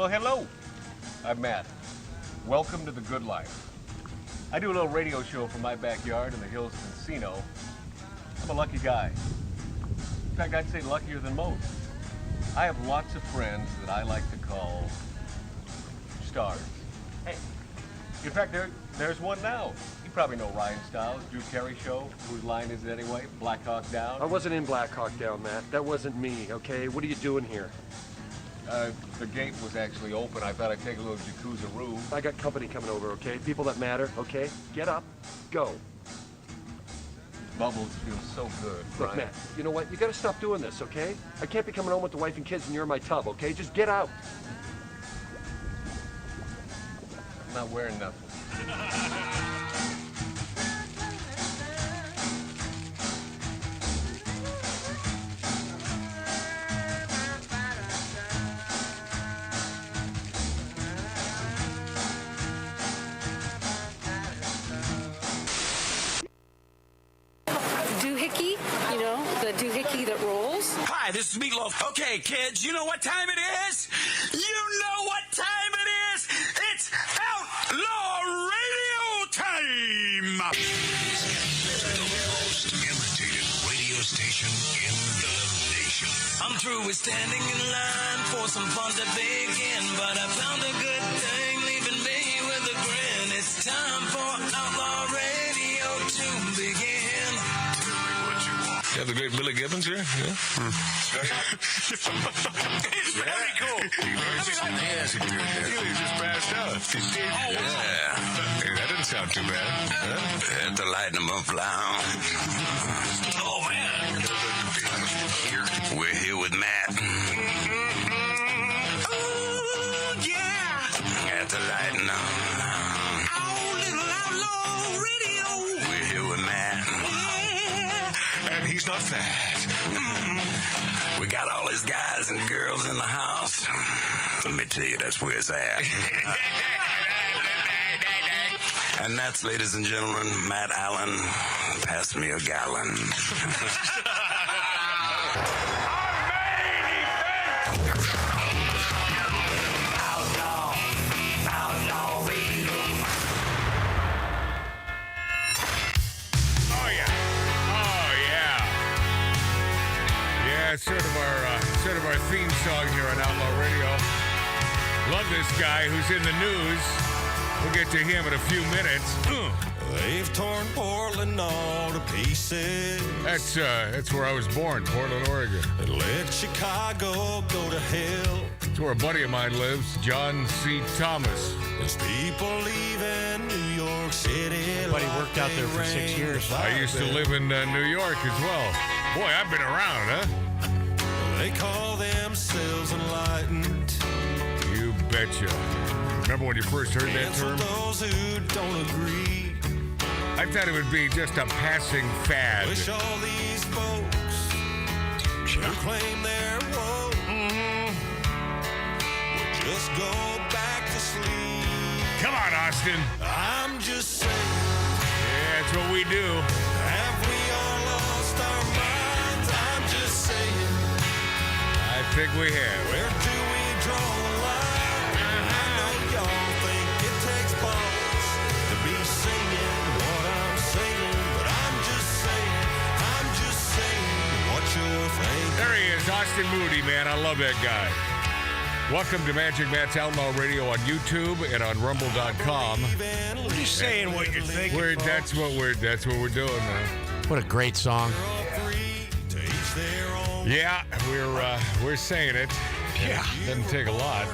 Well, hello. I'm Matt. Welcome to the good life. I do a little radio show from my backyard in the Hills Casino. I'm a lucky guy. In fact, I'd say luckier than most. I have lots of friends that I like to call stars. Hey, in fact, there's one now. You probably know Ryan Stiles, Drew Carey Show. Whose line is it anyway? Black Hawk Down? I wasn't in Black Hawk Down, Matt. That wasn't me, okay? What are you doing here? The gate was actually open. I thought I'd take a little jacuzzi-roo. I got company coming over, okay? People that matter, okay? Get up, go. Bubbles feel so good, Look, Brian. Matt, you know what? You gotta stop doing this, okay? I can't be coming home with the wife and kids and you're in my tub, okay? Just get out. I'm not wearing nothing. Doohickey, you know, the doohickey that rolls. Hi, this is Meatloaf. Okay, kids, you know what time it is? You know what time it is? It's Outlaw Radio time! The most imitated radio station in the nation. I'm through with standing in line for some fun to begin, but I found a good thing leaving me with a grin. It's time for Outlaw Radio to begin. You have the great Billy Gibbons here? Yeah. It's very cool. Yes, he just passed out. Oh, yeah. Hey, that didn't sound too bad. Huh? Had to lighten them up loud. Oh, man. We're here with Matt. Oh, yeah. Had to lighten them. Oh, little Outlaw Radio. We're here with Matt. And he's not fat. We got all these guys and girls in the house. Let me tell you, that's where it's at. And that's, ladies and gentlemen, Matt Allen. Pass me a gallon. It's sort of our theme song here on Outlaw Radio. Love this guy who's in the news. We'll get to him in a few minutes. They've torn Portland all to pieces. That's where I was born, Portland, Oregon. And let Chicago go to hell. It's where a buddy of mine lives, John C. Thomas. There's people leaving New York City. Buddy worked out there for 6 years. I used to live in New York as well. Boy, I've been around, huh? They call themselves enlightened. You betcha. Remember when you first heard that Cancel term? those who don't agree. I thought it would be just a passing fad. Wish all these folks who claim they're woke would just go back to sleep. Come on, Austin. I'm just saying. Yeah, that's what we do. Have we all lost our minds? I'm just saying. I think we have. Where do we draw the line? I know y'all think it takes balls to be singing what I'm saying, but I'm just saying what you're thinking. There he is, Austin Moody, man. I love that guy. Welcome to Magic Matt's Outlaw Radio on YouTube and on Rumble.com. We're just saying what you're thinking. That's what we're doing, man. What a great song. Yeah, we're saying it. Yeah. Doesn't take a lot.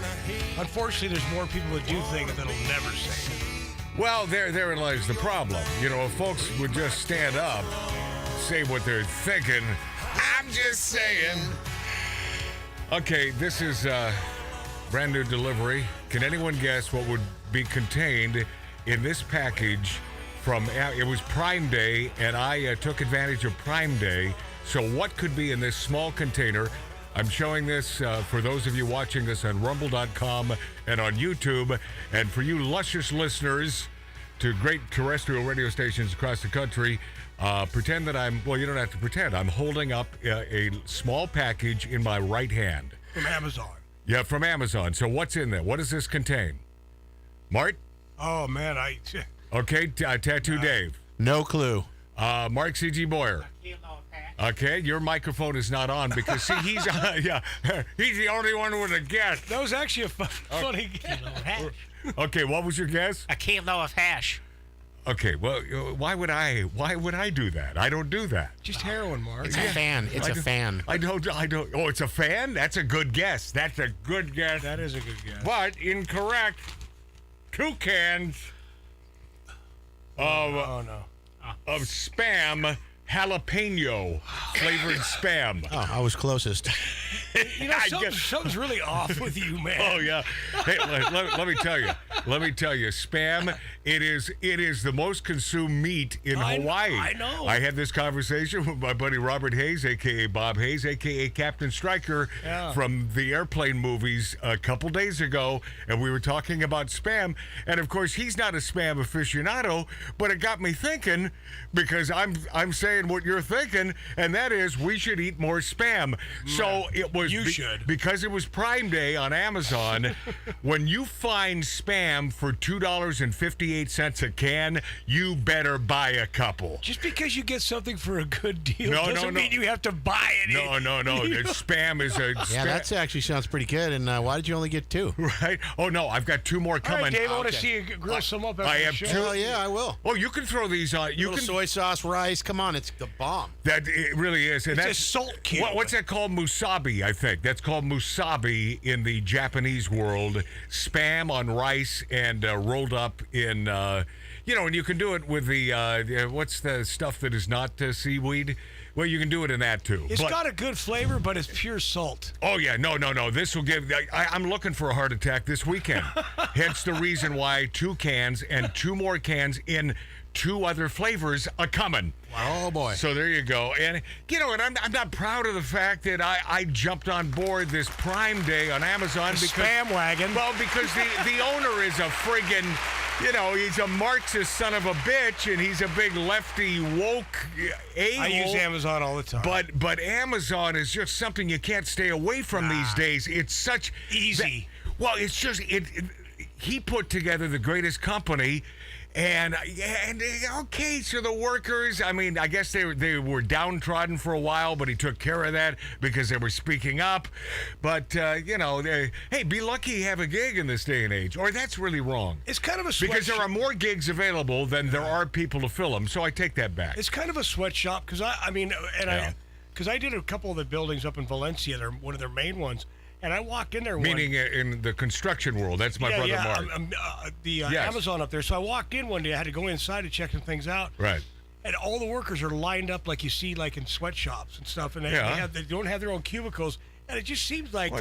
Unfortunately, there's more people that do think that'll never say it. Well, therein lies the problem. You know, if folks would just stand up, say what they're thinking. I'm just saying. Okay, this is brand new delivery. Can anyone guess what would be contained in this package from, it was Prime Day, and I took advantage of Prime Day. So what could be in this small container? I'm showing this for those of you watching this on Rumble.com and on YouTube. And for you luscious listeners to great terrestrial radio stations across the country, pretend that well, you don't have to pretend. I'm holding up a small package in my right hand. From Amazon. Yeah, from Amazon. So what's in there? What does this contain? Mart? Oh man, Okay, Tattoo Dave. No clue. Mark C.G. Boyer. Okay, your microphone is not on because see he's he's the only one with a guess. that was actually a funny guess. Okay, what was your guess? A kilo of hash. Okay, well, why would I do that? I don't do that. Just heroin, Mark. It's a fan. It's a fan. I don't. Oh, it's a fan? That's a good guess. That's a good guess. That is a good guess. But incorrect. 2 cans of Oh no. of Spam jalapeno flavored Spam. Oh, I was closest. You know, I guess- something's really off with you, man. Oh yeah. Hey, let me tell you. Let me tell you. Spam. It is the most consumed meat in Hawaii. I know. I had this conversation with my buddy Robert Hayes, aka Bob Hayes, aka Captain Stryker, from the airplane movies a couple days ago, and we were talking about Spam. And of course, he's not a Spam aficionado, but it got me thinking because I'm saying what you're thinking, and that is we should eat more Spam. So it was You should. because it was Prime Day on Amazon. When you find Spam for $2.58 a can, you better buy a couple. Just because you get something for a good deal No, doesn't no. mean you have to buy it. No. Spam is a Yeah, that actually sounds pretty good. And why did you only get 2? right. Oh no, I've got 2 more All coming. right, Dave, I want to Okay. see you grill some up. After I the have show. 2. Oh yeah, I will. Oh, you can throw these on. You Little can. soy sauce, rice. Come on, it's the bomb. That it really is, and It's a that's salt cube. What's that called? Musabi, I think. That's called musabi in the Japanese world. Spam on rice and rolled up in, and you can do it with the what's the stuff that is not seaweed? Well, you can do it in that too. It's But- got a good flavor, but it's pure salt. Oh yeah, no. This will give. I'm looking for a heart attack this weekend. Hence the reason why 2 cans and 2 more cans in 2 other flavors are coming. Oh boy. So there you go. And and I'm not proud of the fact that I jumped on board this Prime Day on Amazon because Spam wagon. Well, because the owner is a friggin'. He's a Marxist son of a bitch, and he's a big lefty woke a-hole. I use Amazon all the time. But Amazon is just something you can't stay away from these days. It's such Easy. it's just he put together the greatest company. And okay, so the workers, I mean, I guess they were downtrodden for a while, but he took care of that because they were speaking up. But, hey, be lucky you have a gig in this day and age. Or that's really wrong. It's kind of a Because there are sweatshop. more gigs available than there are people to fill them. So I take that back. It's kind of a sweatshop because I did a couple of the buildings up in Valencia. They're one of their main ones, and I walked in there. Meaning in the construction world. That's my brother Mark. Yes. Amazon up there. So I walked in one day. I had to go inside to check some things out. Right. And all the workers are lined up like you see like in sweatshops and stuff, and they don't have their own cubicles. And it just seems like Well,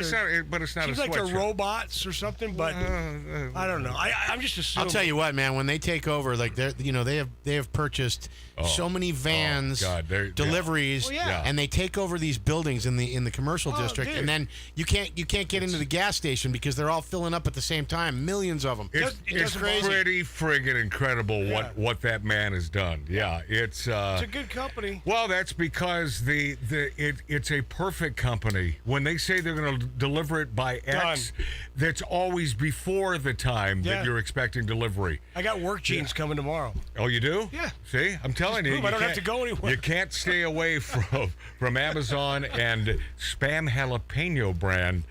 but it's not seems a like they're sweatshop. robots or something. But I don't know. I'm just assuming. I'll tell you what, man. When they take over, like they have purchased so many vans, God, deliveries, Well, yeah. and they take over these buildings in the commercial district, dude. and then you can't get into the gas station because they're all filling up at the same time, millions of them. It's doesn't bother- pretty friggin' incredible what that man has done. Yeah, it's it's a good company. well, that's because it's a perfect company. When they say they're going to deliver it by X, that's always before the time Yeah. that you're expecting delivery. I got work jeans coming tomorrow. Oh, you do? Yeah. See, I'm telling you, prove I don't have can't- to go anywhere. You can't stay away from Amazon and Spam Jalapeno brand.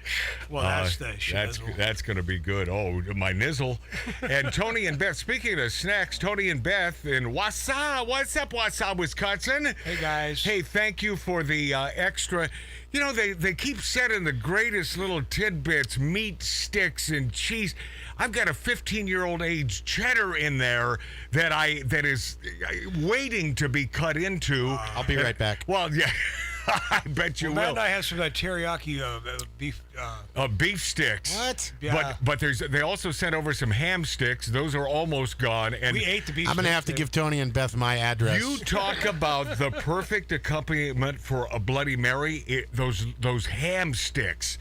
Well, that's the shit. That's going to be good. Oh, my nizzle. And Tony and Beth. Speaking of snacks, Tony and Beth in Wausau. What's up, Wausau, Wisconsin? Hey, guys. Hey, thank you for the extra. They keep sending the greatest little tidbits, meat sticks and cheese. I've got a 15-year-old aged cheddar in there that is waiting to be cut into. I'll be right back. Well, yeah. I bet you Matt will. and I have some of that teriyaki beef. Beef sticks. What? Yeah. But they also sent over some ham sticks. Those are almost gone. And We ate the beef. I'm gonna sticks, have to Dave. give Tony and Beth my address. you talk about the perfect accompaniment for a Bloody Mary. Those ham sticks,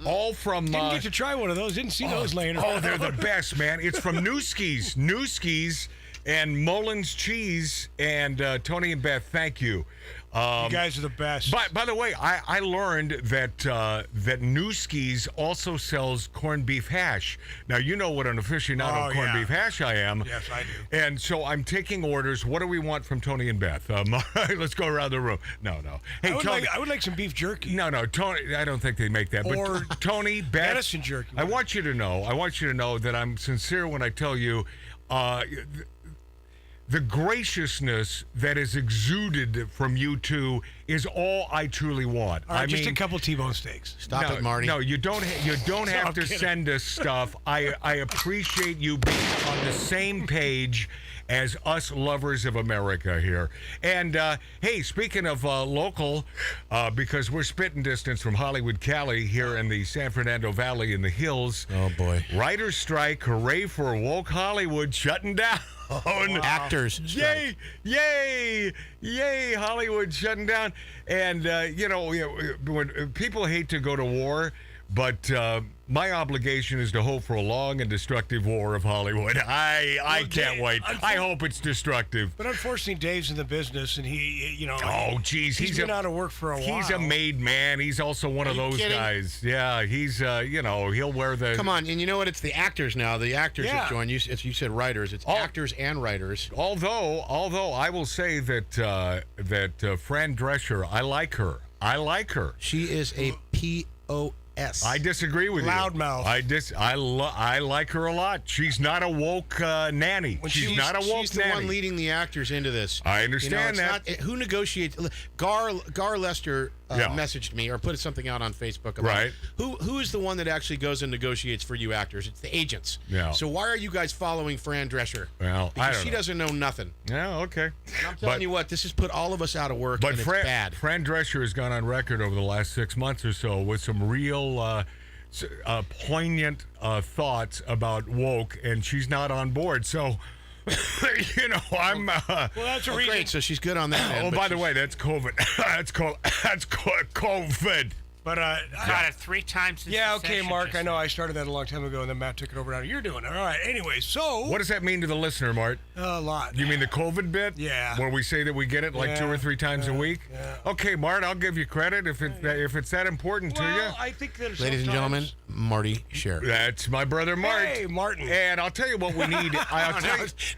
all from. Didn't get to try one of those. Didn't see those laying around. Oh, they're the best, man. It's from Newski's and Mullins Cheese. And Tony and Beth, thank you. You guys are the best. By the way, I learned that that Newski's also sells corned beef hash. Now, you know what an aficionado of corned beef hash I am. Yes, I do. And so I'm taking orders. What do we want from Tony and Beth? Let's go around the room. No. Hey, Tony. I would like some beef jerky. No, Tony. I don't think they make that. Or but Tony, Beth, venison jerky. I want you to know that I'm sincere when I tell you. The graciousness that is exuded from you two is all I truly want. All right, just a couple T-bone steaks. Stop it, Marty. No, you don't have to kidding. send us stuff. I appreciate you being on the same page as us lovers of America here. And, hey, speaking of local, because we're spitting distance from Hollywood, Cali, here in the San Fernando Valley in the hills. Oh, boy. Writers' strike, hooray for woke Hollywood shutting down. Actors. Yay, Hollywood shutting down. And, when people hate to go to war, but my obligation is to hope for a long and destructive war of Hollywood. I can't wait. I hope it's destructive. But unfortunately, Dave's in the business, and he Oh, geez. he's been out of work for a while. He's a made man. He's also one of those kidding? guys. Yeah, he's, he'll wear the... Come on, and you know what? It's the actors now. The actors Yeah. have joined. You said writers. It's actors and writers. Although I will say that Fran Drescher, I like her. She is a POS. I disagree with Loudmouth. you. I like her a lot. She's not a woke nanny. She's not a woke She's the nanny. one leading the actors into this. I understand it's that. Not, who negotiates? Gar Lester messaged me or put something out on Facebook about Right. who is the one that actually goes and negotiates for you actors? It's the agents. Yeah. So why are you guys following Fran Drescher? Well, because I don't she know. doesn't know nothing. Yeah, okay. And I'm telling you what, this has put all of us out of work, But and it's bad. Fran Drescher has gone on record over the last 6 months or so with some real poignant thoughts about woke, and she's not on board. So, I'm... Well, that's a reason. Great, so she's good on that end. oh, but by the she's- way, that's COVID. That's COVID. But Got it 3 times. Since yeah, the okay, session Mark. just I know I started that a long time ago, and then Matt took it over. Now you're doing it. All right. Anyway, so What does that mean to the listener, Mart? a lot. You mean the COVID bit? Yeah. Where we say that we get it like 2 or 3 times a week? yeah. Okay, Mart, I'll give you credit if it's that important to you. Well, I think that Ladies and gentlemen, Marty Sher. That's my brother Mart. Hey, Martin. And I'll tell you what we need.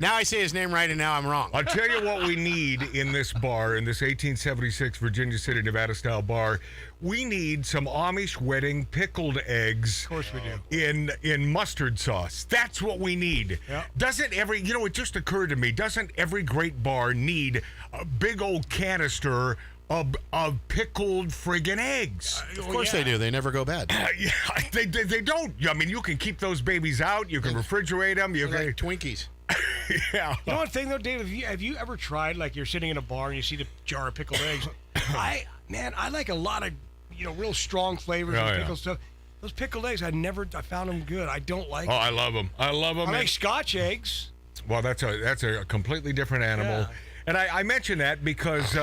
Now I say his name right, and now I'm wrong. I'll tell you what we need in this bar, in this 1876 Virginia City, Nevada style bar. We need some Amish wedding pickled eggs. Of course we do. In mustard sauce. That's what we need. Yeah. Doesn't it just occurred to me, doesn't every great bar need a big old canister of pickled friggin' eggs? Of course they do. They never go bad. Yeah, they don't. I mean, you can keep those babies out. You can refrigerate them. You They're can... like Twinkies. Yeah. You know one thing though, Dave? Have you ever tried, like, you're sitting in a bar and you see the jar of pickled eggs? I like a lot of real strong flavors and pickled stuff. Those pickled eggs, I found them good. I don't like. Oh, I love them. I like Scotch eggs. Well, that's a completely different animal. Yeah. And I mention that because,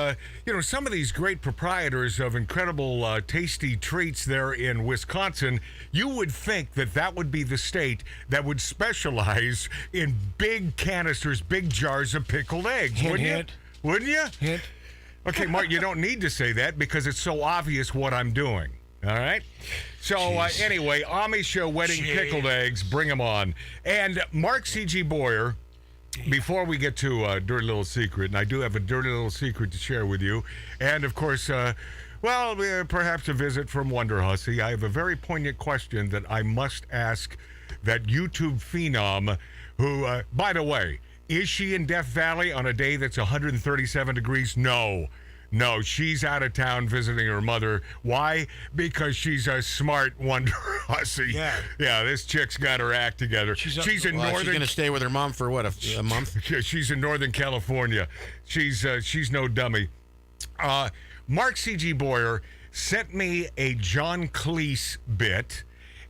some of these great proprietors of incredible tasty treats there in Wisconsin, you would think that would be the state that would specialize in big canisters, big jars of pickled eggs, Hint, wouldn't hint. you? Wouldn't you? Hint. Okay, Mark, you don't need to say that because it's so obvious what I'm doing. All right? So, anyway, Amish wedding pickled eggs, bring them on. And Mark C.G. Boyer... Before we get to a dirty little secret, and I do have a dirty little secret to share with you, and of course, perhaps a visit from Wonderhussy, I have a very poignant question that I must ask that YouTube phenom who, by the way, is she in Death Valley on a day that's 137 degrees? No, she's out of town visiting her mother. Why? Because she's a smart Wonderhussy. Yeah, this chick's got her act together. She's in Well, northern. she's going to stay with her mom for what, a month? Yeah, she's in Northern California. She's no dummy. Mark C.G. Boyer sent me a John Cleese bit,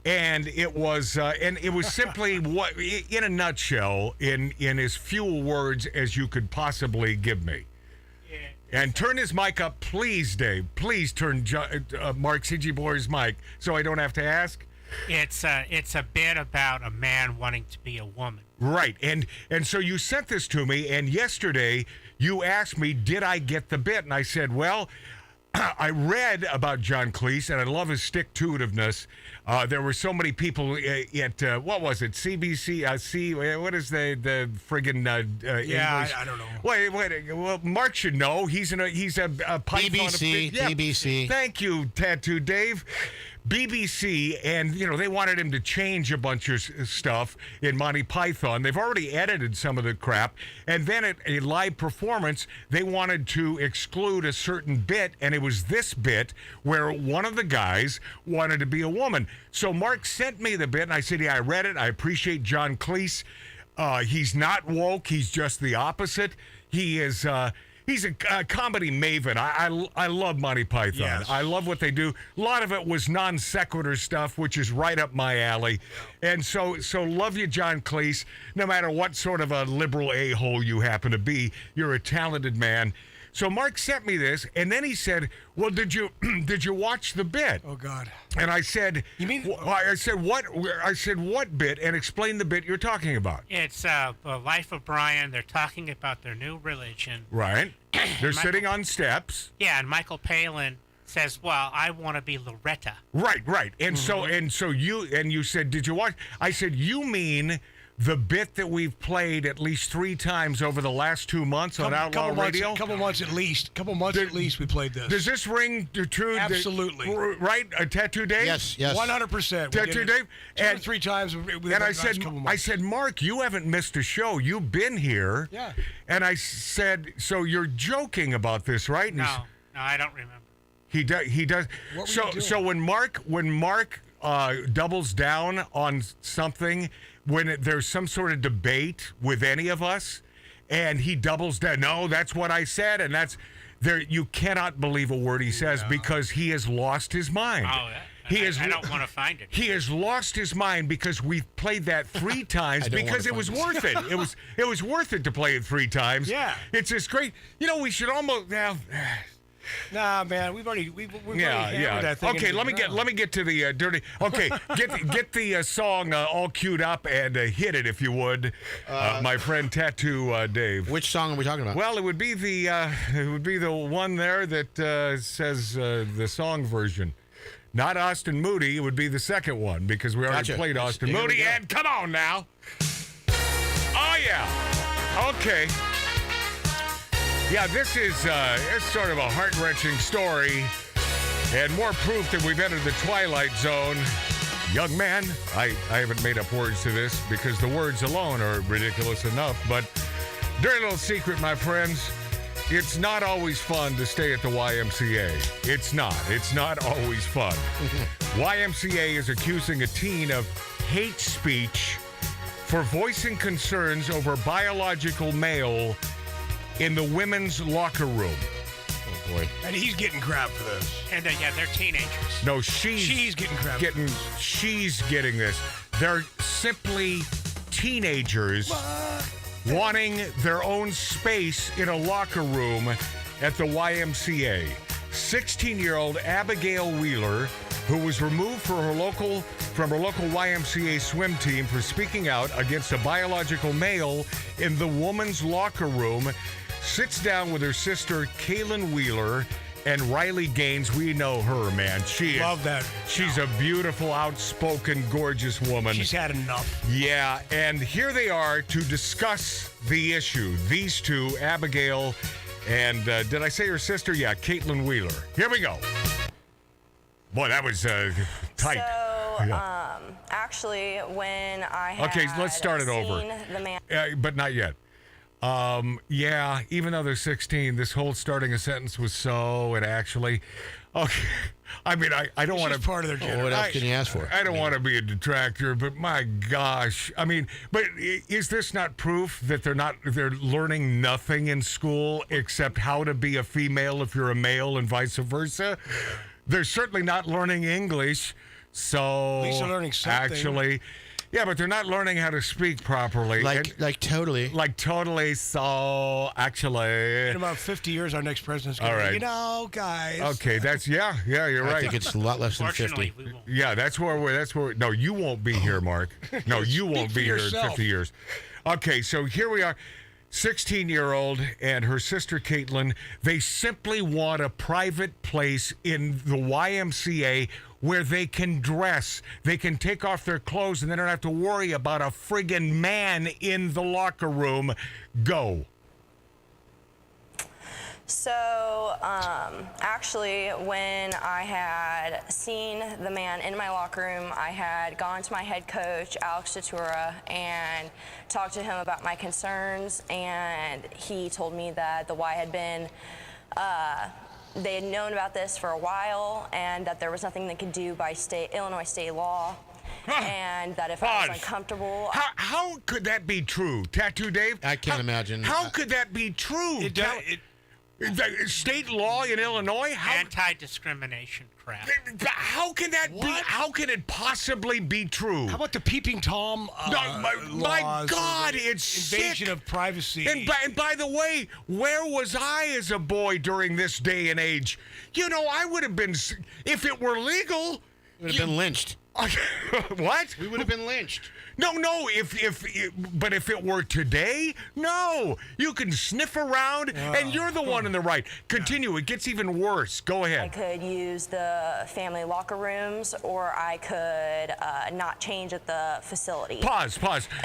and it was simply what, in a nutshell, in as few words as you could possibly give me. And turn his mic up, please, Dave. Please turn Mark C.G. Boyer's mic so I don't have to ask. It's a bit about a man wanting to be a woman. Right, and so you sent this to me, and yesterday you asked me, did I get the bit? And I said, well, I read about John Cleese, and I love his stick-to-itiveness. There were so many people at, what was it, CBC, what is the friggin' English? I don't know. Wait, well, Mark should know. He's a Python. BBC, BBC. Thank you, Tattoo Dave. BBC, and they wanted him to change a bunch of stuff in Monty Python. They've already edited some of the crap, and then at a live performance, they wanted to exclude a certain bit, and it was this bit where one of the guys wanted to be a woman. So Mark sent me the bit, and I said, yeah, I read it. I appreciate John Cleese. He's not woke. He's just the opposite. He is... He's a comedy maven. I love Monty Python. Yes. I love what they do. A lot of it was non sequitur stuff, which is right up my alley. And so love you, John Cleese. No matter what sort of a liberal a-hole you happen to be, you're a talented man. So Mark sent me this, and then he said, well, did you watch the bit? Oh, God. And I said, you mean? I said, what? I said, what bit? And explain the bit you're talking about. It's the Life of Brian. They're talking about their new religion. Right. They're sitting on steps. Yeah, and Michael Palin says, well, I want to be Loretta. Right. And so you said, did you watch? I said, you mean the bit that we've played at least 3 times over the last 2 months on Outlaw Radio? Couple months at least we played this. Does this ring true? Absolutely. Right? Tattoo Dave? Yes. 100%. Tattoo Dave? 2 or 3 times. And I said, Mark, you haven't missed a show. You've been here. Yeah. And I said, so you're joking about this, right? No, I don't remember. He does. What were you doing? So when Mark doubles down on something, when there's some sort of debate with any of us, and he doubles down, no, that's what I said, and that's there. You cannot believe a word he says because he has lost his mind. Oh, I don't want to find it. He has lost his mind because we've played that 3 times because it was worth it. It was worth it to play it 3 times. Yeah, it's just great. We should almost now. Nah, man, we've already that thing. Okay, let me get to the dirty. Okay, get the song all queued up and hit it if you would, my friend Tattoo Dave. Which song are we talking about? Well, it would be the one there that says the song version. Not Austin Moody. It would be the second one because we already played Austin Moody. And come on now. Oh yeah. Okay. Yeah, this is it's sort of a heart-wrenching story and more proof that we've entered the twilight zone. Young man, I haven't made up words to this because the words alone are ridiculous enough, but dirty little secret, my friends, it's not always fun to stay at the YMCA. It's not always fun. YMCA is accusing a teen of hate speech for voicing concerns over biological male in the women's locker room. Oh, boy. And he's getting crap for this. And they're teenagers. No, she's getting crap. She's getting this. They're simply teenagers wanting their own space in a locker room at the YMCA. 16-year-old Abigail Wheeler, who was removed from her local YMCA swim team for speaking out against a biological male in the woman's locker room, sits down with her sister, Kaylin Wheeler, and Riley Gaines. We know her, man. Love that. She's a beautiful, outspoken, gorgeous woman. She's had enough. Yeah, and here they are to discuss the issue. These two, Abigail and, did I say her sister? Yeah, Caitlin Wheeler. Here we go. Boy, that was tight. So, actually, when I had okay, let's start it over. The man- but not yet. Yeah, even though they're 16, this whole starting a sentence was so, and actually, okay. I mean, I don't want to. Part of their generation. What else can you ask for? I don't want to be a detractor, but my gosh, I mean, but is this not proof that they're learning nothing in school except how to be a female if you're a male and vice versa? They're certainly not learning English, so at least they're learning something. Actually. Yeah, but they're not learning how to speak properly. Like totally. Like totally, so actually. In about 50 years, our next president's going to be, guys. Okay, you're right. I think it's a lot less than 50. Yeah, that's where no, you won't be here, Mark. No, you won't be here in 50 years. Okay, so here we are. 16-year-old and her sister Caitlin, they simply want a private place in the YMCA where they can dress. They can take off their clothes and they don't have to worry about a friggin' man in the locker room. Go. So, actually, when I had seen the man in my locker room, I had gone to my head coach, Alex Tatura, and talked to him about my concerns, and he told me that the Y had been, they had known about this for a while, and that there was nothing they could do by Illinois state law. And that if I was uncomfortable... How could that be true? Tattoo Dave? I can't imagine. How could that be true? State law in Illinois? Anti-discrimination crap. How can that be? How can it possibly be true? How about the peeping Tom my God, it's invasion sick. of privacy. And by the way, where was I as a boy during this day and age? You know, I would have been, if it were legal... would have been lynched. What? We would have been lynched. No, but if it were today, no. You can sniff around, and you're the one in the right. Continue. It gets even worse. Go ahead. I could use the family locker rooms, or I could not change at the facility. Pause.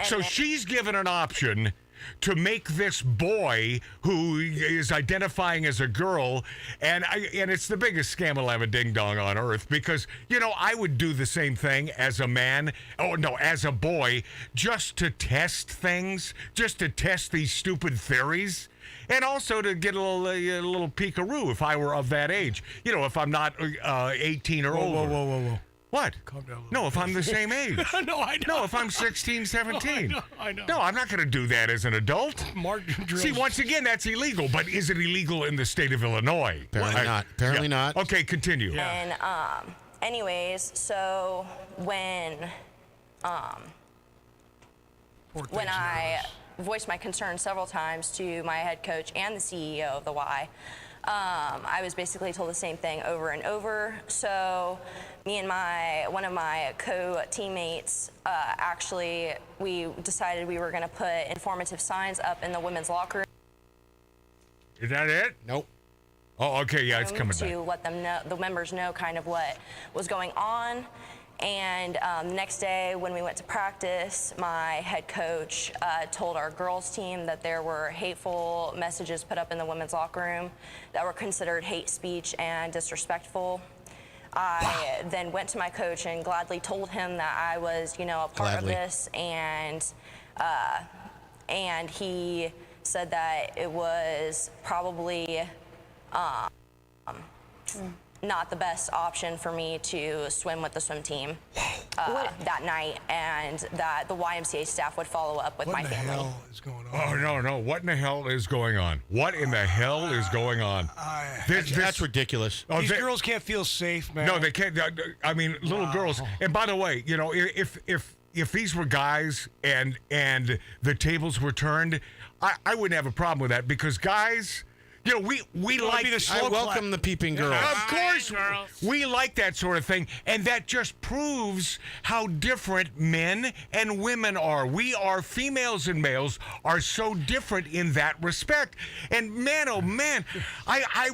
So she's given an option to make this boy who is identifying as a girl, and it's the biggest scam-a-lava-ding-dong on earth, because, you know, I would do the same thing as a man, as a boy, just to test things, just to test these stupid theories, and also to get a little peekaroo if I were of that age. You know, if I'm not 18 or older. Whoa. What? Calm down a little No, if I'm the same age. No, I know. No, if I'm 16, 17. I know. No, I'm not going to do that as an adult. Mark drills. See, once again, that's illegal. But is it illegal in the state of Illinois? Apparently not. Apparently not. Okay, continue. Yeah. And anyways, so when I voiced my concern several times to my head coach and the CEO of the Y, I was basically told the same thing over and over. So me and one of my co-teammates, actually, we decided we were going to put informative signs up in the women's locker room. Is that it? Nope. Oh, okay, yeah, it's coming to back. let them know, the members know kind of what was going on. And the next day when we went to practice, my head coach told our girls team that there were hateful messages put up in the women's locker room that were considered hate speech and disrespectful. I then went to my coach and gladly told him that I was, a part of this, and he said that it was probably not the best option for me to swim with the swim team that night, and that the YMCA staff would follow up with my family. What in the hell is going on? Oh, no. What in the hell is going on? What in the hell is going on? That's ridiculous. These girls can't feel safe, man. No, they can't. I mean, little girls. And by the way, if these were guys and the tables were turned, I wouldn't have a problem with that, because guys... we like... I welcome the peeping girl. Of course, we like that sort of thing, and that just proves how different men and women are. Females and males are so different in that respect. And man, oh man, I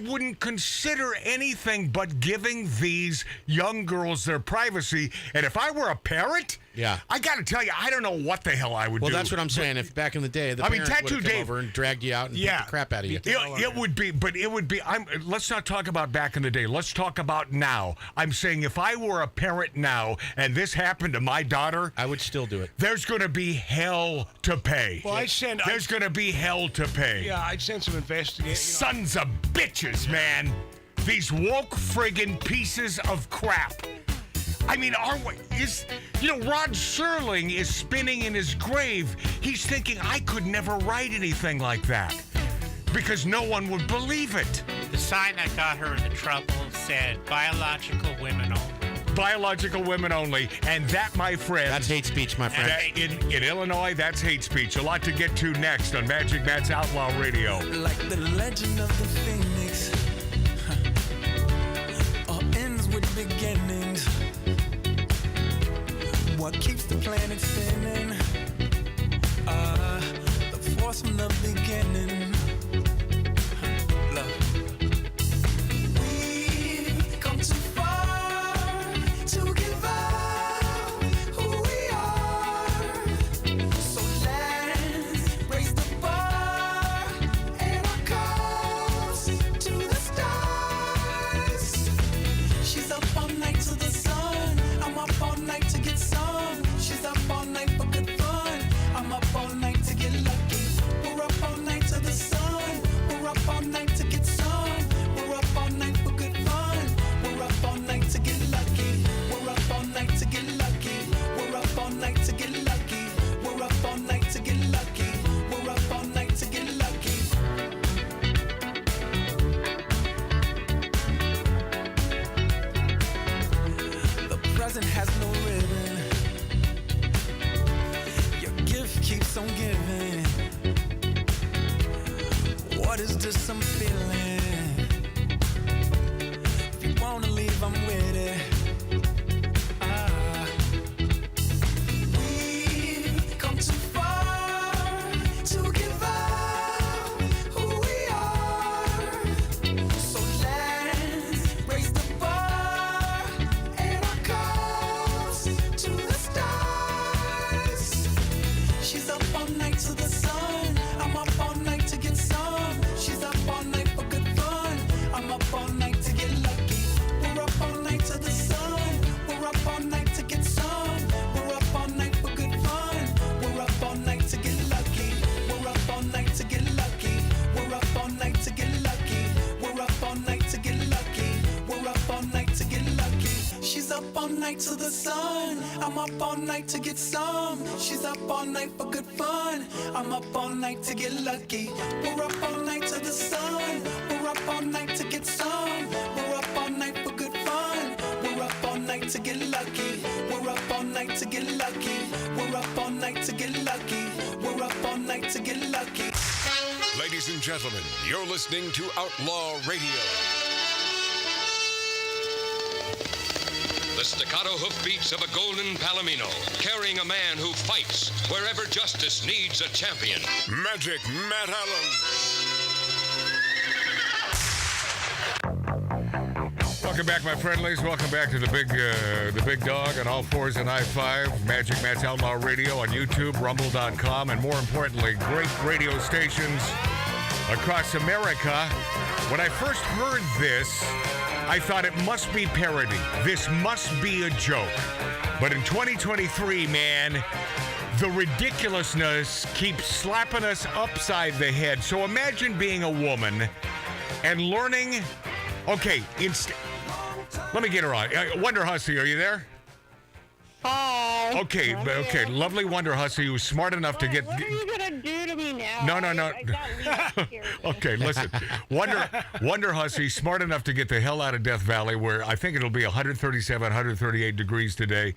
wouldn't consider anything but giving these young girls their privacy. And if I were a parent... Yeah. I got to tell you, I don't know what the hell I would do. Well, that's what I'm saying. If back in the day, the parents would have come over and dragged you out and beat the crap out of you. It would be. Let's not talk about back in the day. Let's talk about now. I'm saying if I were a parent now and this happened to my daughter, I would still do it. There's going to be hell to pay. Well, there's going to be hell to pay. Yeah, I'd send some investigators. Sons of bitches, man. These woke friggin' pieces of crap. I mean, Rod Serling is spinning in his grave. He's thinking, I could never write anything like that because no one would believe it. The sign that got her into trouble said, biological women only. Biological women only. And that, my friend... That's hate speech, my friend. In Illinois, that's hate speech. A lot to get to next on Magic Matt's Outlaw Radio. Like the legend of the Phoenix, all ends with beginnings. What keeps the planet spinning? The has no ribbon. Your gift keeps on giving. What is this I'm feeling? If you wanna leave, I'm with it. We've come too far to give up who we are. So let's raise the bar and our cups to the stars. She's up all night to the sun. I'm up all night to get some. She's up all night for good fun. I'm up all night to get lucky. We're up all night to the sun. We're up all night to get some. We're up all night for good fun. We're up all night to get lucky. We're up all night to get lucky. We're up all night to get lucky. We're up all night to get lucky. We're up all night to get lucky. She's up all night to the sun. I'm up all night to get some. She's up all night for good fun. I'm up all night to get lucky. We're up all night to the sun. We're up all night to get some. We're up all night for good fun. We're up all night to get lucky. We're up all night to get lucky. We're up all night to get lucky. We're up all night to get lucky. Ladies and gentlemen, you're listening to Outlaw Radio. The staccato hoofbeats of a golden palomino, carrying a man who fights wherever justice needs a champion. Magic Matt Allen. Welcome back, my friendlies. Welcome back to the big dog on all fours and I-5. Magic Matt's Outlaw Radio on YouTube, Rumble.com, and more importantly, great radio stations across America. When I first heard this, I thought it must be parody. This must be a joke. But in 2023, man, the ridiculousness keeps slapping us upside the head. So imagine being a woman and learning. Okay, let me get her on. Wonderhussy, are you there? Hi. Okay, lovely Wonderhussy who's smart enough to get. What are you gonna do to me now? No. I got leave Okay, listen. Wonderhussy, smart enough to get the hell out of Death Valley, where I think it'll be 137, 138 degrees today.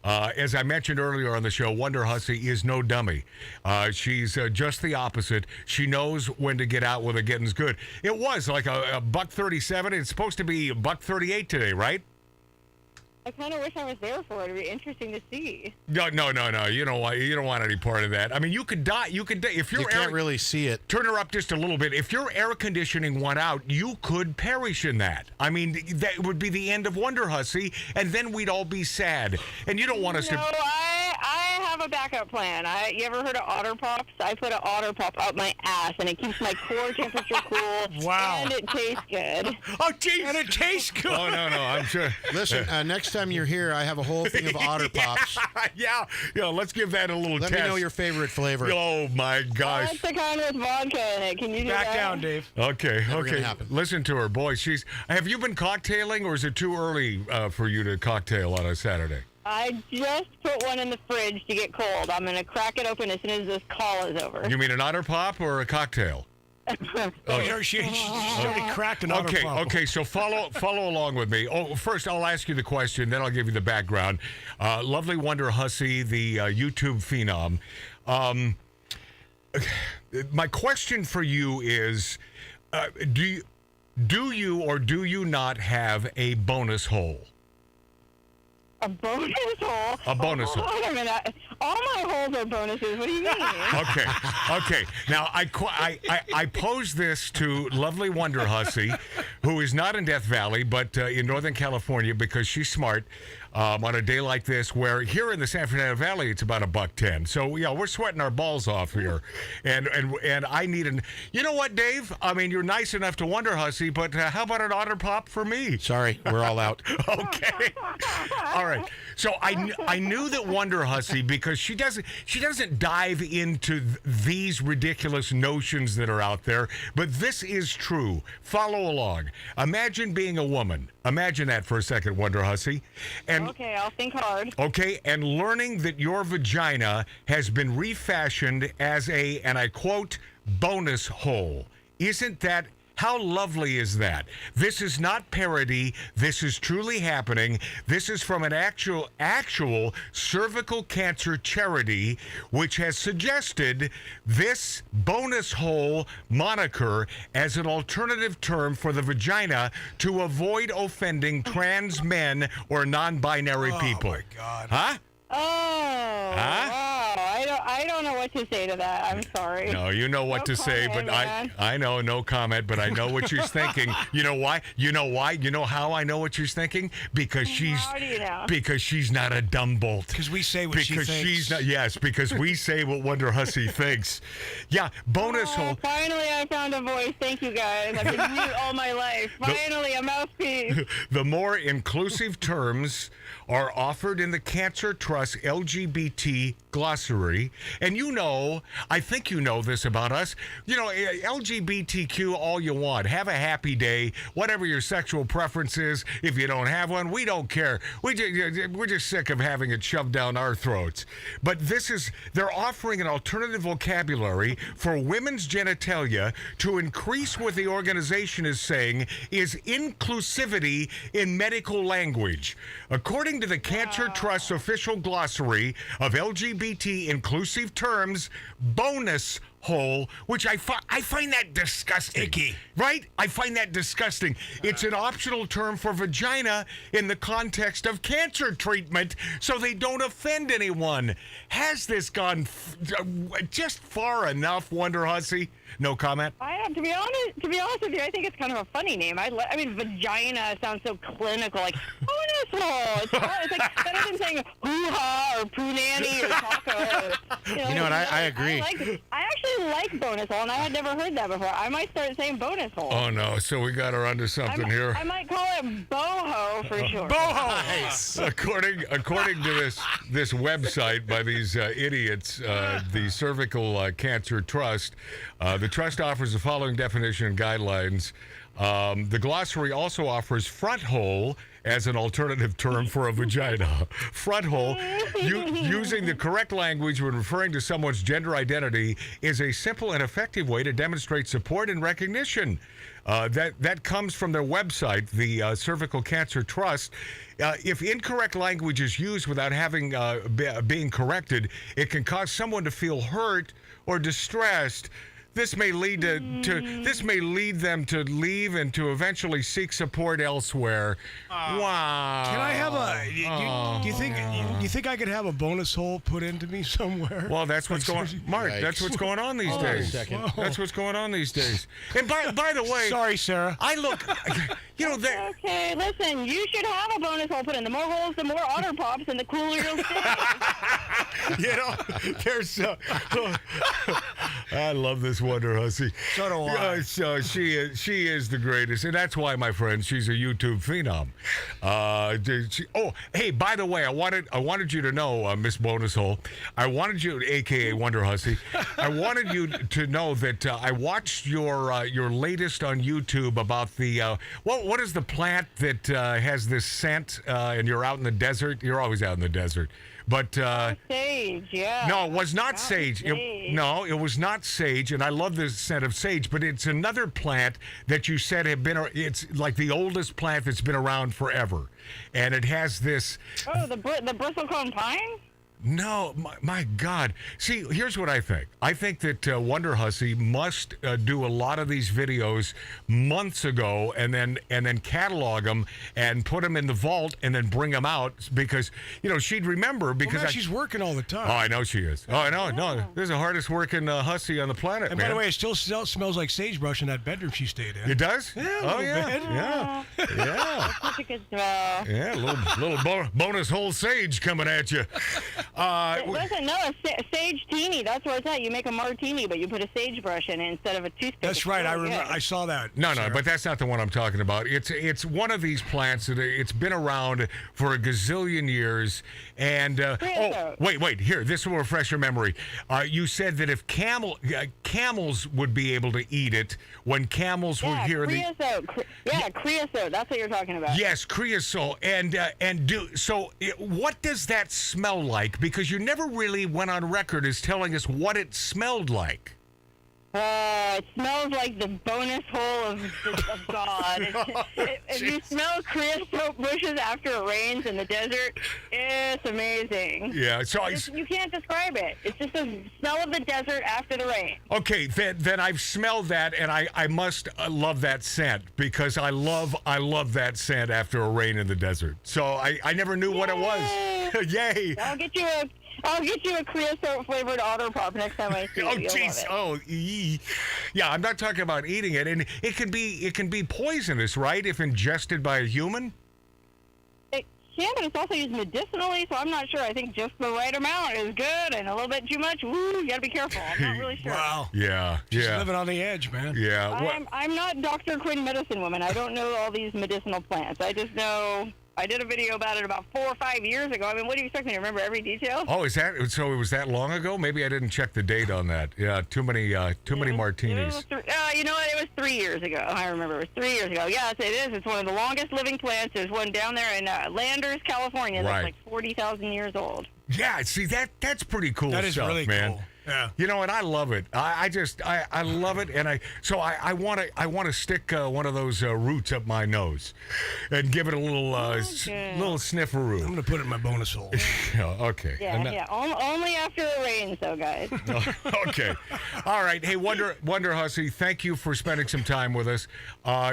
As I mentioned earlier on the show, Wonderhussy is no dummy. She's just the opposite. She knows when to get out when the getting's good. It was like a $137. It's supposed to be $138 today, right? I kind of wish I was there for it. It'd be interesting to see. No. You don't want any part of that. I mean, you could die. You could die if you can't really see it. Turn her up just a little bit. If your air conditioning went out, you could perish in that. I mean, that would be the end of Wonderhussy, and then we'd all be sad. And you don't want us to. No, I have a backup plan. You ever heard of Otter Pops? I put an Otter Pop up my ass, and it keeps my core temperature cool. Wow. And it tastes good. Oh, geez. And it tastes good. Oh, no. I'm sure. Listen, next time you're here, I have a whole thing of Otter Pops. Yeah, let's give that a little Let test. me know your favorite flavor. Oh, my gosh. That's the kind with vodka in it. Can you do that? Back down, Dave. Okay. gonna happen. Listen to her. Boy, have you been cocktailing, or is it too early for you to cocktail on a Saturday? I just put one in the fridge to get cold. I'm going to crack it open as soon as this call is over. You mean an Otter Pop or a cocktail? She's already cracked an Otter Pop. Okay, so follow along with me. Oh, first I'll ask you the question, then I'll give you the background. Lovely Wonderhussy, the YouTube phenom. My question for you is, do you or do you not have a bonus hole? A bonus hole? A bonus hole. Hold on a minute. All my holes are bonuses. What do you mean? Okay. Now, I pose this to lovely Wonderhussy, who is not in Death Valley, but in Northern California, because she's smart. On a day like this, where here in the San Fernando Valley, it's about $1.10. So, yeah, we're sweating our balls off here. And I need you know what, Dave? I mean, you're nice enough to Wonderhussy, but how about an Otter Pop for me? Sorry, we're all out. Okay. All right. So I knew that Wonderhussy, because she doesn't dive into these ridiculous notions that are out there, but this is true. Follow along. Imagine being a woman. Imagine that for a second, Wonderhussy. And okay, I'll think hard. Okay, and learning that your vagina has been refashioned as a, and I quote, bonus hole. Isn't that How lovely is that? This is not parody. This is truly happening. This is from an actual cervical cancer charity, which has suggested this bonus hole moniker as an alternative term for the vagina to avoid offending trans men or non-binary people. Oh, my God. Huh? Oh, wow. I don't know what to say to that. I'm sorry. No, you know what to say, but man. I know, no comment, but I know what she's thinking. You know why? You know why? You know how I know what she's thinking? Because How do you know? because she's not a dumb bolt. Because we say what she Because thinks. she's not. Yes, because we say what Wonderhussy thinks. Yeah, bonus hole. Finally, I found a voice. Thank you, guys. I've been mute all my life. Finally, a mouthpiece. The more inclusive terms are offered in the Cancer Trust LGBT glossary. And you know, I think you know this about us. You know, LGBTQ all you want. Have a happy day. Whatever your sexual preference is. If you don't have one, we don't care. We're just sick of having it shoved down our throats. But they're offering an alternative vocabulary for women's genitalia to increase what the organization is saying is inclusivity in medical language. According to the Cancer Trust official glossary of LGBT inclusive terms, bonus hole, which I find that disgusting. Icky. Right? I find that disgusting. It's an optional term for vagina in the context of cancer treatment, so they don't offend anyone. Has this gone just far enough, Wonderhussy? No comment? To be honest with you, I think it's kind of a funny name. I mean, vagina sounds so clinical, like bonus hole. It's like better than saying hoo-ha or poo-nanny or taco. You know what? I agree. I actually like bonus hole, and I had never heard that before. I might start saying bonus hole. Oh, no. So we got her onto something here. I might call it boho for sure. Boho! Nice. According to this website by these idiots, the Cervical Cancer Trust, the trust offers the following definition and guidelines. The glossary also offers front hole as an alternative term for a vagina. Front hole, using the correct language when referring to someone's gender identity, is a simple and effective way to demonstrate support and recognition. That comes from their website, the Cervical Cancer Trust. If incorrect language is used without having being corrected, it can cause someone to feel hurt or distressed. This may lead them to leave and to eventually seek support elsewhere. Wow. Can I have do you think I could have a bonus hole put into me somewhere? Well, that's what's going on. Mark, that's what's going on these days. That's what's going on these days. And by the way, sorry, Sarah. I look, you know that. Okay, listen, you should have a bonus hole put in. The more holes, the more otter pops, and the cooler you'll stay. You know, there's. I love this Wonderhussy. So do I. So she is the greatest, and that's why, my friend, she's a YouTube phenom. Hey, by the way, I wanted you to know, Miss Bonus Hole, I wanted you, aka Wonderhussy, I wanted you to know that I watched your latest on YouTube about the what is the plant that has this scent, and you're out in the desert. You're always out in the desert. But sage, yeah. No, it was not sage. It was not sage, and I love the scent of sage. But it's another plant that you said it's like the oldest plant that's been around forever, and it has this. Oh, the bristlecone pine. No, my God. See, here's what I think. I think that Wonderhussy must do a lot of these videos months ago and then catalog them and put them in the vault and then bring them out because, you know, she'd remember because she's working all the time. Oh, I know she is. Oh, I know. No, this is the hardest working hussy on the planet, and man. by the way, it still smells like sagebrush in that bedroom she stayed in. It does? Yeah, oh, yeah. bit. Yeah. Yeah. Such a good smell. Yeah, a little bonus hole sage coming at you. Listen, no, a sage teeny. That's where it's at. You make a martini, but you put a sagebrush in it instead of a toothpick. That's right. I remember. I saw that. No, but that's not the one I'm talking about. It's one of these plants that it's been around for a gazillion years. And wait. Here, this will refresh your memory. You said that if camels would be able to eat it when camels were here. Creosote. Creosote. That's what you're talking about. Yes, creosote. What does that smell like? Because you never really went on record as telling us what it smelled like. It smells like the bonus hole of God. If you smell creosote bushes after it rains in the desert, it's amazing. Yeah, so you can't describe it. It's just the smell of the desert after the rain. Okay, then I've smelled that, and I must love that scent because I love that scent after a rain in the desert. So I never knew what it was. Yay! I'll get you a creosote flavored otter pop next time I see you. Oh You'll jeez! love it. Oh, yeah. I'm not talking about eating it, and it can be poisonous, right? If ingested by a human. It can, but it's also used medicinally, so I'm not sure. I think just the right amount is good, and a little bit too much, woo, you gotta be careful. I'm not really sure. Wow. Yeah. Just living on the edge, man. Yeah. I'm not Dr. Quinn medicine woman. I don't know all these medicinal plants. I just know. I did a video about it about 4 or 5 years ago. I mean, what do you expect me to remember every detail? Oh, is that so? It was that long ago? Maybe I didn't check the date on that. Yeah, too many martinis. You know what? It was 3 years ago. I remember it was 3 years ago. Yes, it is. It's one of the longest living plants. There's one down there in Landers, California. That's like 40,000 years old. Yeah, see that's pretty cool That is stuff, really man. cool. Yeah. You know, and I love it. I love it, and I want to stick one of those roots up my nose, and give it a little little snifferoo. I'm gonna put it in my bonus hole. Okay. Yeah. Only after it rains, though, guys. Okay. All right. Hey, Wonderhussy, thank you for spending some time with us.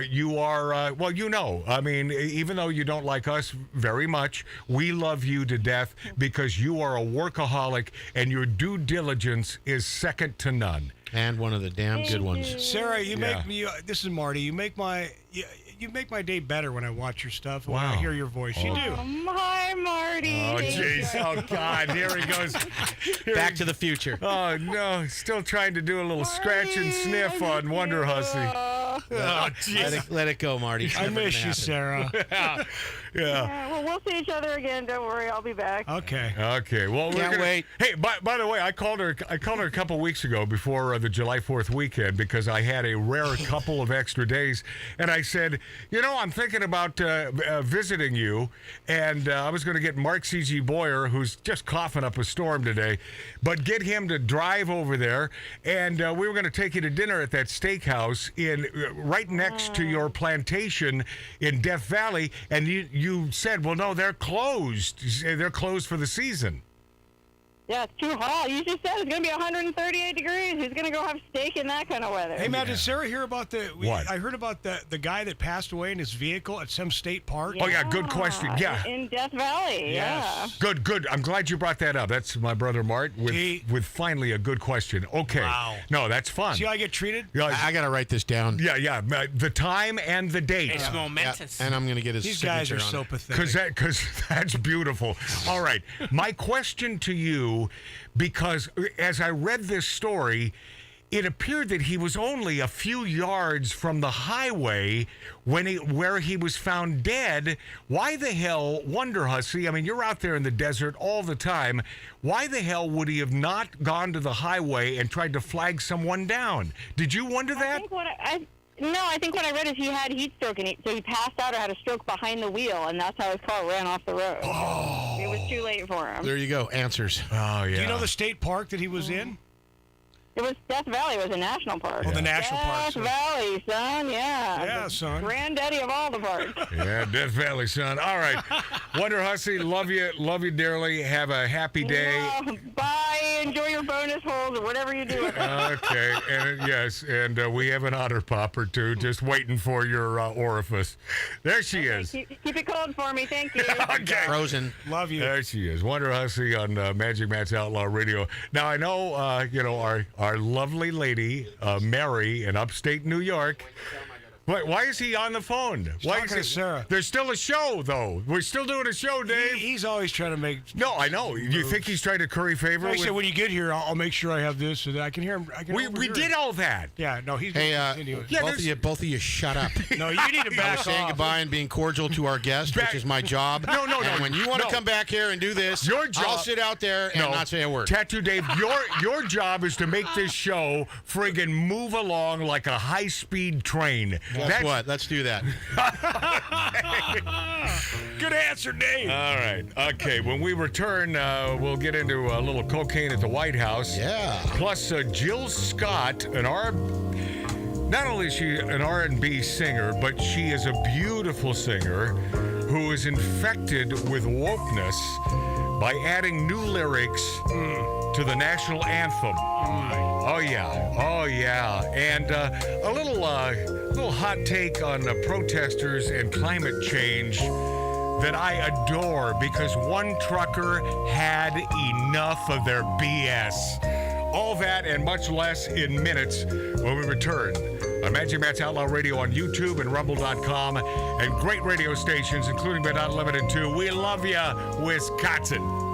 You are well, you know. I mean, even though you don't like us very much, we love you to death because you are a workaholic, and your due diligence is second to none. And one of the damn good ones. Sarah, you make me. This is Marty. You make my day better when I watch your stuff. And when I hear your voice, you do. Hi, Marty. Oh, jeez. Oh, God. Here he goes. Back to the Future. Oh, no. Still trying to do a little scratch and sniff on Wonderhussy. Oh, jeez. Let it go, Marty. I miss you, Sarah. Yeah. Well, we'll see each other again. Don't worry. I'll be back. Okay. Well, we're Can't gonna wait. Hey, by the way, I called her a couple weeks ago before the July 4th weekend because I had a rare couple of extra days, and I said, I'm thinking about visiting you, and I was going to get Mark C.G. Boyer, who's just coughing up a storm today, but get him to drive over there, and we were going to take you to dinner at that steakhouse right next to your plantation in Death Valley, and you said, well, no, they're closed. They're closed for the season. Yeah, it's too hot. You just said it's going to be 138 degrees. Who's going to go have steak in that kind of weather? Hey, Matt, did Sarah hear about what? I heard about the guy that passed away in his vehicle at some state park. Oh, yeah, good question. Yeah. In Death Valley, Yes. Good. I'm glad you brought that up. That's my brother Mart with finally a good question. Okay. Wow. No, that's fun. See how I get treated? Yeah, I got to write this down. Yeah. The time and the date. It's momentous. And I'm going to get his These guys signature are on so it. pathetic. Because that's beautiful. All right. My question to you, because as I read this story, it appeared that he was only a few yards from the highway where he was found dead. Why the hell, Wonderhussy, I mean, you're out there in the desert all the time. Why the hell would he have not gone to the highway and tried to flag someone down? Did you wonder that? I think what I read is he had heat stroke, and so he passed out or had a stroke behind the wheel, and that's how his car ran off the road. Oh. It was too late for him. There you go. Answers. Oh, yeah. Do you know the state park that he was in? It was Death Valley. It was a national park. Oh, the national park. Death Valley, son. Yeah. Yeah, son. Granddaddy of all the parks. Yeah, Death Valley, son. All right. Wonderhussy, love you dearly. Have a happy day. Bye. Enjoy your bonus holes or whatever you do. Okay. And yes, and we have an otter pop or two just waiting for your orifice. There she is. Keep it cold for me. Thank you. Okay. Frozen. Love you. There she is. Wonderhussy on Magic Matt's Outlaw Radio. Now, I know, our lovely lady, Mary, in upstate New York. Why is he on the phone? Why is talking to Sarah. There's still a show, though. We're still doing a show, Dave. He's always trying to make. No, I know. You think he's trying to curry favor? I said when you get here, I'll make sure I have this so that I can hear him. We did all that. Yeah, no, he's. Hey, anyway. both of you, shut up. No, you need to back off. Saying goodbye and being cordial to our guest, which is my job. No. And when you want to come back here and do this, your job, I'll sit out there and not say a word. Tattoo Dave, your job is to make this show friggin' move along like a high-speed train. Guess what? Let's do that. Good answer. That's her name. All right. Okay. When we return, we'll get into a little cocaine at the White House. Yeah. Plus, Jill Scott, not only is she an R&B singer, but she is a beautiful singer who is infected with wokeness by adding new lyrics to the national anthem. Oh yeah. And a little hot take on protesters and climate change that I adore, because one trucker had enough of their BS. All that and much less in minutes when we return on Magic Matt's Outlaw Radio on YouTube and Rumble.com and great radio stations, including but not limited to We Love Ya, Wisconsin.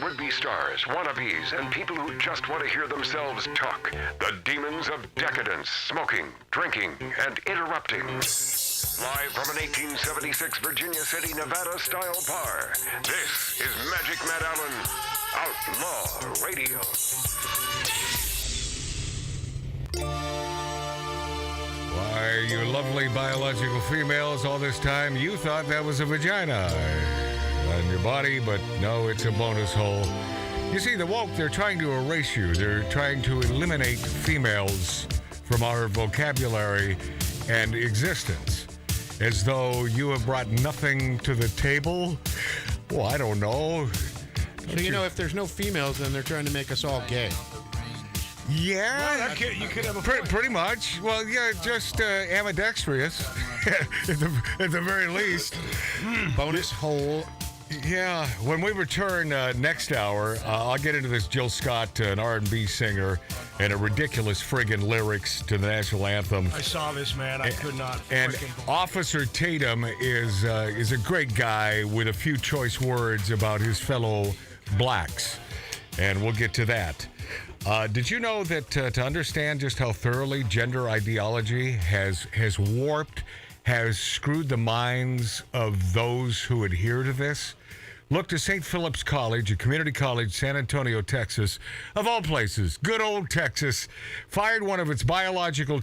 Would-be stars, wannabes, and people who just want to hear themselves talk. The demons of decadence, smoking, drinking, and interrupting. Live from an 1876 Virginia City, Nevada-style bar, this is Magic Matt Allen, Outlaw Radio. Why, you lovely biological females, all this time you thought that was a vagina on your body, but no, it's a bonus hole. You see, the woke, they're trying to erase you. They're trying to eliminate females from our vocabulary and existence, as though you have brought nothing to the table. Well, I don't know. So, you know, if there's no females, then they're trying to make us all gay. Yeah, well, you could have a pretty much. Well, yeah, just ambidextrous at the very least. Bonus hole. Yeah, when we return next hour, I'll get into this Jill Scott, an R&B singer, and a ridiculous friggin' lyrics to the national anthem. I saw this, man. I could not. And Officer Tatum is a great guy with a few choice words about his fellow blacks, and we'll get to that. Did you know that to understand just how thoroughly gender ideology has warped, has screwed the minds of those who adhere to this? Look to St. Philip's College, a community college, San Antonio, Texas, of all places. Good old Texas fired one of its biological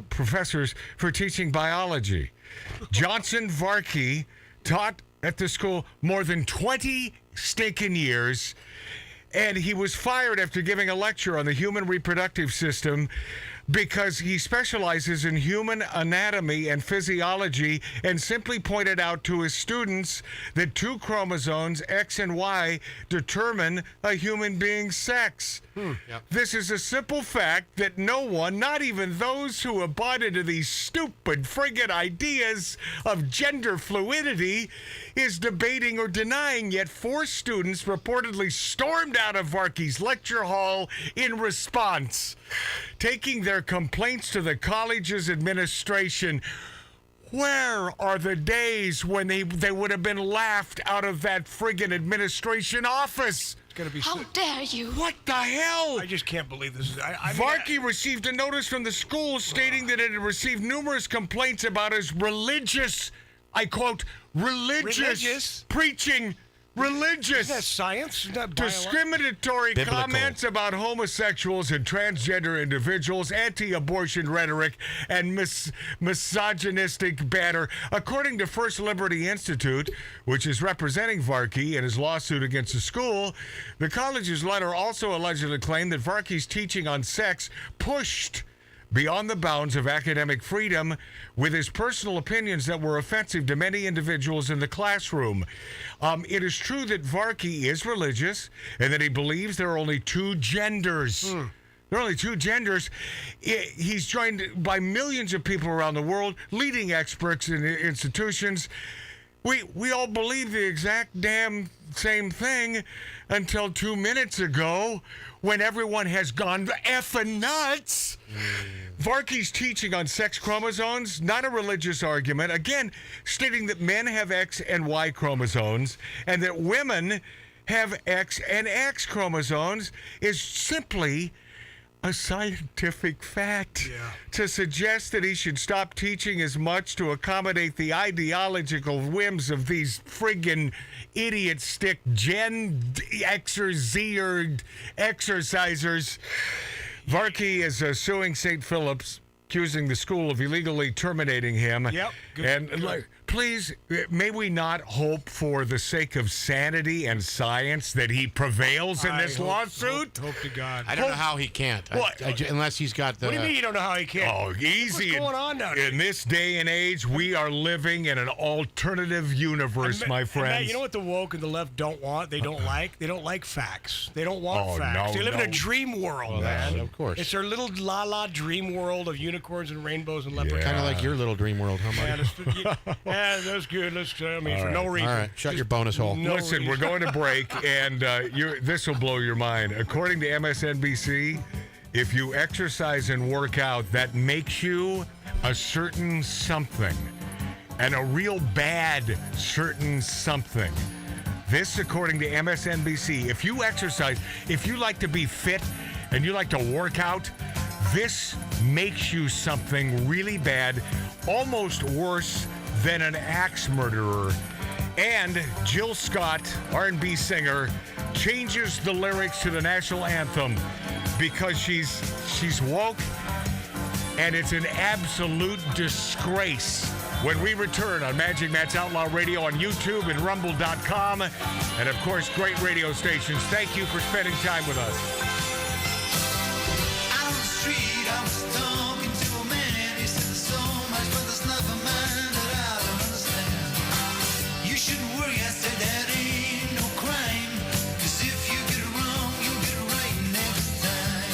professors for teaching biology. Johnson Varkey taught at the school more than 20 stinking years, and he was fired after giving a lecture on the human reproductive system because he specializes in human anatomy and physiology and simply pointed out to his students that 2 chromosomes, X and Y, determine a human being's sex. Yep. This is a simple fact that no one, not even those who have bought into these stupid friggin' ideas of gender fluidity, is debating or denying, yet 4 students reportedly stormed out of Varkey's lecture hall in response, taking their complaints to the college's administration. Where are the days when they would have been laughed out of that friggin' administration office? It's gonna be. How dare you? What the hell? I just can't believe this is. Varkey received a notice from the school stating that it had received numerous complaints about his religious, I quote, religious preaching. Religious. Isn't that science? Isn't that discriminatory biblical comments about homosexuals and transgender individuals, anti-abortion rhetoric, and misogynistic banter. According to First Liberty Institute, which is representing Varkey in his lawsuit against the school, the college's letter also allegedly claimed that Varkey's teaching on sex pushed beyond the bounds of academic freedom with his personal opinions that were offensive to many individuals in the classroom. It is true that Varkey is religious and that he believes there are only 2 genders. There are only 2 genders. He's joined by millions of people around the world, leading experts in institutions. We all believe the exact damn same thing until 2 minutes ago when everyone has gone effing nuts. Varkey's teaching on sex chromosomes, not a religious argument, again, stating that men have X and Y chromosomes and that women have X and X chromosomes, is simply a scientific fact. To suggest that he should stop teaching as much to accommodate the ideological whims of these friggin' idiot stick Gen Xer exercisers. Varkey is suing St. Philip's, accusing the school of illegally terminating him. Yep. Good. Please, may we not hope for the sake of sanity and science that he prevails in this lawsuit? Hope to God. I don't know how he can't. Unless he's got the... What do you mean you don't know how he can't? Oh, easy. What's going on down here? In this day and age, we are living in an alternative universe, my friends. Matt, you know what the woke and the left don't want? They don't like? They don't like facts. They don't want facts. No, they live in a dream world, man. Of course. It's their little la-la dream world of unicorns and rainbows and leprechauns. Kind of like your little dream world, huh, Mike? Yeah, that's good. For no reason. All right, shut your bonus hole. Listen, we're going to break, and this will blow your mind. According to MSNBC, if you exercise and work out, that makes you a certain something, and a real bad certain something. This, according to MSNBC, if you exercise, if you like to be fit and you like to work out, this makes you something really bad, almost worse than an axe murderer. And Jill Scott, R&B singer, changes the lyrics to the national anthem because she's woke, and it's an absolute disgrace. When we return on Magic Matt's Outlaw Radio on YouTube and Rumble.com, and of course, great radio stations. Thank you for spending time with us. On the street, I was talking to a man. He said there's so much, but there's nothing, man, that I don't understand. You shouldn't worry, I said that ain't no crime. 'Cause if you get it wrong, you'll get it right next time.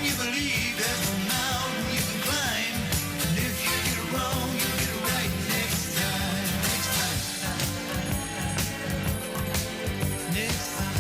When you believe there's no mountain you can climb, and if you get it wrong, you get it right next time. Next time.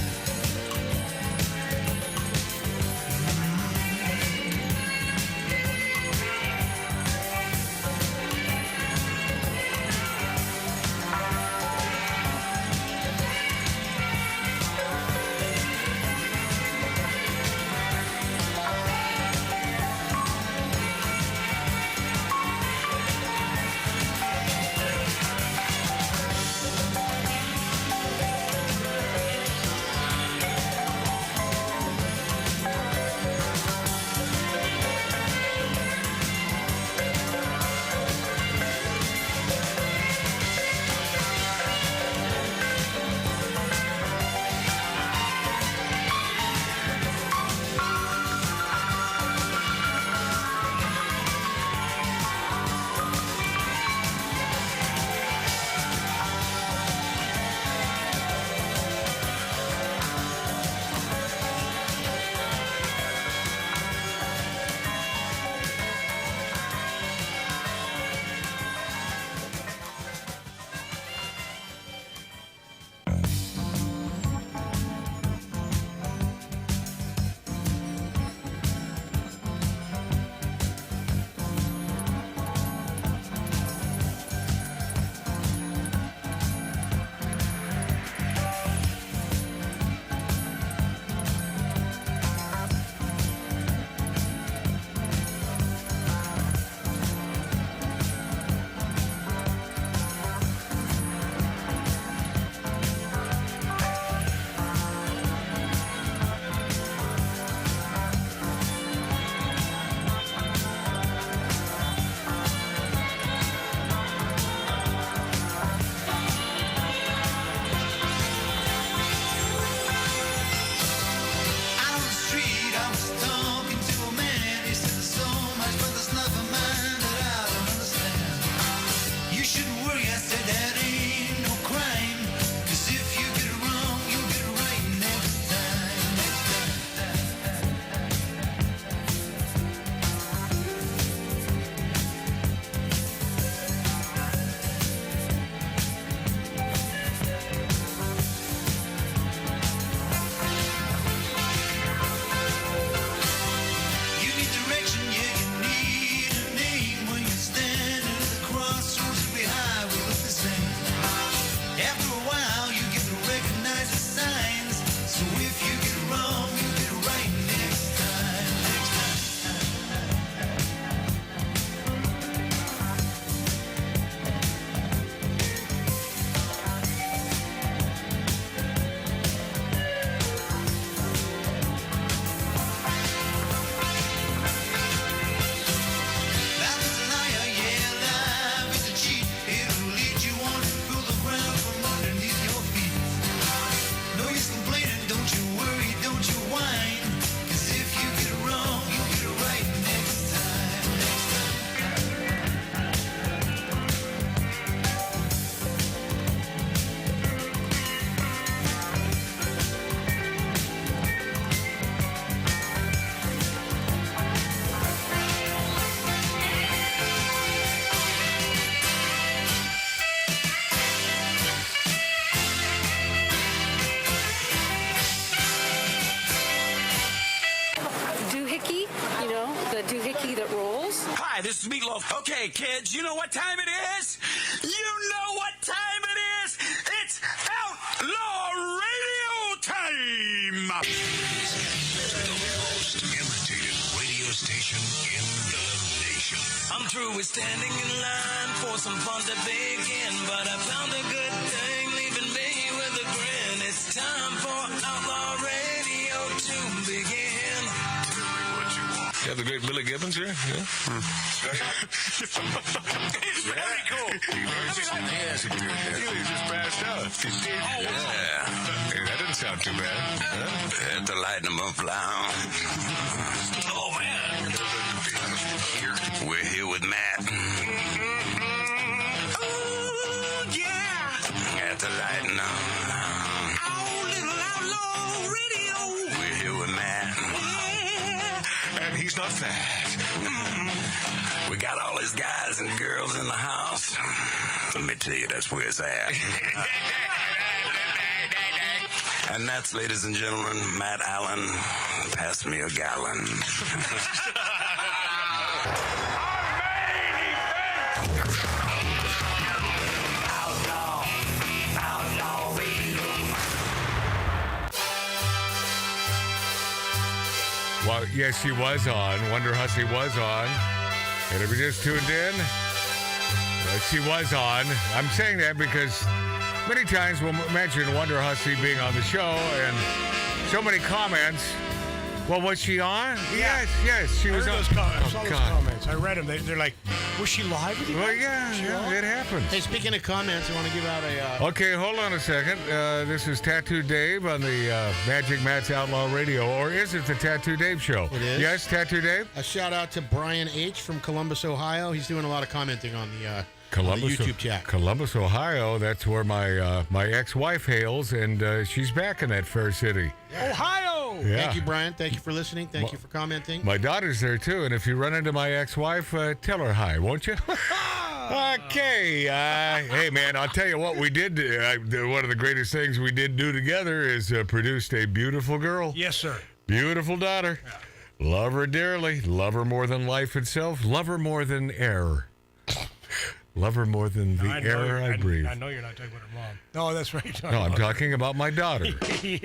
Hi, this is Meatloaf. Okay, kids, you know what time it is? You know what time it is? It's Outlaw Radio time! The most imitated radio station in the nation. I'm through with standing in line for some fun to begin, but I found a good thing leaving me with a grin. It's time for Outlaw Radio to begin. You have the great Billy Gibbons here? Yeah. It's very cool. He just passed out. Oh, yeah. Hey, that didn't sound too bad. Huh? Had to lighten him up loud. Oh, man. We're here with Matt. Oh, yeah. Had to lighten up. Oh, little Outlaw Radio. We're here with Matt. and he's not fat. We got all these guys and girls in the house. Let me tell you, that's where it's at. And that's, ladies and gentlemen, Matt Allen. Pass me a gallon. Well, yes, she was on. Wonderhussy was on. And if you just tuned in, she was on. I'm saying that because many times we'll mention Wonderhussy being on the show, and so many comments. Well, was she on? Yeah. Yes, she was on. I saw those comments. I read them. They're like, was she live with you? Well, yeah, it happens. Hey, speaking of comments, I want to give out a... Okay, hold on a second. This is Tattoo Dave on the Magic Matt's Outlaw Radio. Or is it the Tattoo Dave Show? It is. Yes, Tattoo Dave? A shout out to Brian H. from Columbus, Ohio. He's doing a lot of commenting on the YouTube chat. Columbus, Ohio. That's where my ex-wife hails, and she's back in that fair city. Ohio! Yeah. Thank you, Brian. Thank you for listening. Thank you for commenting. My daughter's there, too, and if you run into my ex-wife, tell her hi, won't you? Okay. Hey, man, I'll tell you what we did. One of the greatest things we did do together is produced a beautiful girl. Yes, sir. Beautiful daughter. Yeah. Love her dearly. Love her more than life itself. Love her more than air. Love her more than the air I breathe. I know you're not talking about her mom. No, that's right. No, I'm talking about my daughter. Yeah.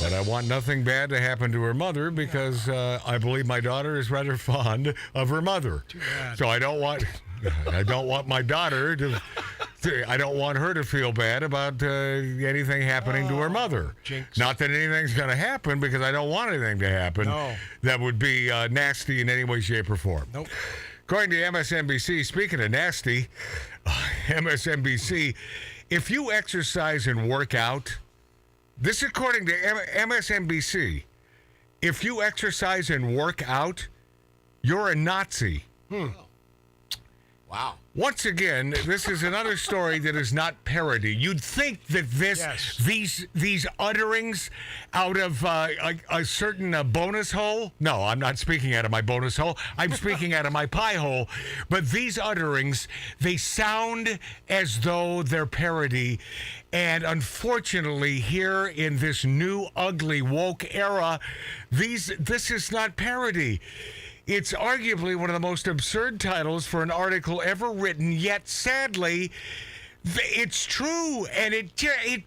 But I want nothing bad to happen to her mother because I believe my daughter is rather fond of her mother. Too bad. So I don't want my daughter to. I don't want her to feel bad about anything happening to her mother. Jinx. Not that anything's going to happen, because I don't want anything to happen. No. That would be nasty in any way, shape, or form. Nope. According to MSNBC, speaking of nasty, MSNBC, if you exercise and work out, this is according to MSNBC, if you exercise and work out, you're a Nazi. Wow. Once again, this is another story that is not parody. You'd think that these utterings out of a certain bonus hole. No, I'm not speaking out of my bonus hole. I'm speaking out of my pie hole. But these utterings, they sound as though they're parody. And unfortunately, here in this new ugly woke era, this is not parody. It's arguably one of the most absurd titles for an article ever written, yet sadly, it's true, and it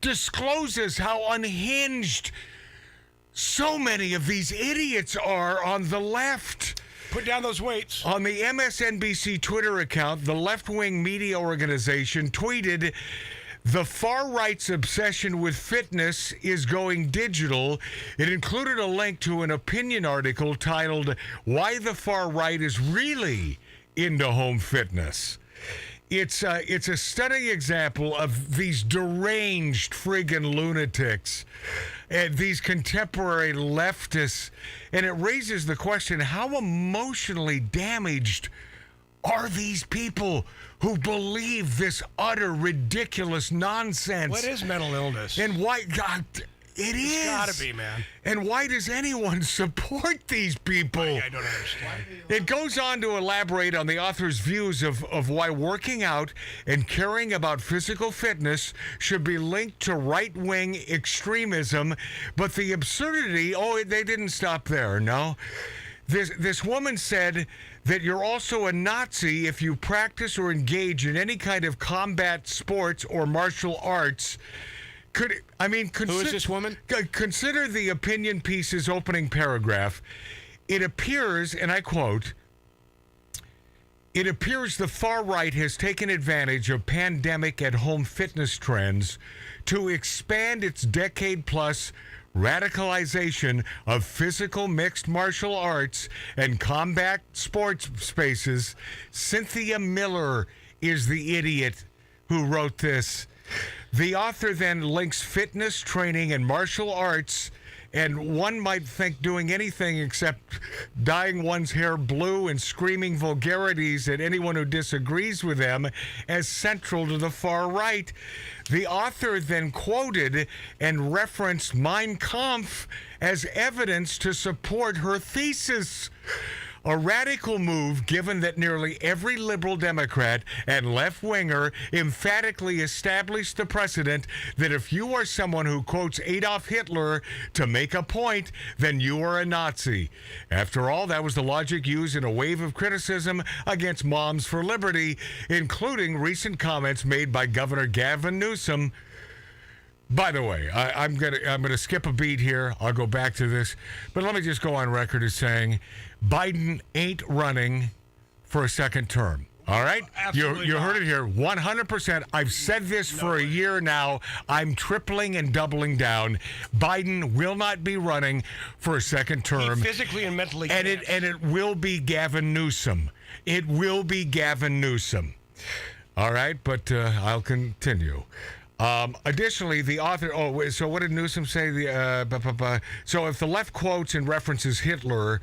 discloses how unhinged so many of these idiots are on the left. Put down those weights. On the MSNBC Twitter account, the left-wing media organization tweeted, "The far-right's obsession with fitness is going digital." It included a link to an opinion article titled, "Why the Far Right is Really into Home Fitness." It's a stunning example of these deranged friggin' lunatics and these contemporary leftists. And it raises the question, how emotionally damaged are these people who believe this utter ridiculous nonsense? What is mental illness? And why, God, it's gotta be, man. And why does anyone support these people? I don't understand. It goes on to elaborate on the author's views of why working out and caring about physical fitness should be linked to right-wing extremism. But the absurdity, they didn't stop there, no. This woman said that you're also a Nazi if you practice or engage in any kind of combat sports or martial arts. Who is this woman? Consider the opinion piece's opening paragraph. It appears, and I quote, "It appears the far right has taken advantage of pandemic at home fitness trends to expand its decade-plus radicalization of physical mixed martial arts and combat sports spaces. Cynthia Miller is the idiot who wrote this." The author then links fitness training and martial arts And one might think doing anything except dyeing one's hair blue and screaming vulgarities at anyone who disagrees with them as central to the far right. The author then quoted and referenced Mein Kampf as evidence to support her thesis. A radical move, given that nearly every liberal Democrat and left-winger emphatically established the precedent that if you are someone who quotes Adolf Hitler to make a point, then you are a Nazi. After all, that was the logic used in a wave of criticism against Moms for Liberty, including recent comments made by Governor Gavin Newsom. By the way, I'm gonna skip a beat here. I'll go back to this, but let me just go on record as saying Biden ain't running for a second term. All right, you heard it here, 100%. I've said this for a year now. I'm tripling and doubling down. Biden will not be running for a second term. He physically and mentally, and it will be Gavin Newsom. It will be Gavin Newsom. All right, but I'll continue. Additionally, the author. Oh, so what did Newsom say? So if the left quotes and references Hitler,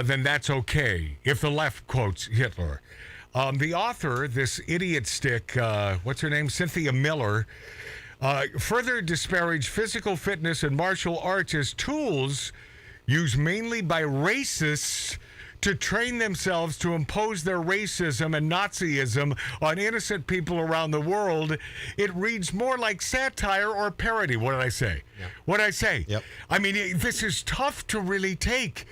then that's okay. If the left quotes Hitler, the author, this idiot stick, what's her name, Cynthia Miller, further disparaged physical fitness and martial arts as tools used mainly by racists to train themselves to impose their racism and Nazism on innocent people around the world. It reads more like satire or parody. What did I say? Yeah. What did I say? Yep. I mean, this is tough to really take.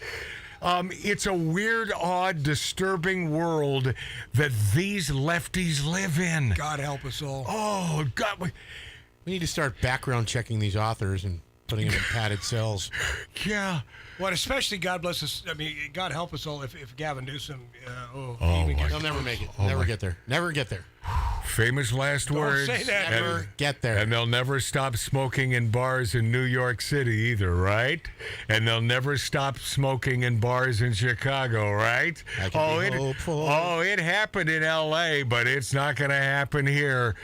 It's a weird, odd, disturbing world that these lefties live in. God help us all. Oh, God. We need to start background checking these authors and putting them in padded cells. Yeah. Well, especially, God bless us. I mean, God help us all if Gavin Newsom. They'll never make it. Never get there. Never get there. Famous last words. Don't say that. Never get there. And they'll never stop smoking in bars in New York City either, right? And they'll never stop smoking in bars in Chicago, right? It happened in L.A., but it's not going to happen here.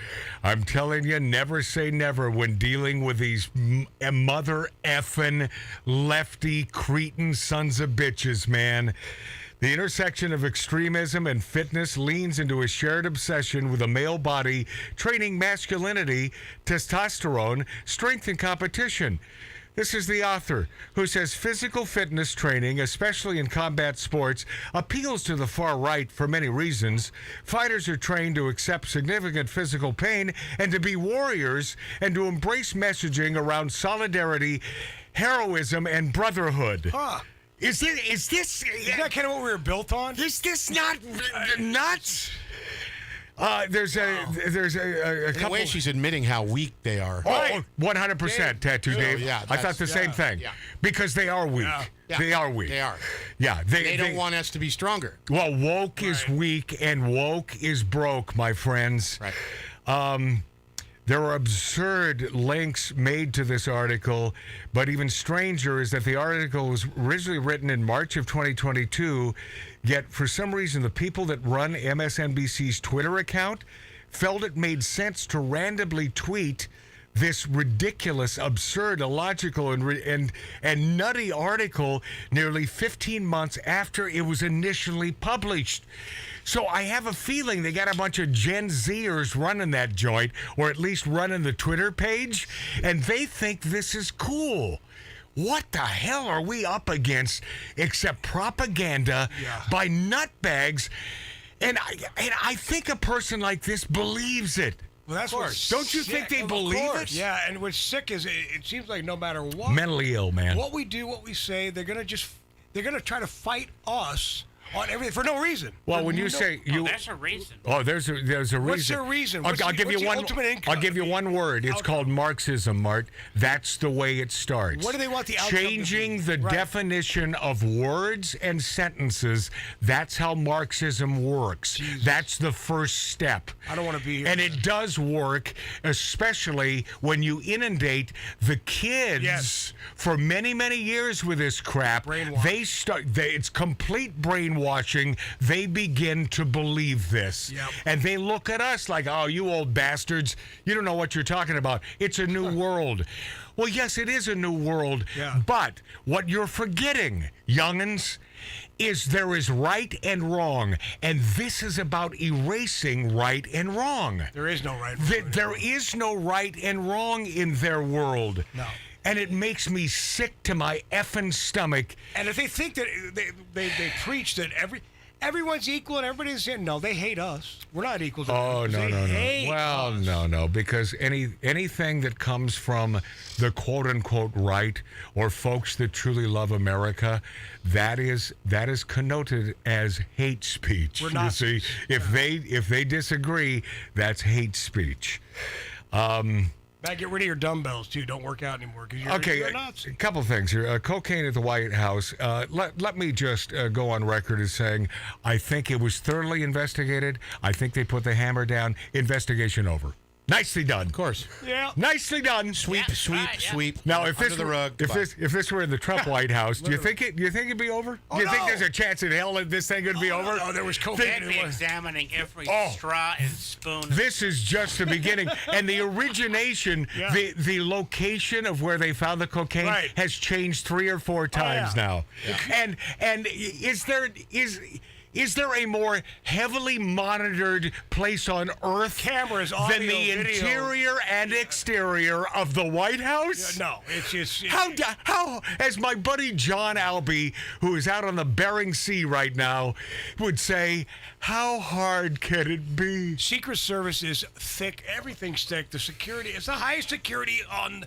I'm telling you, never say never when dealing with these mother effing lefty cretin sons of bitches, man. The intersection of extremism and fitness leans into a shared obsession with a male body, training masculinity, testosterone, strength, and competition. This is the author, who says physical fitness training, especially in combat sports, appeals to the far right for many reasons. Fighters are trained to accept significant physical pain and to be warriors and to embrace messaging around solidarity, heroism, and brotherhood. Huh. Is this that kind of what we were built on? Is this not nuts? There's a couple. In a way, she's admitting how weak they are. Oh, 100% Tattoo Dave. Yeah, I thought the same thing. Yeah. Because they are weak. Yeah. They are weak. They are. Yeah. They don't want us to be stronger. Well, woke is weak and woke is broke, my friends. Right. There are absurd links made to this article, but even stranger is that the article was originally written in March of 2022, yet for some reason the people that run MSNBC's Twitter account felt it made sense to randomly tweet this ridiculous, absurd, illogical, and nutty article nearly 15 months after it was initially published. So I have a feeling they got a bunch of Gen Zers running that joint, or at least running the Twitter page, and they think this is cool. What the hell are we up against except propaganda by nutbags? And I think a person like this believes it. Well, that's what's Don't you think they believe it? Yeah, and what's sick is it seems like no matter what, mentally ill, man. What we do, what we say, they're gonna try to fight us on everything for no reason. Well, when you say you, there's a reason. Oh, there's a reason. What's their reason? I'll give you one. I'll give you one word. It's called Marxism, Mart. That's the way it starts. What do they want the outcome changing to be? the definition of words and sentences? That's how Marxism works. Jesus. That's the first step. I don't want to be here. And it does work, especially when you inundate the kids for many, many years with this crap. Brainwash. It's complete brainwash. brainwashing, they begin to believe this. Yep. And they look at us like, oh, you old bastards, you don't know what you're talking about. It's a new world. Well, yes, it is a new world. Yeah. But what you're forgetting, young'uns, is there is right and wrong. And this is about erasing right and wrong. There is no right and wrong. There is no right and wrong in their world. No. And it makes me sick to my effing stomach. And if they think that they preach that everyone's equal and everybody's no, they hate us. We're not equal to Oh, them. no. Hate Well, us. no, because anything that comes from the quote-unquote right or folks that truly love America, that is connoted as hate speech. We're You not. see, if they disagree, that's hate speech. Matt, get rid of your dumbbells too. Don't work out anymore because you're Okay, a a Nazi. couple things here. Cocaine at the White House. Let me just go on record as saying I think it was thoroughly investigated. I think they put the hammer down. Investigation over. Nicely done. Of course. Yeah. Nicely done. Sweep. Now, if Under this the rug. if this were in the Trump White House, do you think it'd be over? Oh, do you think no. there's a chance in hell that this thing could be over? No, there was They'd cocaine. be examining every Oh. straw and spoon. This is just the beginning, and the origination, Yeah. the location of where they found the cocaine Right. has changed 3 or 4 times now. And is there a more heavily monitored place on Earth Cameras, than audio, the video. interior and exterior of the White House? No, it's just How, as my buddy John Albee, who is out on the Bering Sea right now, would say, how hard can it be? Secret Service is thick. Everything's thick. The security. It's the highest security on.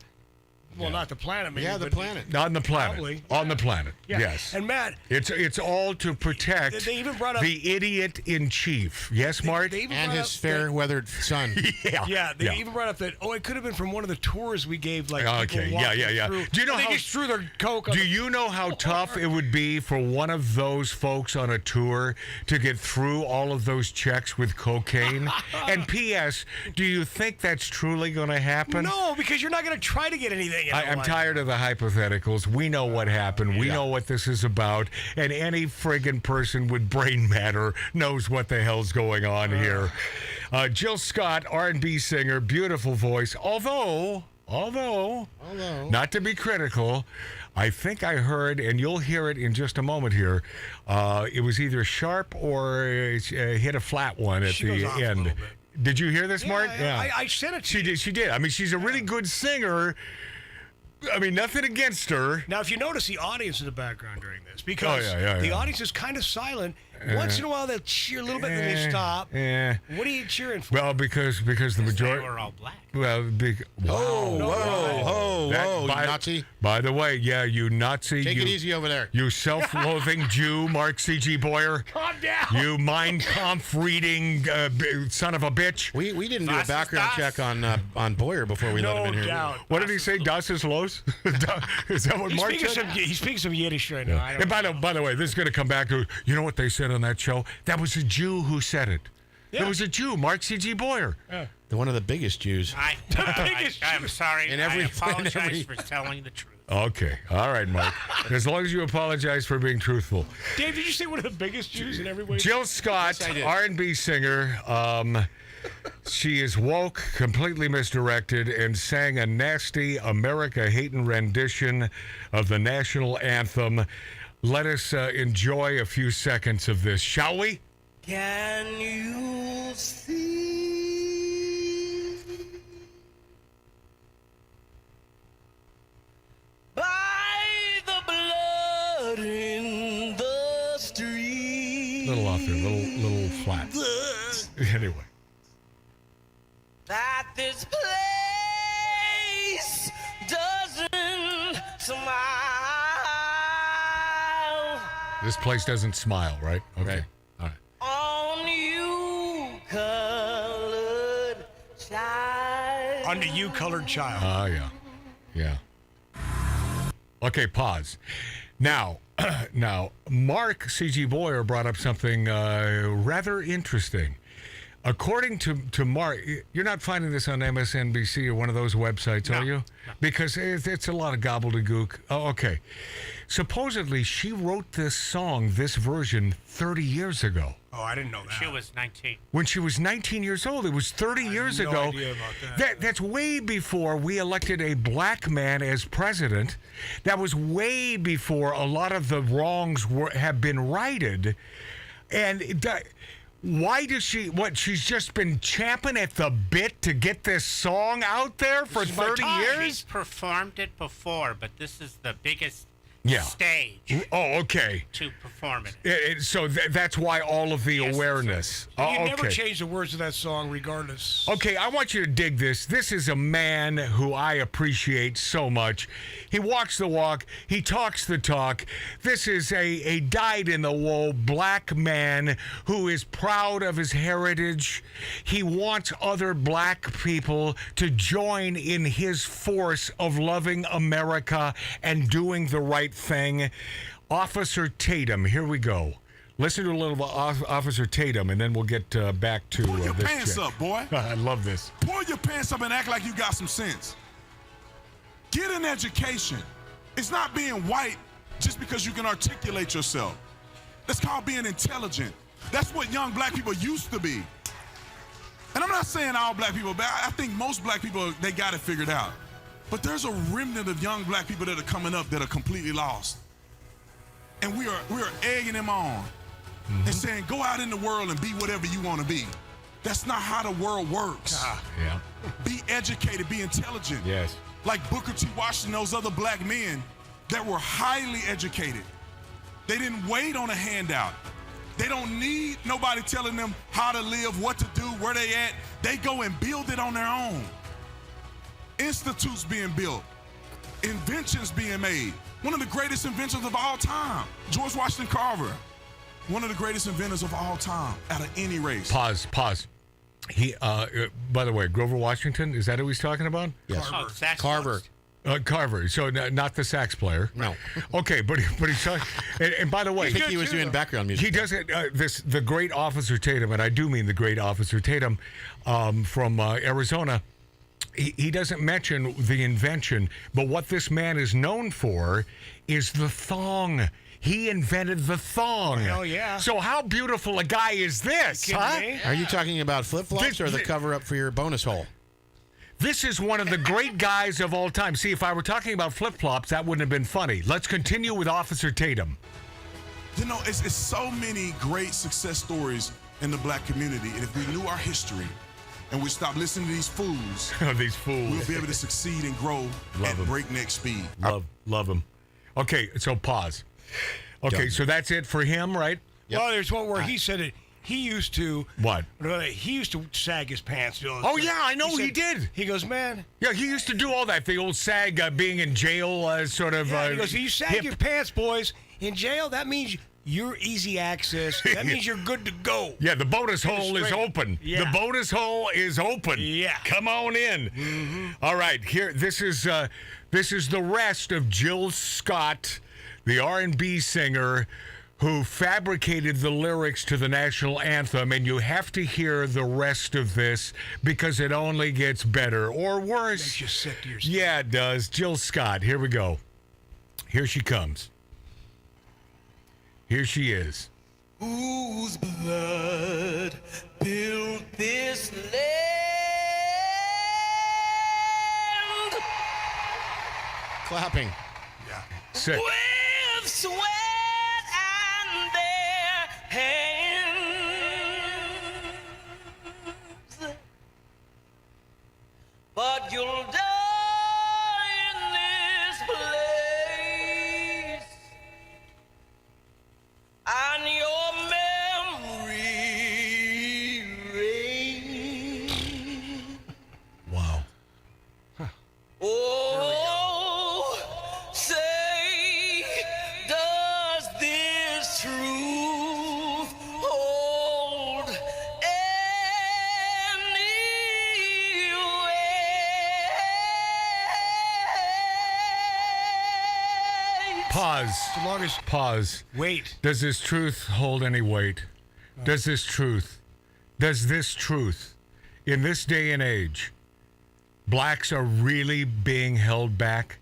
Well, not the planet, maybe. Yeah, the but planet. On the planet. Probably. On the planet. Yeah. Yes. And Matt, It's all to protect They even brought up- the idiot in chief. Yes, Mark? they even And brought his up fair-weathered son. Yeah, they even brought up that. Oh, it could have been from one of the tours we gave. Like, people Okay, walking yeah. through. Do you know they how just threw their coke? On Do the you know how tough it would be for one of those folks on a tour to get through all of those checks with cocaine? And P.S., do you think that's truly going to happen? No, because you're not going to try to get anything. I'm tired of the hypotheticals. We know what happened. We know what this is about. And any friggin' person with brain matter knows what the hell's going on here. Jill Scott, R&B singer, beautiful voice. Although, not to be critical, I think I heard, and you'll hear it in just a moment here, it was either sharp or hit a flat one at She goes the off a end. little bit. Did you hear this, Mark? I sent it to you. She did. I mean, she's a really good singer. I mean, nothing against her. Now, if you notice the audience in the background during this, because the audience is kind of silent. Once in a while, they'll cheer a little bit, and then they stop. What are you cheering for? Well, because the They majority. were all black. Well, Whoa, you by, Nazi. By the way, you Nazi. Take you, it easy over there. You self-loathing Jew, Mark C.G. Boyer. Calm down. You Mein Kampf reading son of a bitch. We didn't do a Das ist background das. check on Boyer before we let him in here. doubt. What did he say? Das ist los? Is that what He's Mark speaking, said? he's speaking some Yiddish right now. I don't And by the way, this is going to come back to, you know what they said on that show? That was a Jew who said it. Yeah. It was a Jew, Mark C.G. Boyer. One of the biggest Jews. I'm sorry. In every- I apologize in every- for telling the truth. Okay. All right, Mark. As long as you apologize for being truthful. Dave, did you say one of the biggest Jews in every way? Jill Scott, Yes, I did. R&B singer. She is woke, completely misdirected, and sang a nasty America-hating rendition of the national anthem. Let us enjoy a few seconds of this, shall we? Can you see by the blood in the street? Little off there, little flat. Anyway. That this place doesn't smile This place doesn't smile, right? Okay. Right. All right. on you, colored child. Onto you, colored child. Yeah. Okay, pause. Now, Mark C.G. Boyer brought up something rather interesting. According to Mark, you're not finding this on MSNBC or one of those websites, are you? No. Because it's a lot of gobbledygook. Oh, okay. Supposedly, she wrote this song, this version, 30 years ago. Oh, I didn't know that. She was 19. When she was 19 years old. It was 30 years ago. I have no idea about that. That's way before we elected a black man as president. That was way before a lot of the wrongs have been righted. And why does she, she's just been champing at the bit to get this song out there for 30 years? She's performed it before, but this is the biggest stage. Oh, okay. To perform it. So that's why all of the awareness. You never change the words of that song, regardless. Okay, I want you to dig this. This is a man who I appreciate so much. He walks the walk. He talks the talk. This is a dyed-in-the-wool black man who is proud of his heritage. He wants other black people to join in his force of loving America and doing the right thing. Officer Tatum, here we go. Listen to a little Officer Tatum, and then we'll get back to Pull your this pants chick. up, boy. I love this. Pull your pants up and act like you got some sense. Get an education. It's not being white just because you can articulate yourself. That's called being intelligent. That's what young black people used to be. And I'm not saying all black people, but I think most black people, they got it figured out. But there's a remnant of young black people that are coming up that are completely lost. And we are egging them on and saying, go out in the world and be whatever you want to be. That's not how the world works. Yeah. Be educated, be intelligent. Yes. Like Booker T. Washington, those other black men that were highly educated. They didn't wait on a handout. They don't need nobody telling them how to live, what to do, where they at. They go and build it on their own. Institutes being built, inventions being made. One of the greatest inventions of all time, George Washington Carver. One of the greatest inventors of all time out of any race. Pause. He, by the way, Grover Washington, is that who he's talking about? Yes. Carver. Carver. So not the sax player. No. Okay, but he's talking. And by the way, I think he was doing background music. He does it. The great Officer Tatum, and I do mean the great Officer Tatum from Arizona. He doesn't mention the invention, but what this man is known for is the thong. He invented the thong. Hell yeah. So how beautiful a guy is this, huh? Are you talking about flip-flops or the cover-up for your bonus hole? This is one of the great guys of all time. See, if I were talking about flip-flops, that wouldn't have been funny. Let's continue with Officer Tatum. You know, it's so many great success stories in the black community, and if we knew our history and we stop listening to these fools, these fools, we'll be able to succeed and grow at breakneck speed. Love him. Okay, so pause. Okay, so that's it for him, right? Yep. Well, there's one where he said it. He used to... What? He used to sag his pants. Oh, yeah, I know he did. He goes, man... Yeah, he used to do all that. The old sag being in jail sort of... he goes, you sag your pants, boys. In jail, that means you're easy access. That means you're good to go. Yeah, the bonus hole is open. Yeah. The bonus hole is open. Yeah. Come on in. Mm-hmm. All right, here, this is the rest of Jill Scott, the R&B singer who fabricated the lyrics to the national anthem, and you have to hear the rest of this because it only gets better or worse. Makes you sick to your stomach. Yeah, it does. Jill Scott, here we go. Here she comes. Here she is. Whose blood built this land? Clapping. Yeah. Sick. With sweat and their hands, but you'll die in this place, and your memory reigns. Wow. Oh, say, does this truth hold any weight? Pause. The longest. Pause. Wait. Does this truth hold any weight? Does this truth does this truth, in this day and age, blacks are really being held back?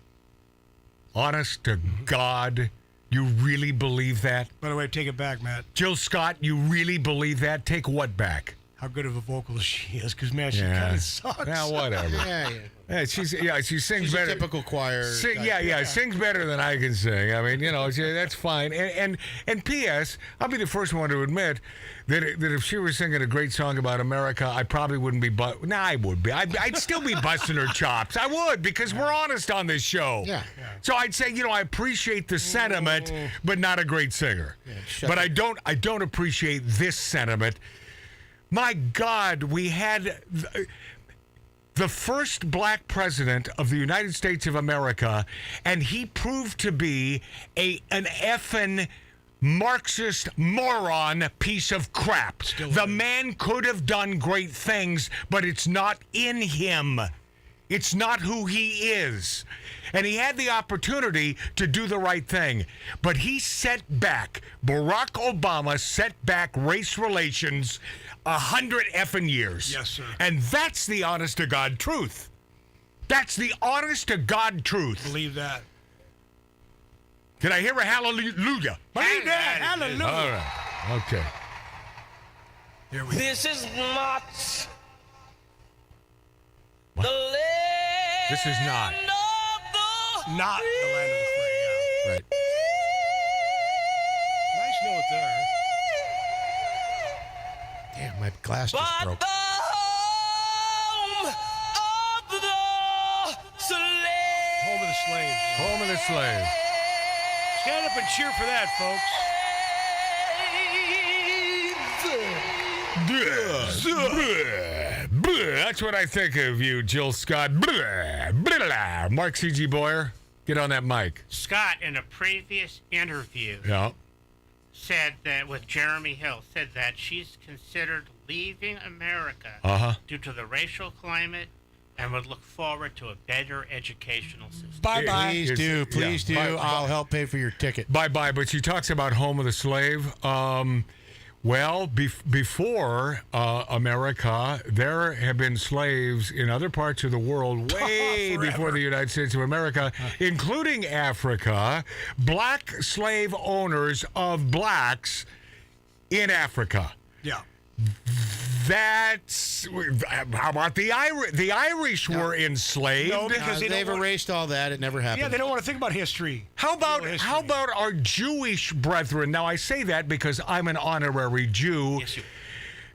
Honest to God, you really believe that? By the way, take it back, Matt. Jill Scott, you really believe that? Take what back? How good of a vocalist she is, because, man, she kind of sucks. Yeah, whatever. Yeah, she sings She's better. a typical choir. Sings better than I can sing. I mean, that's fine. And P.S., I'll be the first one to admit that if she were singing a great song about America, I probably wouldn't be. I would be. I'd still be busting her chops. I would, because we're honest on this show. Yeah. So I'd say, I appreciate the sentiment, but not a great singer. But I don't appreciate this sentiment. My God, we had the first black president of the United States of America, and he proved to be an effing Marxist moron piece of crap. The man could have done great things, but it's not in him. It's not who he is. And he had the opportunity to do the right thing. But he set back, Barack Obama set back race relations 100 effing years. Yes, sir. And that's the honest to God truth. That's the honest to God truth. Believe that. Can I hear a hallelujah? Believe that. Hallelujah. All right. Okay. Here we go. This is not What? the land. This is not. Not the land of the free. Right. Nice note there. Damn, my glass just But broke. the home of the slave. Home of the slaves. Home of the slave. Stand up and cheer for that, folks. That's what I think of you, Jill Scott. Mark C.G. Boyer, get on that mic. Scott, in a previous interview, Yeah. said that with Jeremy Hill, said that she's considered leaving America due to the racial climate and would look forward to a better educational system. Bye-bye. Please do. Bye. I'll help pay for your ticket. Bye-bye, but she talks about home of the slave. Before America, there have been slaves in other parts of the world way before the United States of America, including Africa, black slave owners of blacks in Africa. Yeah. That's how about the Irish? The Irish were enslaved. No, because They've erased all that. It never happened. Yeah, they don't want to think about history. How about our Jewish brethren? Now I say that because I'm an honorary Jew.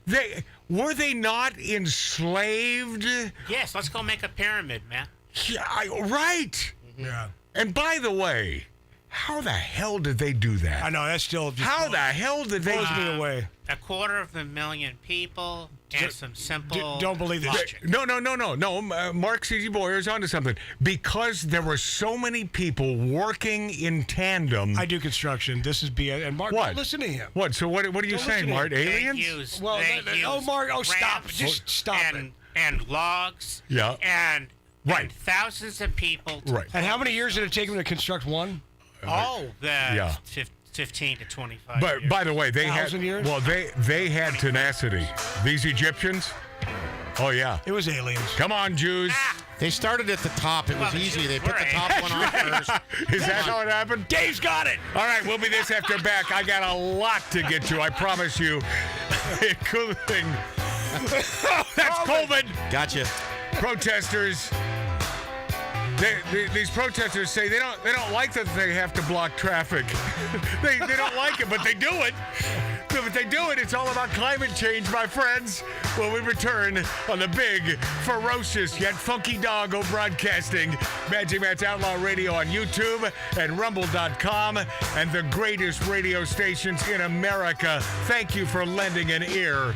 Yes, Were they not enslaved? Yes, let's go make a pyramid, man. Yeah, right. Yeah. And by the way, how the hell did they do that? I know, that's still just How the hell did they blows me away. 250,000 people and some simple don't believe this. logic. No. Mark C.G. Boyer's onto something. Because there were so many people working in tandem. I do construction. This is BS. And Mark, What? don't listen to him. What? So what are you Don't saying, listen to Mark? him. Aliens? Mark, stop. ramps Just stop it. and logs. Yeah. And Right. thousands of people. Right. And how many years did it take him to construct one? Yeah. 15 to 25 But years. by the way, they 1,000 years? they had tenacity. These Egyptians. Oh yeah. It was aliens. Come on, Jews. They started at the top. It was easy. They put the top one on first. Is that how it happened? Dave's got it. All right, we'll be this after back. I got a lot to get to. I promise you. Cool thing. That's COVID. Gotcha. Protesters. These protesters say they don't like that they have to block traffic. they don't like it, but they do it. If they do it, it's all about climate change, my friends. When we return on the big, ferocious, yet funky doggo broadcasting, Magic Matt's Outlaw Radio on YouTube and Rumble.com and the greatest radio stations in America. Thank you for lending an ear.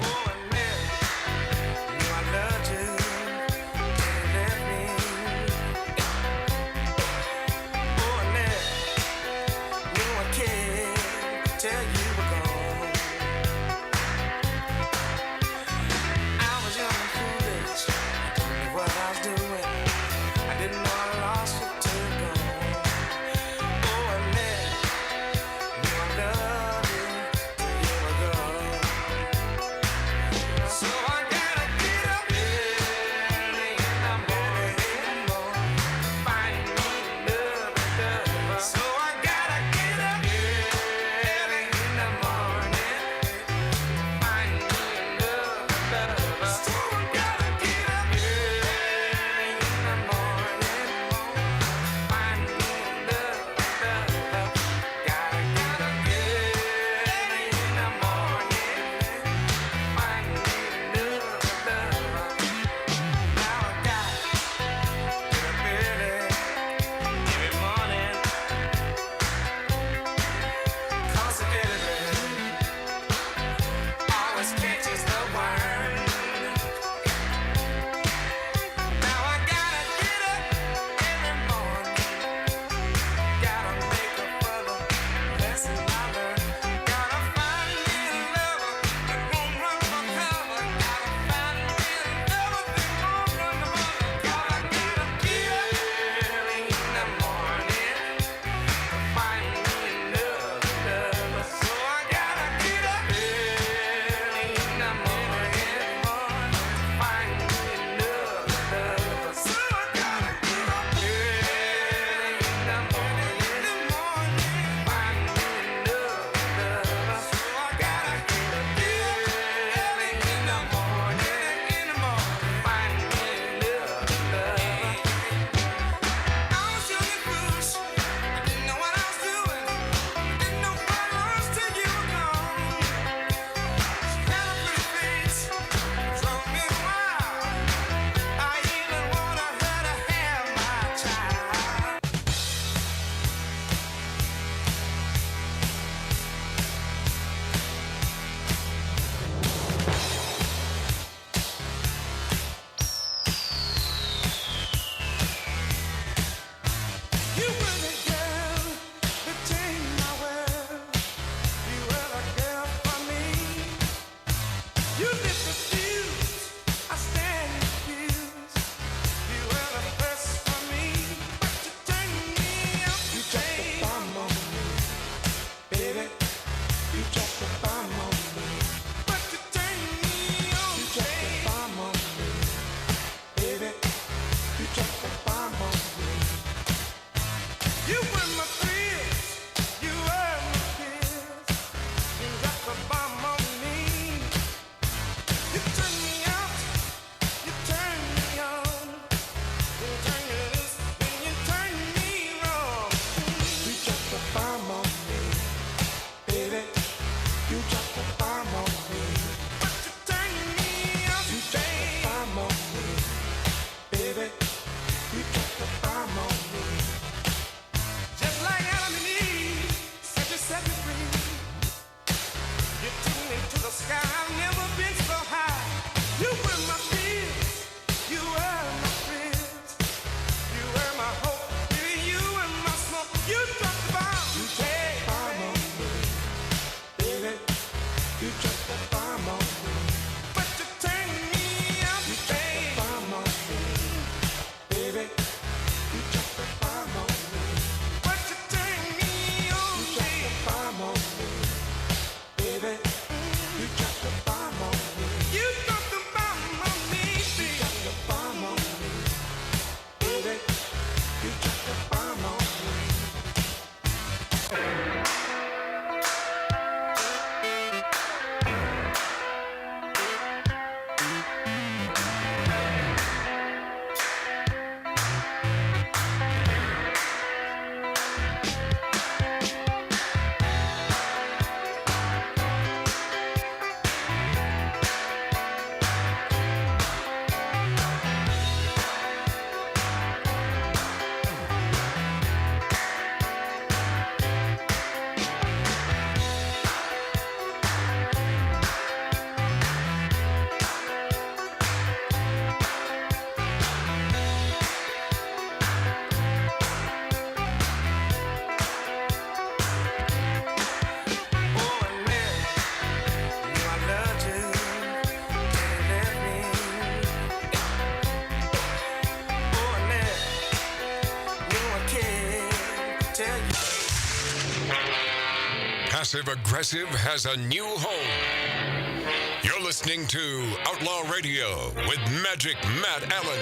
passive aggressive has a new home. You're listening to Outlaw Radio with Magic Matt Allen.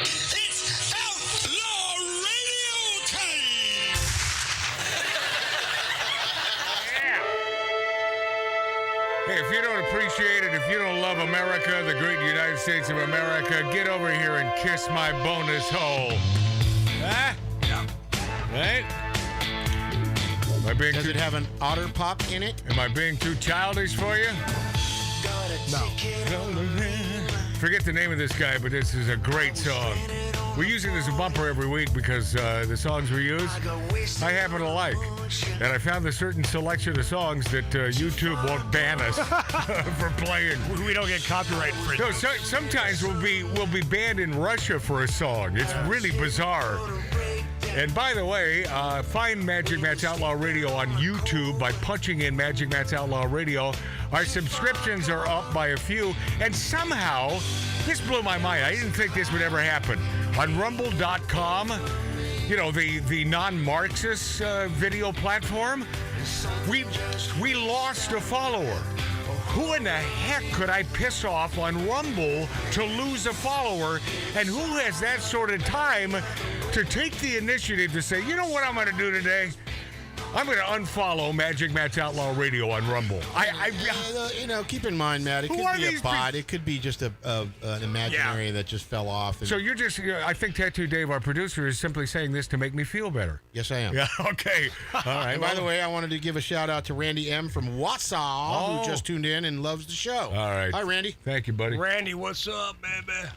It's Outlaw Radio time! Hey, if you don't appreciate it, if you don't love America, the great United States of America, get over here and kiss my bonus hole. Huh? Yeah. Right? Am I being Does it have an otter pop in it? Am I being too childish for you? No. Forget the name of this guy, but this is a great song. We use it as a bumper every week because the songs we use, I happen to like. And I found a certain selection of songs that YouTube won't ban us for playing. We don't get copyright infringement. No, sometimes we'll be banned in Russia for a song. It's really bizarre. And by the way, find Magic Matt's Outlaw Radio on YouTube by punching in Magic Matt's Outlaw Radio. Our subscriptions are up by a few, and somehow, this blew my mind. I didn't think this would ever happen. On Rumble.com, you know, the non-Marxist video platform, we lost a follower. Who in the heck could I piss off on Rumble to lose a follower? And who has that sort of time to take the initiative to say, you know what I'm going to do today? I'm going to unfollow Magic Matt's Outlaw Radio on Rumble. Keep in mind, Matt, it Who could are be a these bot. It could be just an imaginary that just fell off. So you're just, I think Tattoo Dave, our producer, is simply saying this to make me feel better. Yes, I am. Yeah, okay. All right. And by the way, I wanted to give a shout out to Randy M. from Wausau, who just tuned in and loves the show. All right. Hi, Randy. Thank you, buddy. Randy, what's up, baby?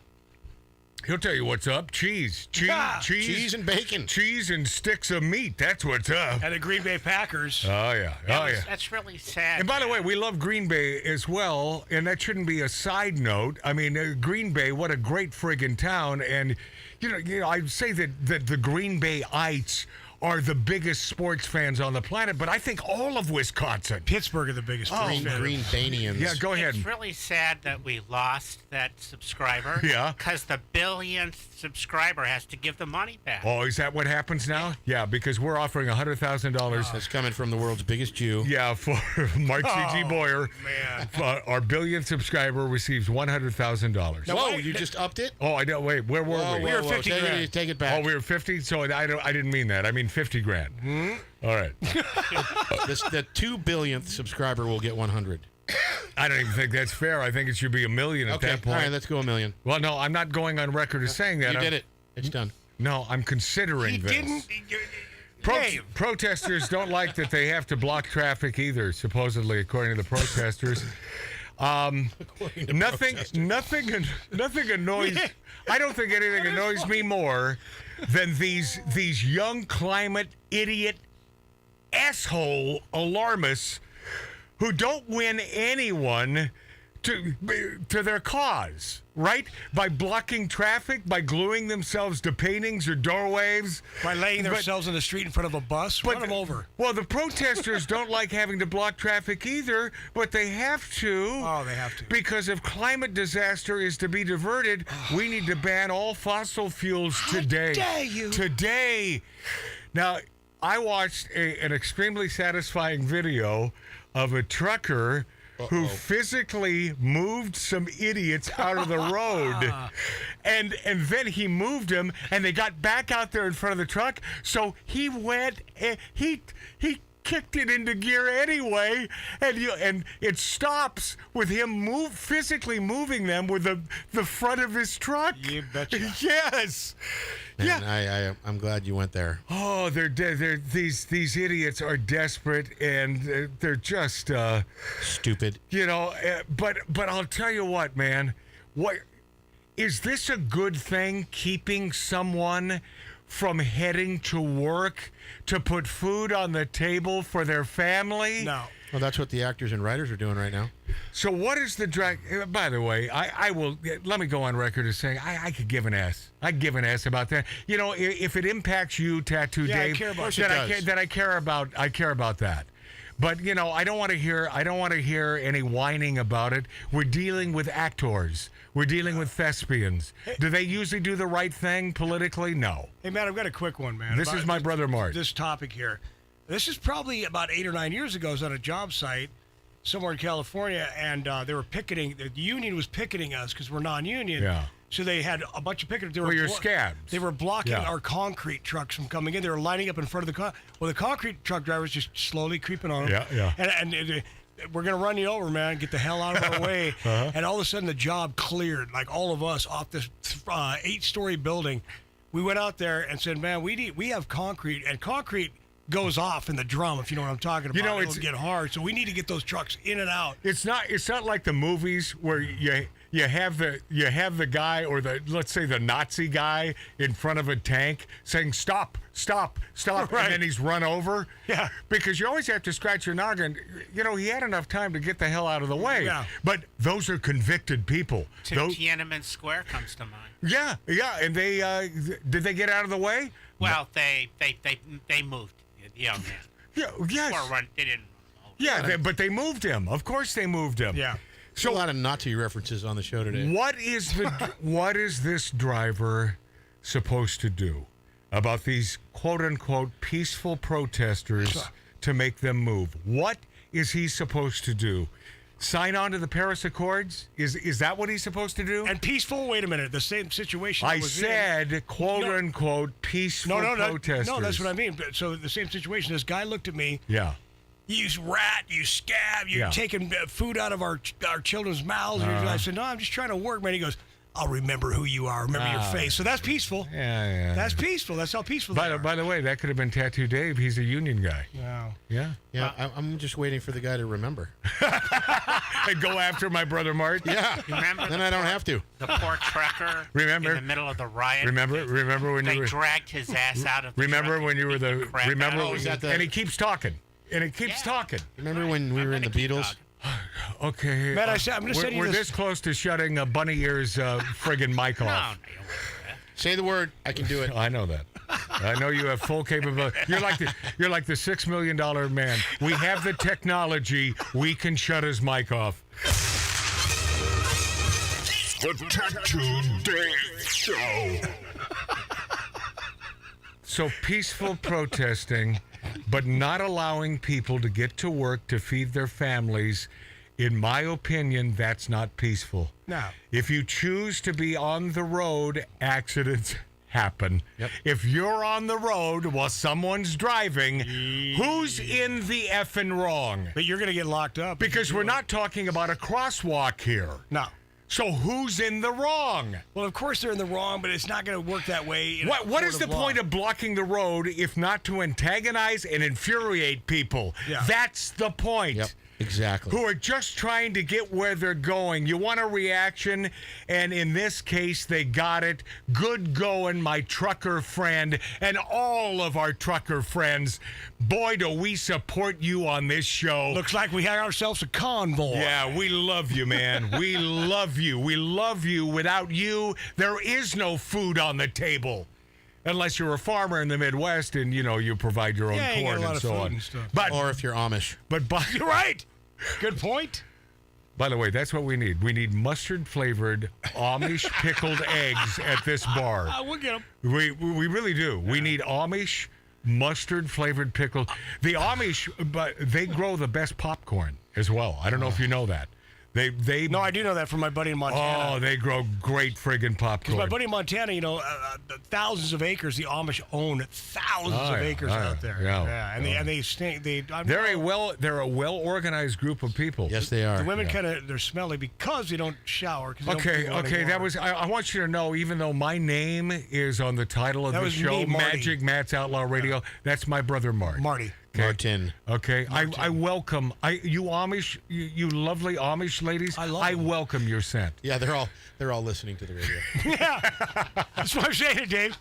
He'll tell you what's up. Cheese and bacon. Cheese and sticks of meat. That's what's up. And the Green Bay Packers. Oh, yeah. Yeah. That's really sad. And by the way, we love Green Bay as well, and that shouldn't be a side note. I mean, Green Bay, what a great friggin' town. And, you know, I'd say that the Green Bayites are the biggest sports fans on the planet, but I think all of Wisconsin. Pittsburgh are the biggest sports fans. Green Banians. Yeah, go ahead. It's really sad that we lost that subscriber. Yeah. Because the billionth subscriber has to give the money back. Oh, is that what happens now? Yeah, because we're offering $100,000. That's coming from the world's biggest Jew. Yeah, for Mark C.G. Boyer. Man. Our billionth subscriber receives $100,000. Whoa, you just upped it? Oh, I know. Wait, where were we? We were 50 grand. Take it back. Oh, we were 50? So I didn't mean that. I mean 50 grand. All right. The 2 billionth subscriber will get 100. I don't even think that's fair. I think it should be $1 million at that point. All right, let's go $1 million. Well, no, I'm not going on record as saying that. You did it. It's done. No, I'm considering this. Didn't. Protesters don't like that they have to block traffic either, supposedly, according to the protesters. Nothing annoys. I don't think anything annoys me more than these young climate idiot asshole alarmists who don't win anyone to their cause, right? By blocking traffic, by gluing themselves to paintings or doorways. By laying themselves in the street in front of a bus, run them over. Well, the protesters don't like having to block traffic either, but they have to. Oh, they have to. Because if climate disaster is to be diverted, we need to ban all fossil fuels today. How dare you? Today. Now, I watched an extremely satisfying video of a trucker who physically moved some idiots out of the road. And then he moved them, and they got back out there in front of the truck. So he went, he kicked it into gear anyway, and it stops with him physically moving them with the front of his truck. You betcha. Yes. Man, Yeah. I'm glad you went there. Oh, these idiots are desperate, and they're just Stupid. you know. But I'll tell you what, man. What is this a good thing? Keeping someone from heading to work to put food on the table for their family? No. Well, that's what the actors and writers are doing right now. So what is the drag? By the way, I will let me go on record as saying I could give an S. I'd give an S about that. You know, if it impacts you, Tattoo Yeah, I Dave, care about then I care about that. But I don't want to hear any whining about it. We're dealing with actors. We're dealing with thespians. Do they usually do the right thing politically? No. Hey, man, I've got a quick one, man. This is my brother Mart. This topic here. This is probably about 8 or 9 years ago. I was on a job site somewhere in California, and they were picketing. The union was picketing us because we're non-union. Yeah. So they had a bunch of picketers. You're scabs. They were blocking our concrete trucks from coming in. They were lining up in front of the car. Well, the concrete truck drivers just slowly creeping on them. Yeah. And we're going to run you over, man. Get the hell out of our way. And all of a sudden, the job cleared, like all of us, off this 8-story building. We went out there and said, man, we have concrete, and concrete goes off in the drum, if you know what I'm talking about. It'll get hard. So we need to get those trucks in and out. It's not like the movies where you have the guy, or let's say the Nazi guy in front of a tank saying stop, right. And then he's run over. Yeah. Because you always have to scratch your noggin. He had enough time to get the hell out of the way. Yeah. But those are convicted people. Tiananmen Square comes to mind. Yeah. And they did they get out of the way? Well, they moved the young man. Yeah. Yes. They didn't. Yeah, but they moved him. Of course, they moved him. Yeah. So a lot of Nazi references on the show today. What is this driver supposed to do about these quote unquote peaceful protesters to make them move? What is he supposed to do? Sign on to the Paris Accords? Is that what he's supposed to do? And peaceful? Wait a minute. The same situation. I said quote unquote peaceful protesters. No, that's what I mean. So the same situation. This guy looked at me. Yeah. You rat, you scab, you're taking food out of our children's mouths. And I said, no, I'm just trying to work, man. He goes, I'll remember who you are, remember your face. So that's peaceful. Yeah. That's peaceful. That's how peaceful they are. By the way, that could have been Tattoo Dave. He's a union guy. Wow. Yeah. Yeah, I'm just waiting for the guy to remember. And go after my brother Mart. Yeah. Remember? Then I don't have to. The poor trucker. Remember? In the middle of the riot. Remember when they dragged his ass out of. Remember when you were and he keeps talking. And it keeps talking. Remember when we were in the Beatles? Okay. Man, I'm going to send you we're this close to shutting Bunny Ear's friggin' mic off. No, say the word. I can do it. I know that. I know you have full capability. You're like the $6 million man. We have the technology. We can shut his mic off. The Tattoo Dave Show. So peaceful protesting, but not allowing people to get to work to feed their families. In my opinion, that's not peaceful. No. If you choose to be on the road, accidents happen. Yep. If you're on the road while someone's driving, who's in the effing wrong? But you're going to get locked up. Because we're not talking about a crosswalk here. No. So who's in the wrong? Well, of course they're in the wrong, but it's not going to work that way. What is the point of blocking the road if not to antagonize and infuriate people? Yeah. That's the point. Yep, exactly. Who are just trying to get where they're going. You want a reaction, and in this case, they got it. Good going, my trucker friend, and all of our trucker friends. Boy, do we support you on this show. Looks like we had ourselves a convoy. Yeah, we love you, man. We love you. We love you. Without you, there is no food on the table. Unless you're a farmer in the Midwest and, you provide your own corn and so on. But, or if you're Amish. You're right. Good point. By the way, that's what we need. We need mustard-flavored Amish pickled eggs at this bar. We'll get them. We really do. We need Amish mustard-flavored pickled. The Amish, but they grow the best popcorn as well. I don't know if you know that. No, I do know that from my buddy in Montana. Oh, they grow great friggin' popcorn. Because my buddy in Montana, thousands of acres. The Amish own thousands of acres out there. Yeah. And they stink. They're a well organized group of people. Yes, they are. The women they're smelly because they don't shower. Okay. That was. I want you to know, even though my name is on the title of the show, Magic Matt's Outlaw Radio, that's my brother Marty. Martin. Okay. I welcome you Amish, you lovely Amish ladies. I welcome your scent. Yeah, they're all listening to the radio. Yeah, that's what I'm saying, Dave.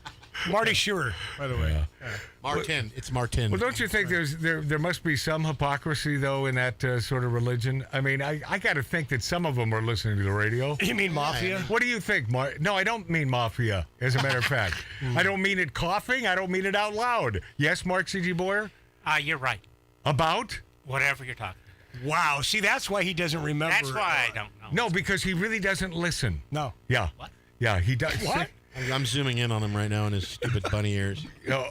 Marty Schurer, by the way. Yeah. Martin. It's Martin. Well, don't you think there must be some hypocrisy though in that sort of religion? I mean, I got to think that some of them are listening to the radio. You mean mafia? What do you think, Mark? No, I don't mean mafia. As a matter of fact, I don't mean it coughing. I don't mean it out loud. Yes, Mark C.G. Boyer. You're right. About? Whatever you're talking. Wow. See, that's why he doesn't remember. That's why I don't know. No, because he really doesn't listen. No. Yeah. What? Yeah, he does. What? I'm zooming in on him right now in his stupid bunny ears.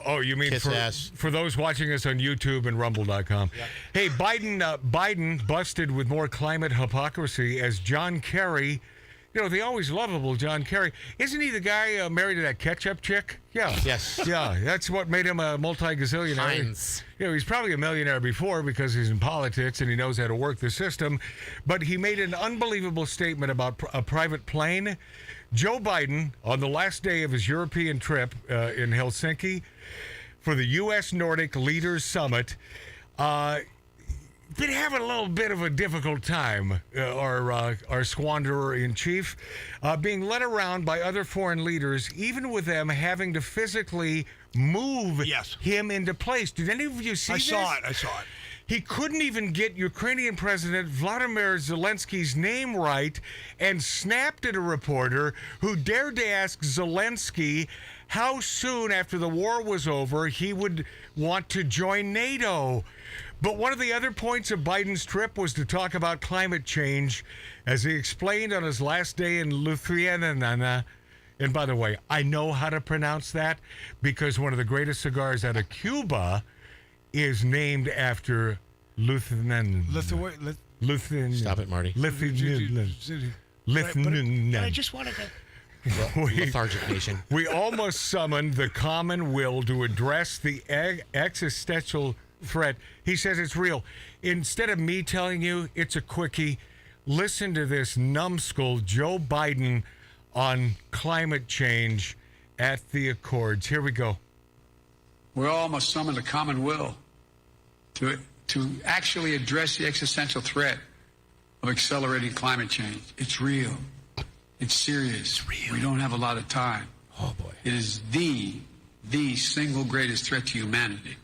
Oh, you mean Kiss for, ass. for those watching us on YouTube and Rumble.com. Yep. Hey, Biden busted with more climate hypocrisy as John Kerry, the always lovable John Kerry. Isn't he the guy married to that ketchup chick? Yeah. Yes. Yeah, that's what made him a multi-gazillionaire. Heinz. He's probably a millionaire before because he's in politics and he knows how to work the system. But he made an unbelievable statement about a private plane. Joe Biden, on the last day of his European trip in Helsinki for the U.S. Nordic Leaders Summit, been having a little bit of a difficult time, our squanderer-in-chief, being led around by other foreign leaders, even with them having to physically move him into place. Did any of you see this? I saw it. He couldn't even get Ukrainian President Vladimir Zelensky's name right and snapped at a reporter who dared to ask Zelensky how soon after the war was over he would want to join NATO. But one of the other points of Biden's trip was to talk about climate change, as he explained on his last day in Lithuania. And by the way, I know how to pronounce that because one of the greatest cigars out of Cuba is named after Lithuanian. Stop it, Marty. Lithuanian. I just wanted to. Lethargic nation. We almost summoned the common will to address the existential threat. He says it's real. Instead of me telling you it's a quickie, listen to this numbskull Joe Biden on climate change at the Accords. Here we go. We all must summon the common will to actually address the existential threat of accelerating climate change. It's real. It's serious. It's real. We don't have a lot of time. Oh, boy. It is the single greatest threat to humanity.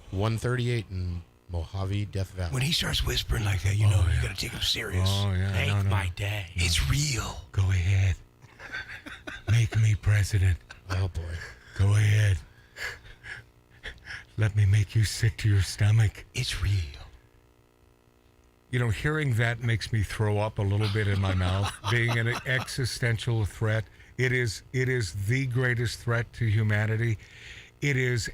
138 in Mojave, Death Valley. When he starts whispering like that, you got to take him serious. Oh, yeah. Make my day. It's real. Go ahead. Make me president. Oh, boy. Go ahead. Let me make you sick to your stomach. It's real. Hearing that makes me throw up a little bit in my mouth. Being an existential threat, it is the greatest threat to humanity. It is.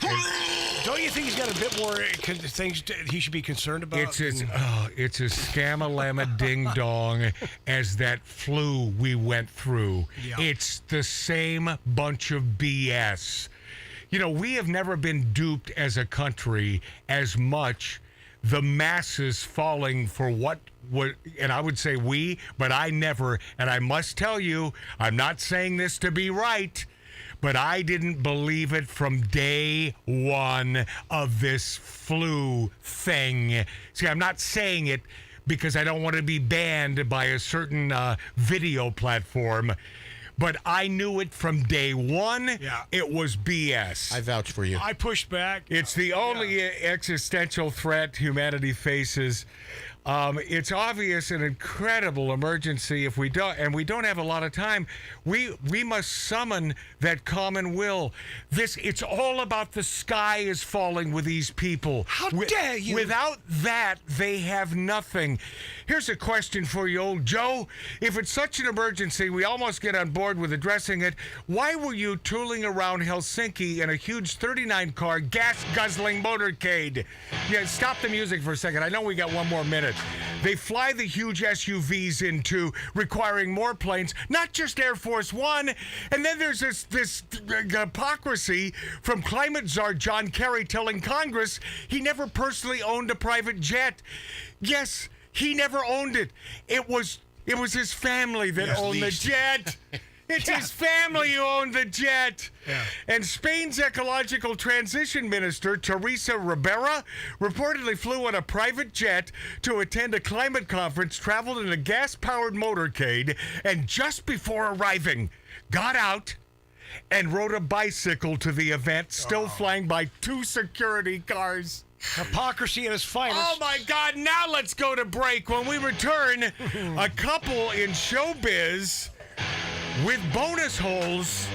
Don't you think he's got a bit more things he should be concerned about? It's as scam-a-lama ding-dong as that flu we went through. Yeah. It's the same bunch of BS. We have never been duped as a country as much. The masses falling for what, and I would say we, but I never, and I must tell you, I'm not saying this to be right, but I didn't believe it from day one of this flu thing. See, I'm not saying it because I don't want to be banned by a certain video platform. But I knew it from day one. Yeah. It was BS. I vouch for you. I pushed back. It's the only existential threat humanity faces. It's obvious an incredible emergency if we don't, and we don't have a lot of time. We must summon that common will. It's all about the sky is falling with these people. How dare you? Without that, they have nothing. Here's a question for you, old Joe. If it's such an emergency, we almost get on board with addressing it. Why were you tooling around Helsinki in a huge 39-car gas-guzzling motorcade? Yeah, stop the music for a second. I know we got one more minute. They fly the huge SUVs into, requiring more planes, not just Air Force One. And then there's this hypocrisy from climate czar John Kerry telling Congress he never personally owned a private jet. Yes, he never owned it. It was his family that owned the jet. It's his family who owned the jet. Yeah. And Spain's ecological transition minister, Teresa Ribera, reportedly flew on a private jet to attend a climate conference, traveled in a gas-powered motorcade, and just before arriving, got out and rode a bicycle to the event, still flying by 2 security cars. Hypocrisy at its finest. Oh, my God. Now let's go to break. When we return, a couple in showbiz with bonus holes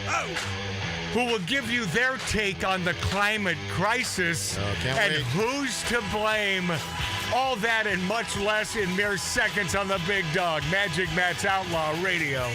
who will give you their take on the climate crisis and who's to blame. All that and much less in mere seconds on the Big Dog. Magic Matt's Outlaw Radio.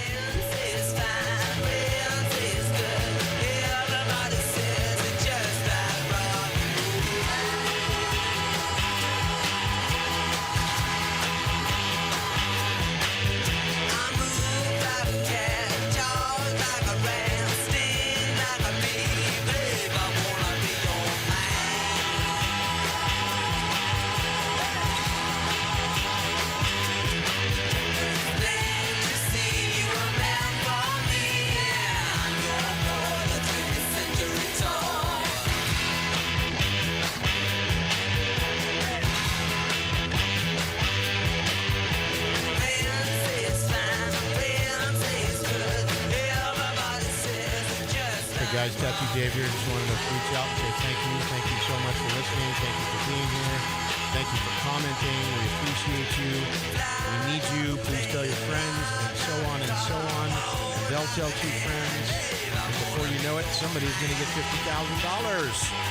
Guys, Tattoo Dave here. Just wanted to reach out and say thank you. Thank you so much for listening. Thank you for being here. Thank you for commenting. We appreciate you. We need you. Please tell your friends, and so on and so on. They'll tell 2 friends. And before you know it, somebody's going to get $50,000.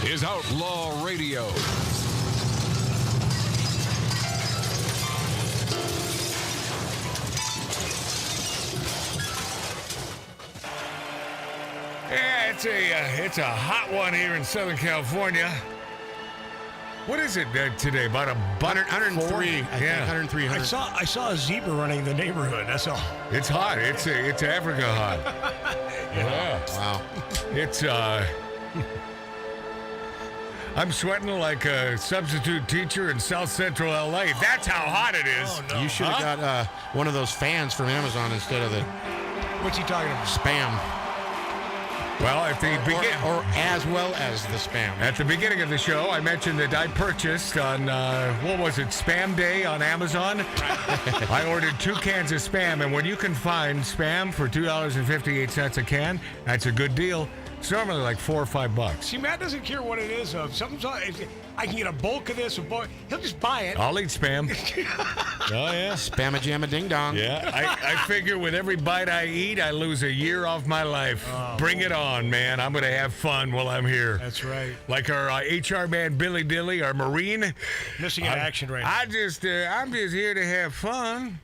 Is Outlaw Radio. Yeah, it's a hot one here in Southern California. What is it today? About 103. I think 103. I saw a zebra running in the neighborhood. That's all. It's hot. It's Africa hot. Yeah. Wow. It's I'm sweating like a substitute teacher in South Central LA. That's how hot it is. Oh, no. You should have got one of those fans from Amazon instead of the. What's he talking about? Spam. Well, at the beginning, or as well as the spam. At the beginning of the show, I mentioned that I purchased on what was it, Spam Day on Amazon. I ordered 2 cans of Spam, and when you can find Spam for $2.58 a can, that's a good deal. It's normally like $4 or $5. See, Matt doesn't care what it is. Something's I can get a bulk of this, he'll just buy it. I'll eat Spam. Oh, yeah. Spam-a-jam-a-ding-dong. Yeah, I figure with every bite I eat, I lose a year off my life. Oh, bring it on, man. I'm going to have fun while I'm here. That's right. Like our HR man, Billy Dilly, our Marine. Missing in action right now. I'm just here to have fun.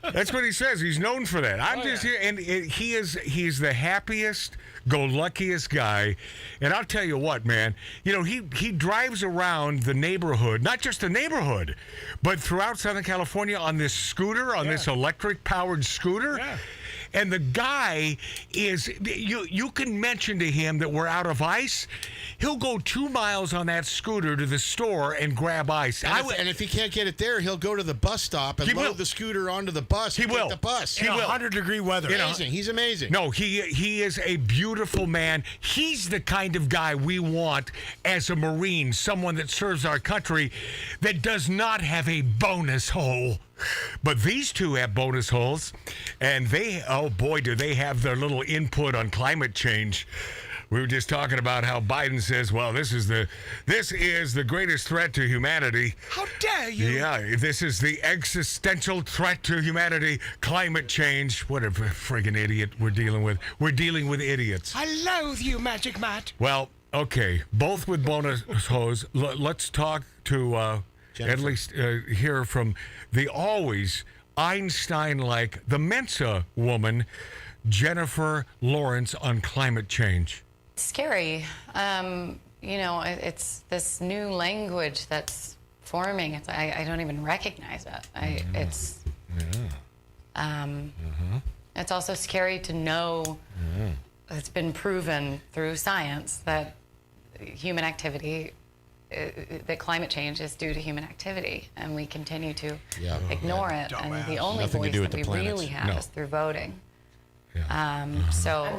That's what he says. He's known for that. I'm just here. And he's the happiest, go-luckiest guy. And I'll tell you what, man. You know, he drives around the neighborhood, not just the neighborhood, but throughout Southern California on this scooter, on this electric-powered scooter. Yeah. And the guy is, you can mention to him that we're out of ice. He'll go 2 miles on that scooter to the store and grab ice. And if he can't get it there, he'll go to the bus stop and load the scooter onto the bus. He will. The bus. He will. 100-degree weather. Amazing. He's amazing. No, he is a beautiful man. He's the kind of guy we want as a Marine, someone that serves our country that does not have a bonus hole. But these two have bonus holes, and they, oh boy, do they have their little input on climate change. We were just talking about how Biden says, well, this is the greatest threat to humanity. How dare you? Yeah, this is the existential threat to humanity, climate change. What a friggin' idiot we're dealing with. We're dealing with idiots. I loathe you, Magic Matt. Well, okay, both with bonus hose. Let's talk to at least hear from the always Einstein-like, the Mensa woman, Jennifer Lawrence, on climate change. Scary. It's this new language that's forming. I don't even recognize it. It's also scary to know it's been proven through science that human activity, that climate change is due to human activity, and we continue to ignore it. And the only voice that we really have is through voting. And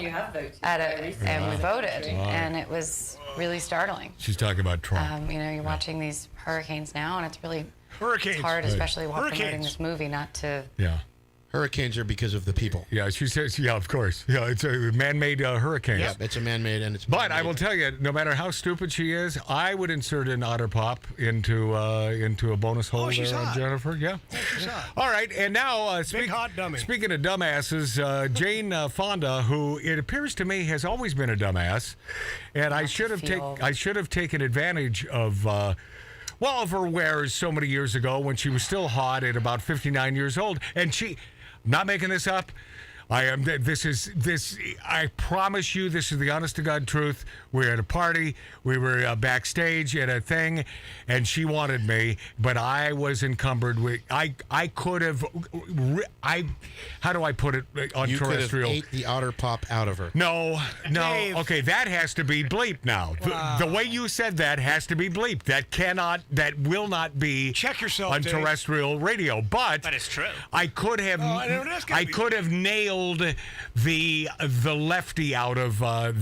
you have voted. And we voted, and it was really startling. She's talking about Trump. You're watching these hurricanes now, and it's really hard, especially while promoting this movie, not to. Yeah. Hurricanes are because of the people. Yeah, she says, yeah, of course. Yeah, it's a man-made hurricane. Yeah, it's a man-made, and it's But I will tell you, no matter how stupid she is, I would insert an otter pop into a bonus hole there on Jennifer. Yeah. She's hot. All right, and now big hot dummy. Speaking of dumbasses, Jane Fonda, who it appears to me has always been a dumbass, and I should have taken advantage of of her wares so many years ago when she was still hot at about 59 years old, and she. Not making this up. I promise you, this is the honest to God truth. We were at a party. We were backstage at a thing, and she wanted me, but I was encumbered with. I could have. How do I put it on you terrestrial? You could have ate the otter pop out of her. No. Dave. Okay, that has to be bleeped now. Wow. The way you said that has to be bleeped. That will not be. Check yourself, on Dave. terrestrial radio. But it's true. I could have. I could have nailed the lefty out of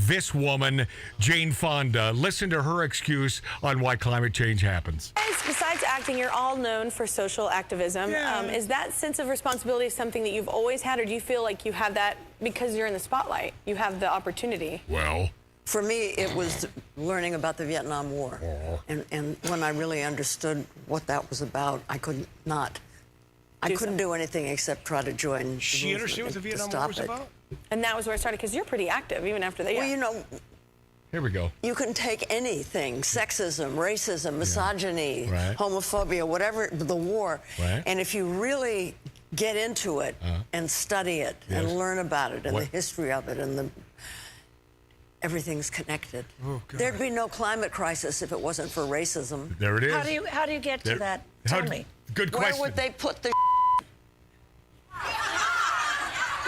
this woman, Jane Fonda. Listen to her excuse on why climate change happens. Besides acting, you're all known for social activism. Yeah. Is that sense of responsibility something that you've always had, or do you feel like you have that because you're in the spotlight? You have the opportunity. Well, for me, it was learning about the Vietnam War. And when I really understood what that was about, I couldn't do anything except try to join. She understood what the Vietnam War was about? And that was where it started, because you're pretty active even after that. Well, you know, here we go. you can take anything, sexism, racism, misogyny, homophobia, whatever, the war, and if you really get into it and study it and learn about it and the history of it and everything's connected. Oh, God. There'd be no climate crisis if it wasn't for racism. There it is. How do you get to that? Tell me. Good question. Where would they put the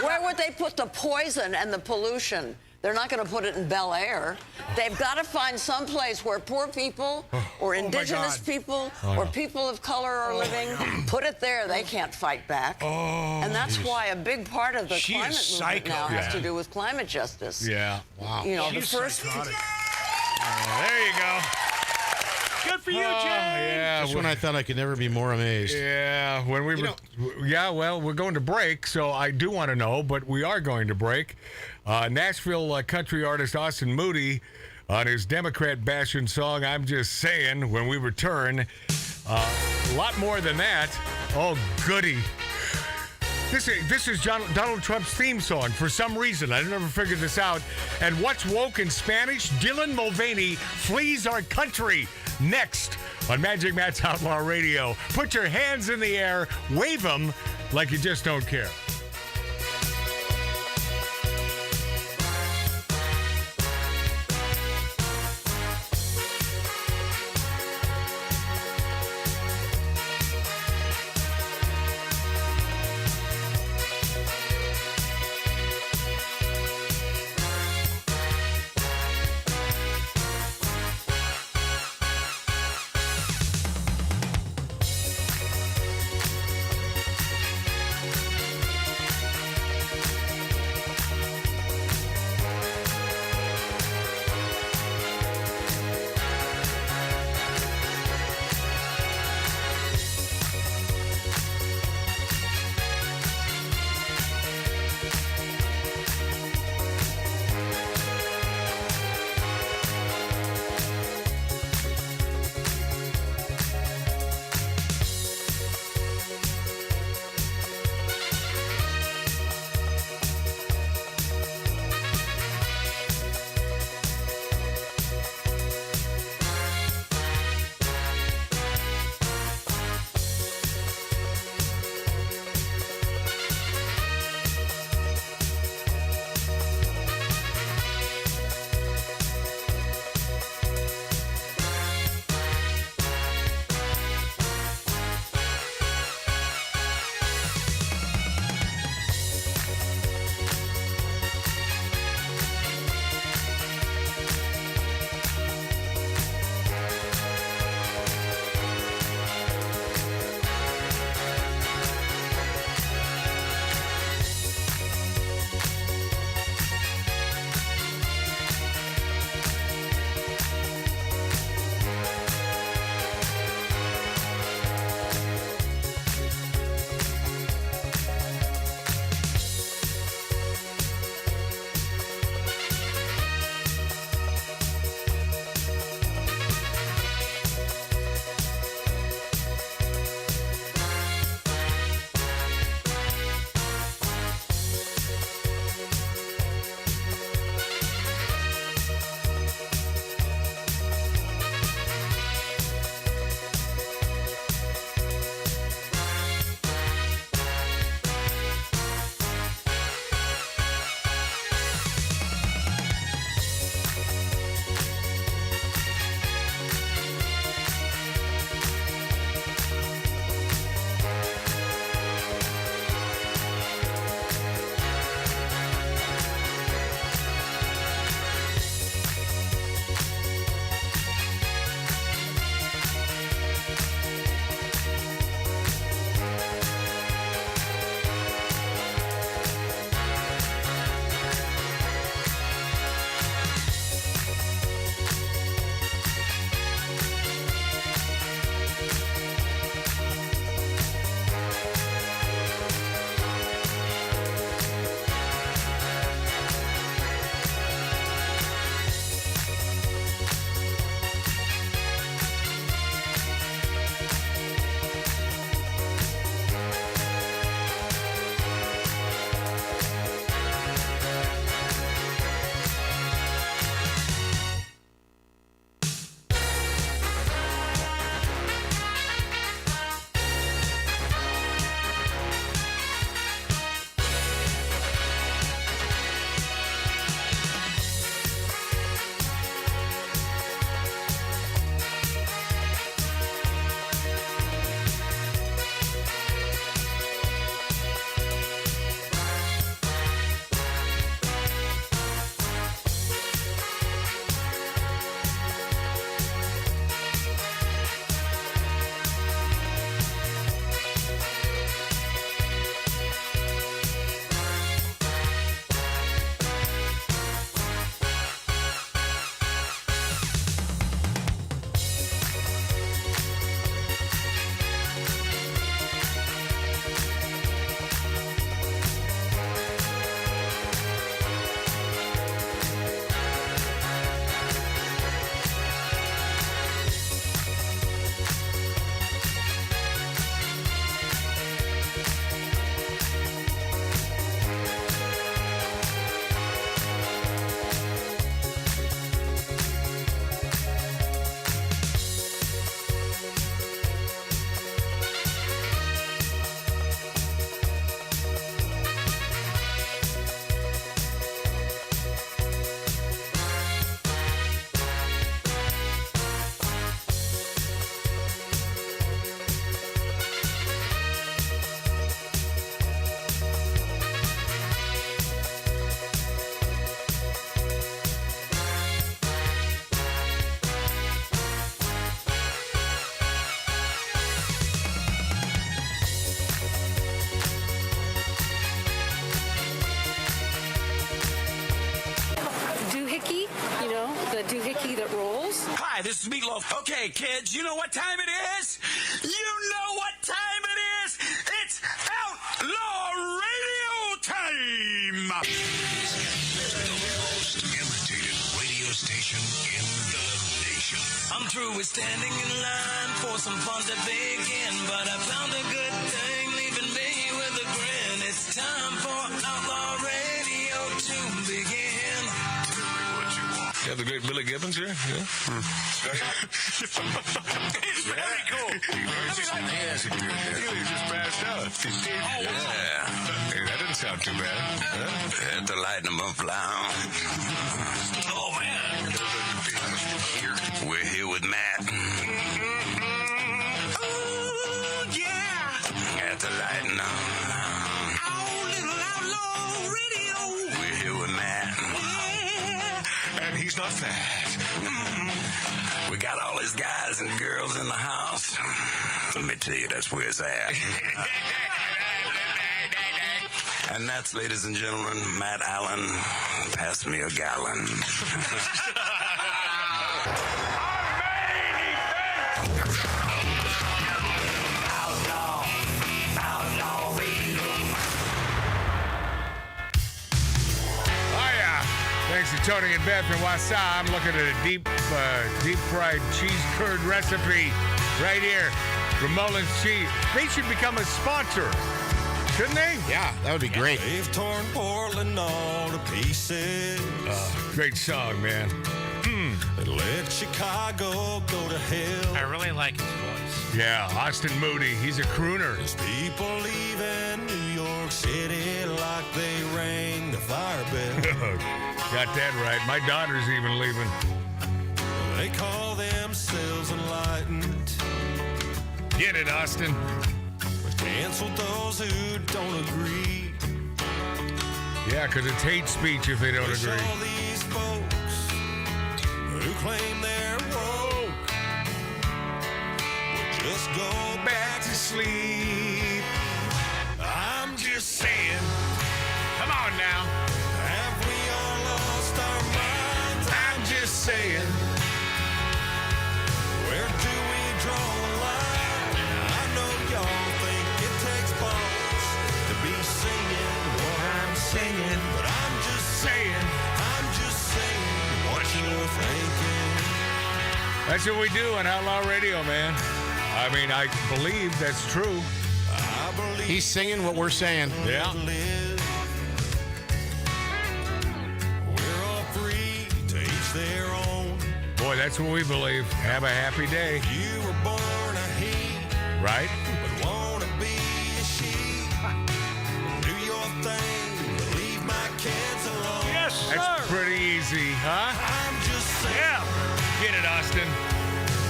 Where would they put the poison and the pollution? They're not going to put it in Bel Air. They've got to find some place where poor people or indigenous people or people of color are living. Put it there. They can't fight back. And that's why a big part of the climate movement now has to do with climate justice. Yeah. Wow. You know, the first. There you go. Good for you, Jane. Yeah, Just when I thought I could never be more amazed. Yeah, when we were. Well, we're going to break, so I do want to know, but we are going to break. Nashville country artist Austin Moody on his Democrat bashing song, I'm Just Saying, when we return. A lot more than that. Oh, goody. This is Donald Trump's theme song for some reason. I never figured this out. And what's woke in Spanish? Dylan Mulvaney flees our country. Next on Magic Matt's Outlaw Radio. Put your hands in the air, wave them like you just don't care. the doohickey that rolls? Hi, this is Meatloaf. Okay, kids, you know what time it is? You know what time it is? It's Outlaw Radio time! The most imitated radio station in the nation. I'm through with standing in line for some fun to begin, but I found a good thing leaving me with a grin. It's time for Outlaw Radio to begin. You have the great Billy Gibbons here? Yeah. Very cool. He just passed out. Yeah. Hey, that didn't sound too bad. Had to lighten them up loud. Oh, man. We're here with Matt. Oh, yeah. Had to lighten up. Oh, little Outlaw Radio. We're here with Matt. And he's not fat. We got all these guys and girls in the house. Let me tell you, that's where it's at. And that's, ladies and gentlemen, Matt Allen. Pass me a gallon. Thanks to Tony and Beth from Wausau. I'm looking at a deep fried cheese curd recipe right here from Mullins Cheese. They should become a sponsor, shouldn't they? Yeah, that would be great. They've torn Portland all to pieces. Great song, man. And let Chicago go to hell. I really like his voice. Yeah, Austin Moody. He's a crooner. There's people leaving New York City like they rang the fire bell. Got that right. My daughter's even leaving. They call themselves enlightened. Get it, Austin. But cancel those who don't agree. Yeah, because it's hate speech if they don't Wish agree. all these folks who claim they're woke would just go back to sleep. I'm just saying. Come on now. Have we all lost our minds? I'm just saying. Where do we draw the line? I know y'all think it takes balls to be singing what I'm singing, but I'm just saying what you're thinking. That's what we do on Outlaw Radio, man. I mean, I believe that's true. I believe He's singing what we're saying. Yeah. We're all free to each their own. Boy, that's what we believe. Have a happy day. You were born a he, Right? but wanna be a she. Do your thing, but leave my kids alone. Yes, sir. That's pretty easy, huh? I'm just saying. Yeah. Get it, Austin.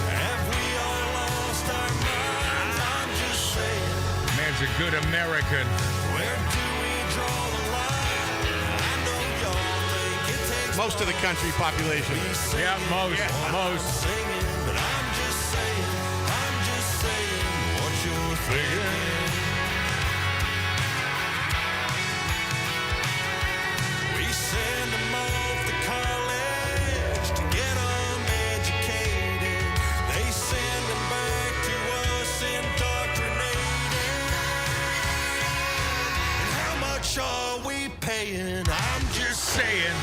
Have we all lost our minds? I'm just saying. Man's a good American. Where do we draw the line? I know y'all think it takes Most of the country population. Yeah, most. singing, but I'm just saying what you're thinking. We send them off to college to get them educated. They send them back to us indoctrinated. And how much are we paying? I'm just saying.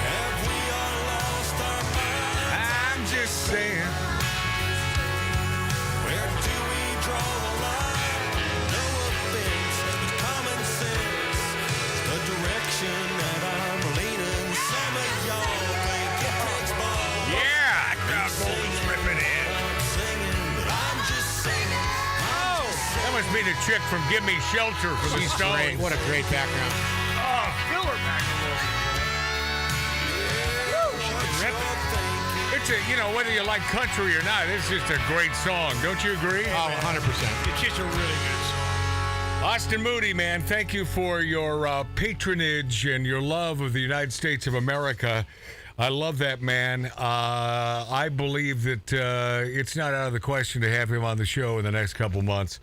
Have we all lost our minds? I'm just saying. Where do we draw the line? No offense, but common sense is the direction that I'm leaning. Some of y'all think it takes balls. Yeah, crowd goes ripping in. I'm singing, but I'm just singing. Oh, that must be the chick from Give Me Shelter for the She's Stones. great. What a great background. Oh, fill her back a little. It's a, whether you like country or not, it's just a great song. Don't you agree? Oh, 100%. It's just a really good song. Austin Moody, man, thank you for your patronage and your love of the United States of America. I love that man. I believe that it's not out of the question to have him on the show in the next couple months.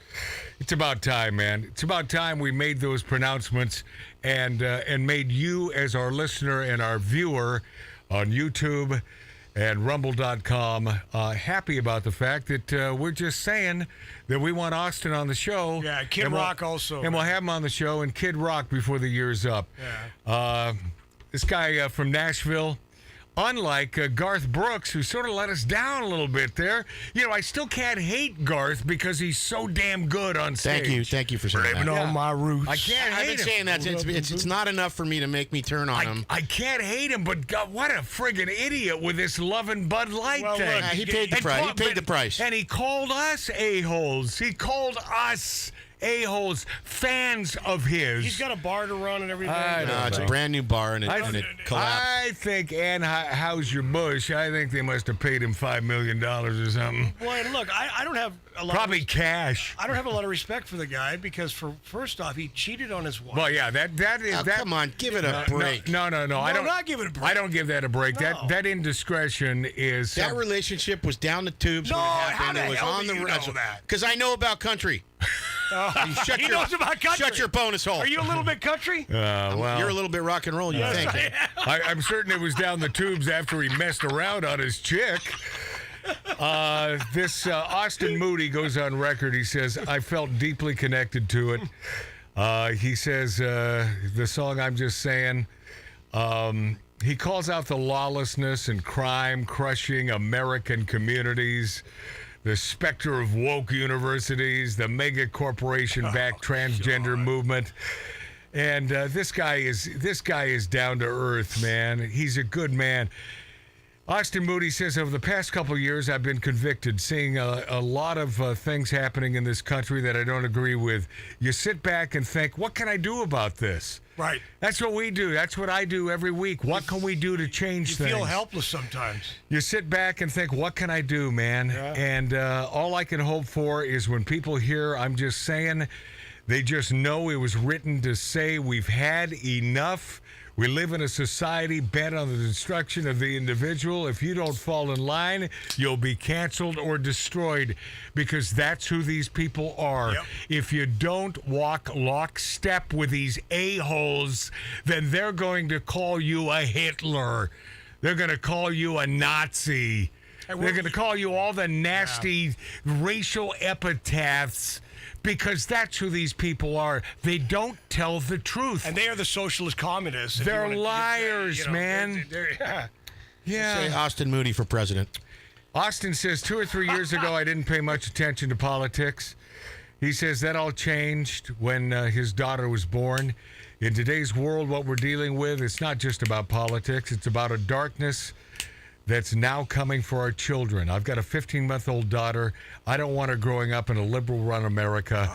It's about time, man. It's about time we made those pronouncements and made you as our listener and our viewer on YouTube and rumble.com. Happy about the fact that we're just saying that we want Austin on the show. Yeah, Kid Rock also. And we'll have him on the show, and Kid Rock before the year's up. Yeah. This guy from Nashville, unlike Garth Brooks, who sort of let us down a little bit there. You know, I still can't hate Garth because he's so damn good on stage. Thank you for saying that. Living on my roots. I can't hate him. I've been saying that. It's not enough for me to make me turn on him. I can't hate him, but God, what a friggin' idiot with this loving Bud Light thing. Look, he paid the price. He paid the price. And he called us a-holes. He called us a-holes, fans of his. He's got a bar to run and everything. No, it's a brand new bar, and it collapsed. I think Anheuser-Busch, I think they must have paid him $5 million or something. Boy, look, I don't have a lot Probably cash. I don't have a lot of respect for the guy because, first off, he cheated on his wife. Well, yeah, that is... Oh, that. Come on, give it a break. No, I don't... not give it a break. I don't give that a break. No. That indiscretion is... That relationship was down the tubes when it happened. How the hell on do the you know that? Because I know about country. He knows about country. Shut your bonus hole. Are you a little bit country? Well, you're a little bit rock and roll, you think. I'm certain it was down the tubes after he messed around on his chick. This Austin Moody goes on record. He says, I felt deeply connected to it. He says, the song I'm just saying, he calls out the lawlessness and crime crushing American communities, the specter of woke universities, the mega corporation-backed transgender movement. And this guy is down to earth, man. He's a good man. Austin Moody says, over the past couple of years, I've been convicted, seeing a lot of things happening in this country that I don't agree with. You sit back and think, what can I do about this? Right. That's what we do. That's what I do every week. What can we do to change things? You feel helpless sometimes. You sit back and think, what can I do, man? Yeah. And all I can hope for is when people hear I'm just saying, they just know it was written to say we've had enough. We live in a society bent on the destruction of the individual. If you don't fall in line, you'll be canceled or destroyed because that's who these people are. Yep. If you don't walk lockstep with these a-holes, then they're going to call you a Hitler. They're going to call you a Nazi. They're going to call you all the nasty racial epithets. Because that's who these people are. They don't tell the truth. And they are the socialist communists. They're liars, man. Yeah. Say Austin Moody for president. Austin says 2 or 3 years ago, I didn't pay much attention to politics. He says that all changed when his daughter was born. In today's world, what we're dealing with, it's not just about politics. It's about a darkness that's now coming for our children. I've got a 15-month-old daughter. I don't want her growing up in a liberal-run America.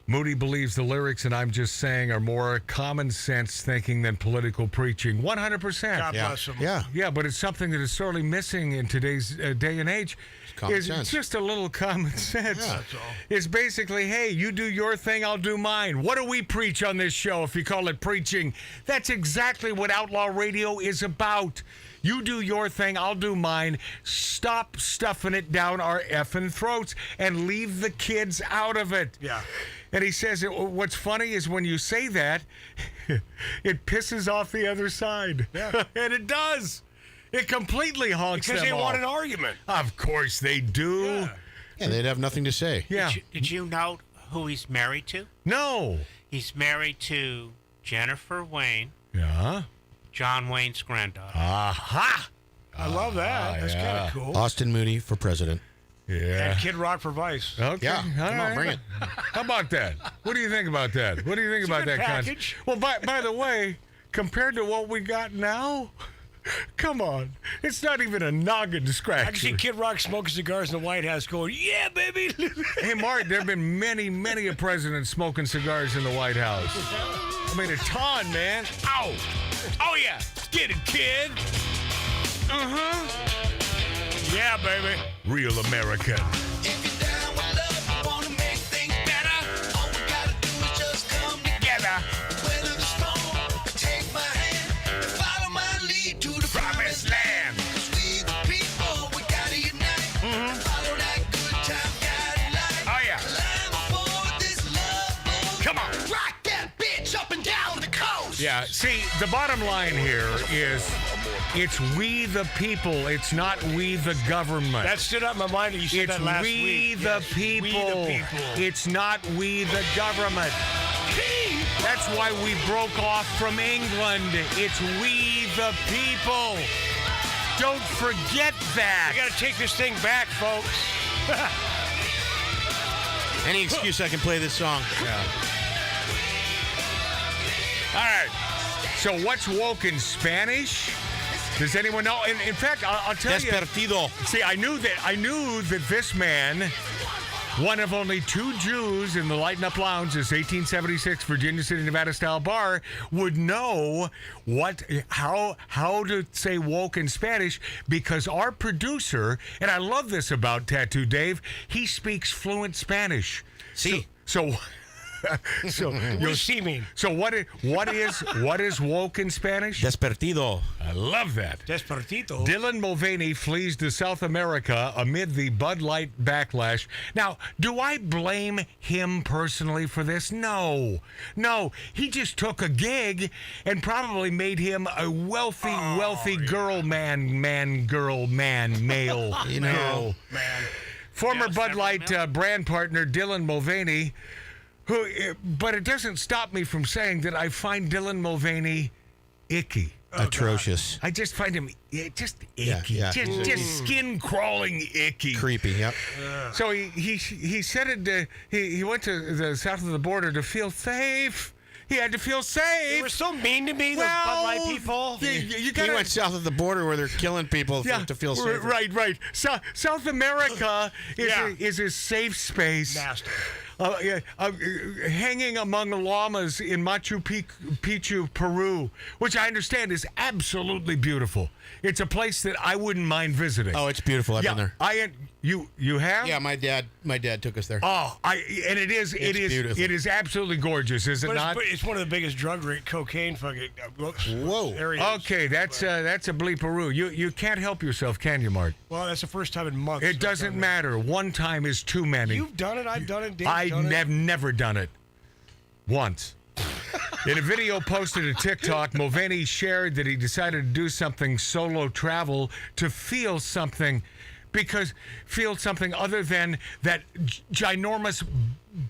Moody believes the lyrics, and I'm just saying, are more common sense thinking than political preaching. 100%. God bless him. Yeah, but it's something that is sorely missing in today's day and age. Common sense. Just a little common sense. Yeah, that's all. It's basically, hey, you do your thing, I'll do mine. What do we preach on this show if you call it preaching? That's exactly what Outlaw Radio is about. You do your thing, I'll do mine. Stop stuffing it down our effing throats and leave the kids out of it. Yeah. And he says, what's funny is when you say that, it pisses off the other side. Yeah. And it does. It completely honks because them they want off. an argument. Of course they do. Yeah, they'd have nothing to say. Yeah. Did you note who he's married to? No. He's married to Jennifer Wayne. Yeah. John Wayne's granddaughter. Aha! I love that. That's kind of cool. Austin Moody for president. Yeah. And Kid Rock for vice. Okay. Yeah. All Come on, bring it. How about that? What do you think about that? What do you think about a good that package. Well, by the way, compared to what we got now, come on. It's not even a noggin scratch. I can see Kid Rock smoking cigars in the White House going, yeah, baby. Hey, Mark, there have been many a president smoking cigars in the White House. I mean, a ton, man. Ow. Oh, yeah. Get it, kid. Yeah, baby. Real American. If you're down with love, you wanna make things better. All we gotta do is just come together. Weather the storm, take my hand, and follow my lead to the promised land. 'Cause we the people, we gotta unite. Follow that good time guideline. Oh, yeah. Line before this love moves. Come on. Rock that bitch up and down the coast. Yeah, see, the bottom line here is It's we the people. It's not we the government. That stood out in my mind. You said that last week. It's we the people. It's not we the government. That's why we broke off from England. It's we the people. Don't forget that. We got to take this thing back, folks. Any excuse I can play this song. Yeah. All right. So what's woke in Spanish? Does anyone know? In fact, I'll tell Despertido. you. See, I knew that this man, one of only 2 Jews in the Lighten Up Lounge, this 1876 Virginia City, Nevada style bar, would know how to say woke in Spanish, because our producer, and I love this about Tattoo Dave, he speaks fluent Spanish. See. So what does she mean? So what is woke in Spanish? Despertido. I love that. Despertito. Dylan Mulvaney flees to South America amid the Bud Light backlash. Now, do I blame him personally for this? No. He just took a gig and probably made him a wealthy girl man, male. You know. Man. Former Bud Light brand partner Dylan Mulvaney, but it doesn't stop me from saying that I find Dylan Mulvaney icky. Atrocious. I just find him just icky. Yeah. Just skin-crawling icky. Creepy, yep. So he said it. He went to the south of the border to feel safe. He had to feel safe. They were so mean to me, those Bud Light people. He went south of the border where they're killing people to feel safe. Right. South America is a safe space. Nasty. Hanging among llamas in Machu Picchu, Peru, which I understand is absolutely beautiful. It's a place that I wouldn't mind visiting. Oh, it's beautiful. I've been there. You have? Yeah, my dad took us there. Oh, it is beautiful. It is absolutely gorgeous, is it not? It's one of the biggest drug cocaine fucking areas. Okay, that's a bleeparoo. You can't help yourself, can you, Mark? Well, that's the first time in months. It doesn't matter. One time is too many. You've done it. I've done it. Dave's I have never done it. Once. In a video posted to TikTok, Mulvaney shared that he decided to do something solo travel to feel something other than that ginormous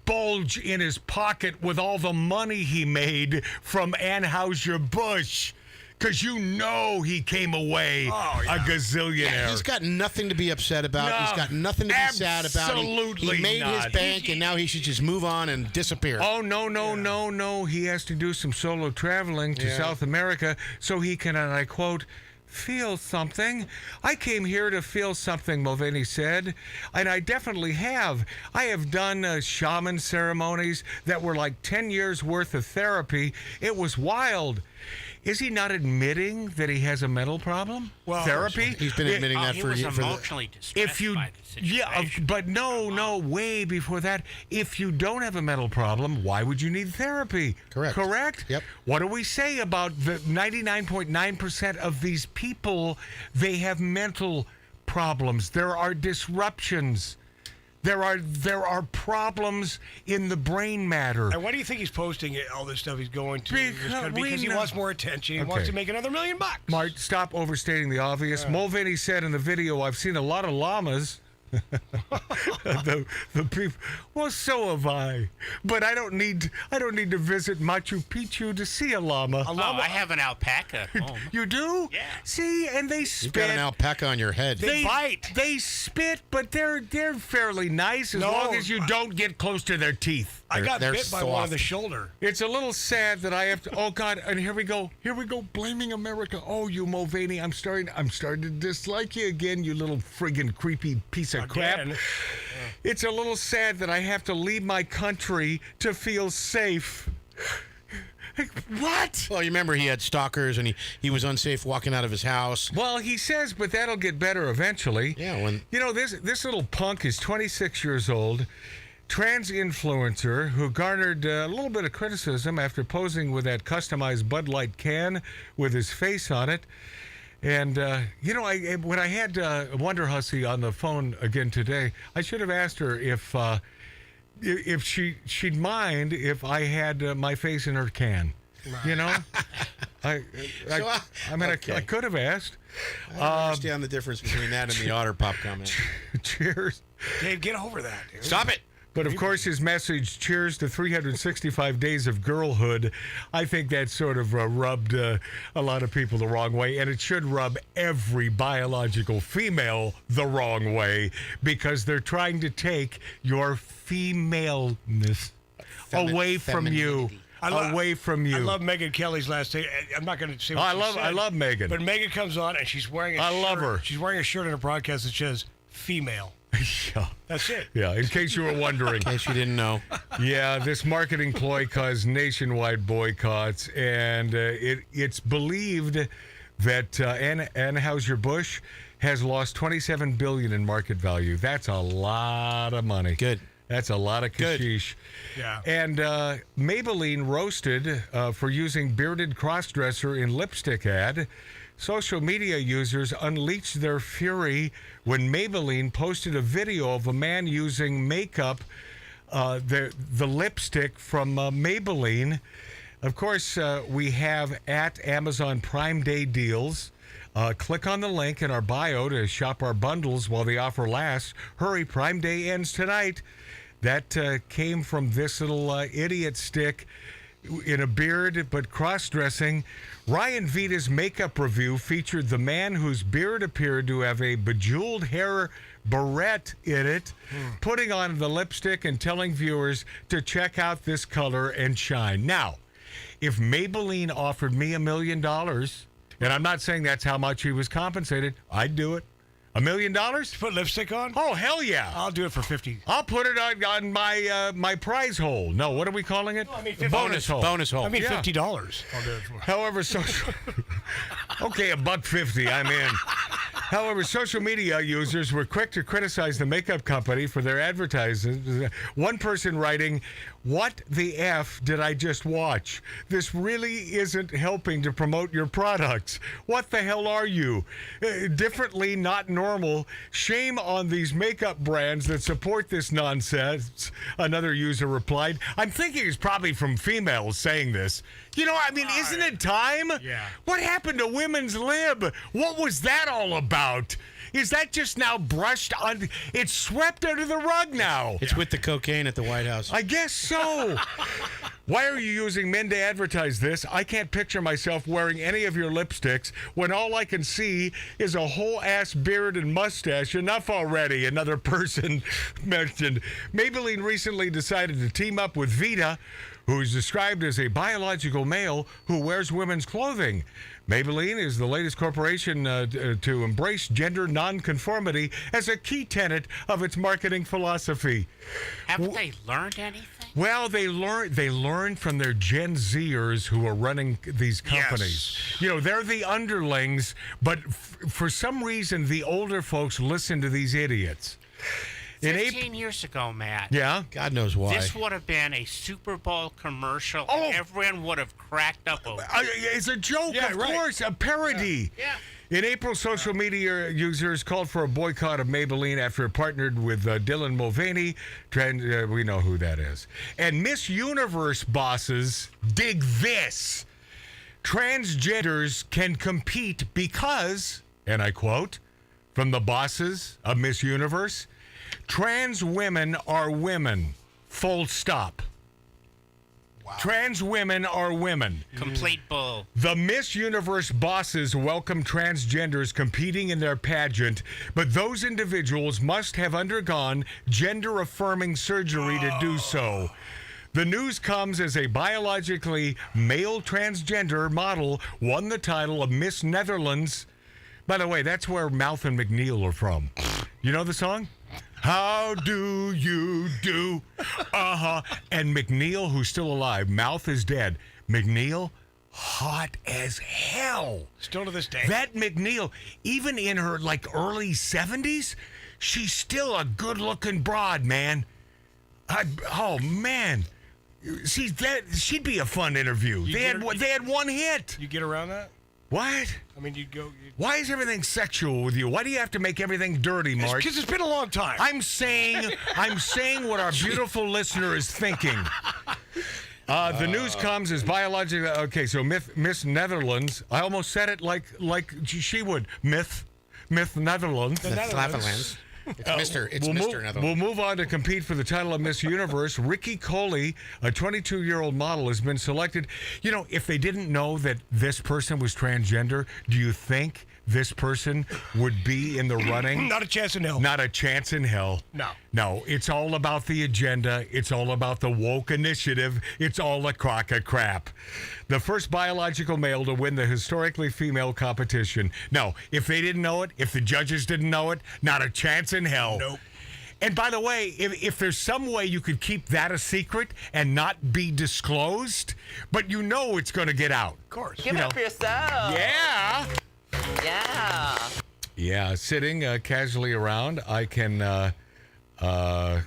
bulge in his pocket with all the money he made from Anheuser-Busch. Because he came away a gazillionaire. Yeah, he's got nothing to be upset about. He's got nothing to be sad about. Absolutely He made his bank, and now he should just move on and disappear. Oh, no. He has to do some solo traveling to South America so he can, and I quote, feel something. I came here to feel something, Mulvaney said, and I definitely have. I have done shaman ceremonies that were like 10 years worth of therapy. It was wild. Is he not admitting that he has a mental problem? Well, therapy? He's been admitting that he for was years. emotionally distressed by the situation. But no, way before that. If you don't have a mental problem, why would you need therapy? Correct? Yep. What do we say about the 99.9% of these people? They have mental problems. There are disruptions. There are problems in the brain matter. And why do you think he's posting all this stuff he's going to? Because he wants more attention. He wants to make another $1 million. Mark, stop overstating the obvious. Mulvaney said in the video, I've seen a lot of llamas. the people. Well, so have I. But I don't need to visit Machu Picchu to see a llama. I have an alpaca at home. You do? Yeah. See, and they spit. You've got an alpaca on your head. They bite. They spit, but they're fairly nice as long as you don't get close to their teeth. I got bit by one on the shoulder. It's a little sad that I have to. Oh God! And here we go, blaming America. Oh, you Mulvaney, I'm starting to dislike you again. You little friggin' creepy piece of crap. It's a little sad that I have to leave my country to feel safe. What? Well, you remember he had stalkers and he was unsafe walking out of his house. Well, he says, but that'll get better eventually. Yeah. This little punk is 26 years old. Trans influencer who garnered a little bit of criticism after posing with that customized Bud Light can with his face on it. And, when I had Wonderhussy on the phone again today, I should have asked her if she'd mind if I had my face in her can. Right. I could have asked. I don't understand the difference between that and the Otter Pop comment. Cheers. Dave, get over that, dude. Stop it. But of course, his message, cheers to 365 days of girlhood, I think that sort of rubbed a lot of people the wrong way. And it should rub every biological female the wrong way because they're trying to take your femaleness away from you. Away from you. I love Megyn Kelly's last day. I'm not going to say what she said. I love Megyn. But Megyn comes on and she's wearing a shirt. I love her. She's wearing a shirt in a broadcast that says female. Yeah. That's it. Yeah, in case you were wondering. In case you didn't know. Yeah, this marketing ploy caused nationwide boycotts, and it's believed that Anheuser-Busch has lost $27 billion in market value. That's a lot of money. Good. That's a lot of cashish. Yeah. And Maybelline roasted for using bearded crossdresser in lipstick ad. Social media users unleashed their fury when Maybelline posted a video of a man using makeup, the lipstick from Maybelline. Of course, we have at Amazon Prime Day deals. Click on the link in our bio to shop our bundles while the offer lasts. Hurry, Prime Day ends tonight. That came from this little idiot stick in a beard, but cross-dressing. Ryan Vita's makeup review featured the man whose beard appeared to have a bejeweled hair barrette in it, putting on the lipstick and telling viewers to check out this color and shine. Now, if Maybelline offered me $1 million, and I'm not saying that's how much he was compensated, I'd do it. $1 million? Put lipstick on? Oh, hell yeah. I'll do it for 50. I'll put it on my prize hole. No, what are we calling it? No, I mean, bonus hole. Bonus hole. I mean, Yeah. $50. I'll do it for. However, social. Okay, $1.50. I'm in. However, social media users were quick to criticize the makeup company for their advertising. One person writing, "What the F did I just watch? This really isn't helping to promote your products. What the hell are you? Differently, not normal. Shame on these makeup brands that support this nonsense." Another user replied. I'm thinking it's probably from females saying this. You know, I mean, isn't it time? Yeah. What happened to women's lib? What was that all about? Is that just now brushed on? It's swept under the rug now. It's with the cocaine at the White House. I guess so. Why are you using men to advertise this? I can't picture myself wearing any of your lipsticks when all I can see is a whole ass beard and mustache. Enough already, another person mentioned. Maybelline recently decided to team up with Vita, who is described as a biological male who wears women's clothing. Maybelline is the latest corporation to embrace gender nonconformity as a key tenet of its marketing philosophy. Haven't they learned anything? Well, they learned from their Gen Zers who are running these companies. Yes. You know, they're the underlings, but for some reason, the older folks listen to these idiots. 15 years ago, Matt. Yeah? God knows why. This would have been a Super Bowl commercial. And everyone would have cracked up over it. It's a joke, of course, a parody. Yeah. In April, social media users called for a boycott of Maybelline after it partnered with Dylan Mulvaney. We know who that is. And Miss Universe bosses dig this. Transgenders can compete because, and I quote, from the bosses of Miss Universe, trans women are women. Full stop. Wow. Trans women are women. Complete bull. The Miss Universe bosses welcome transgenders competing in their pageant, but those individuals must have undergone gender-affirming surgery to do so. The news comes as a biologically male transgender model won the title of Miss Netherlands. By the way, that's where Mouth and McNeil are from. You know the song? How do you do? And McNeil, who's still alive, Mouth is dead. McNeil, hot as hell. Still to this day. That McNeil, even in her early 70s, she's still a good-looking broad, man. Oh man, she'd be a fun interview. They had one hit. You get around that? What? I mean, you'd go. Why is everything sexual with you? Why do you have to make everything dirty, Mark? Because it's been a long time. I'm saying what our beautiful listener is thinking. The news comes as biological. Okay, so Miss Netherlands. I almost said it like she would. Myth Netherlands. The Netherlands. It's Mr. Netherlands. We'll move on to compete for the title of Miss Universe. Ricky Coley, a 22-year-old model, has been selected. You know, if they didn't know that this person was transgender, do you think this person would be in the running? Not a chance in hell. Not a chance in hell. No, it's all about the agenda. It's all about the woke initiative. It's all a crock of crap. The first biological male to win the historically female competition. No, if they didn't know it, if the judges didn't know it, not a chance in hell. Nope. And by the way, if there's some way you could keep that a secret and not be disclosed, but you know it's going to get out. Of course. Give it up for yourself. Yeah. Yeah. Yeah, sitting casually around, I can, wow,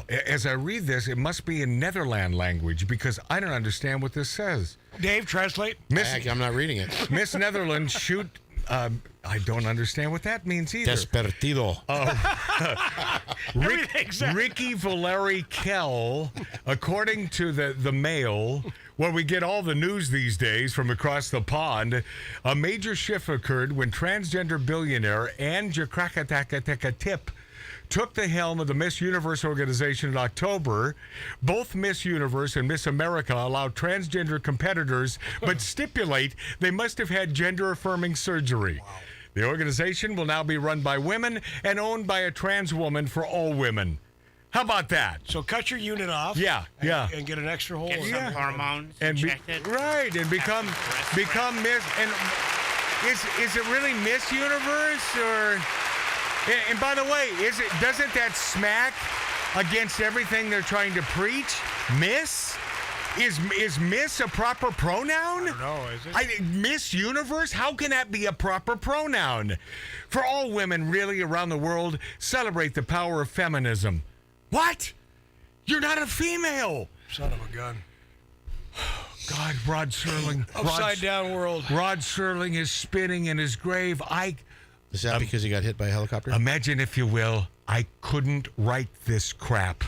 as I read this, it must be in Netherlands language because I don't understand what this says. Dave, translate. I'm not reading it. Miss Netherlands shoot, I don't understand what that means either. Despertido. Ricky Valeri Kell, according to the Mail, where we get all the news these days from across the pond, a major shift occurred when transgender billionaire Anne Tip took the helm of the Miss Universe organization in October. Both Miss Universe and Miss America allow transgender competitors, but stipulate they must have had gender-affirming surgery. Wow. The organization will now be run by women and owned by a trans woman for all women. How about that? So cut your unit off. Yeah. And get an extra hole. Get some hormones and injected. And become Miss. And is it really Miss Universe or? And by the way, doesn't that smack against everything they're trying to preach? Miss? Is Miss a proper pronoun? I don't know, is it? Miss Universe? How can that be a proper pronoun? For all women really around the world, celebrate the power of feminism. What? You're not a female. Son of a gun. God, Rod Serling. Upside down world. Rod Serling is spinning in his grave. Is that because he got hit by a helicopter? Imagine, if you will, I couldn't write this crap.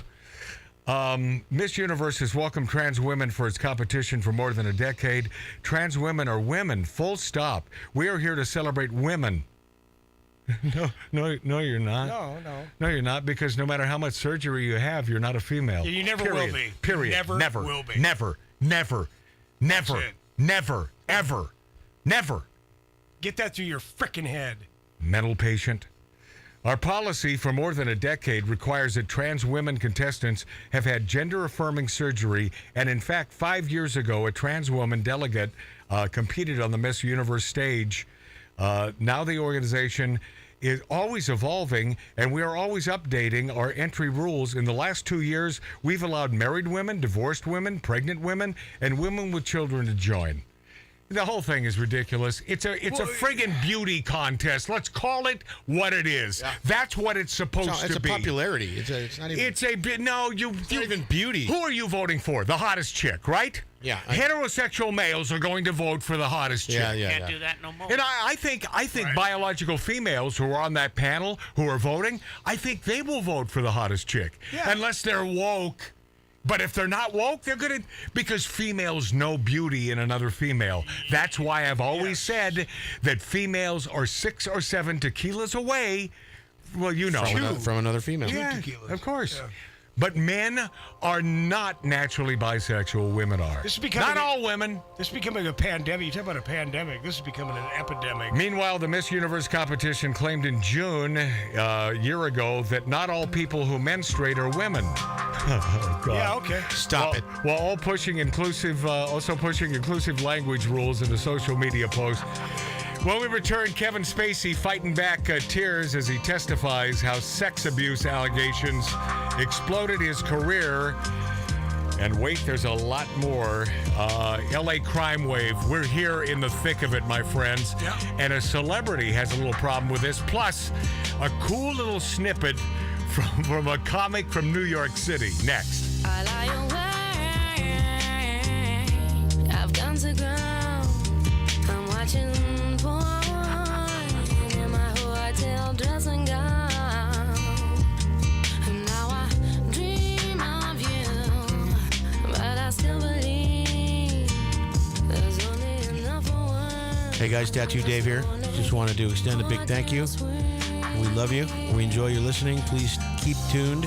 Miss Universe has welcomed trans women for its competition for more than a decade. Trans women are women, full stop. We are here to celebrate women. No, you're not. No, you're not, because no matter how much surgery you have, you're not a female. You never will be. Period. Never will be. Never, ever. Get that through your frickin' head. Mental patient. Our policy for more than a decade requires that trans women contestants have had gender-affirming surgery, and in fact, 5 years ago, a trans woman delegate competed on the Miss Universe stage. Now the organization is always evolving, and we are always updating our entry rules. In the last 2 years, we've allowed married women, divorced women, pregnant women, and women with children to join. The whole thing is ridiculous. It's a friggin' beauty contest. Let's call it what it is. Yeah. That's what it's supposed to be. It's a popularity. It's not even. Not even beauty. Who are you voting for? The hottest chick, right? Yeah. Heterosexual males are going to vote for the hottest chick. Can't do that no more. And I think right. Biological females who are on that panel who are voting, I think they will vote for the hottest chick, unless they're woke. But if they're not woke, they're going to, because females know beauty in another female. That's why I've always said that females are 6 or 7 tequilas away. Well, you know. From another female. Yeah, of course. Yeah. But men are not naturally bisexual. Women are. Not all women. This is becoming a pandemic. You talk about a pandemic. This is becoming an epidemic. Meanwhile, the Miss Universe competition claimed in June, a year ago, that not all people who menstruate are women. Oh, God. Yeah, okay. Stop it. While also pushing inclusive language rules in the social media posts. When we return, Kevin Spacey fighting back tears as he testifies how sex abuse allegations exploded his career. And wait, there's a lot more. LA crime wave. We're here in the thick of it, my friends. Yeah. And a celebrity has a little problem with this. Plus, a cool little snippet from a comic from New York City. Next. I lie awake. I've gone to ground. I'm watching porn in my hotel dressing gown. And now I dream of you Hey guys, Tattoo Dave here. Just wanted to extend a big thank you. We love you. We enjoy your listening. Please keep tuned.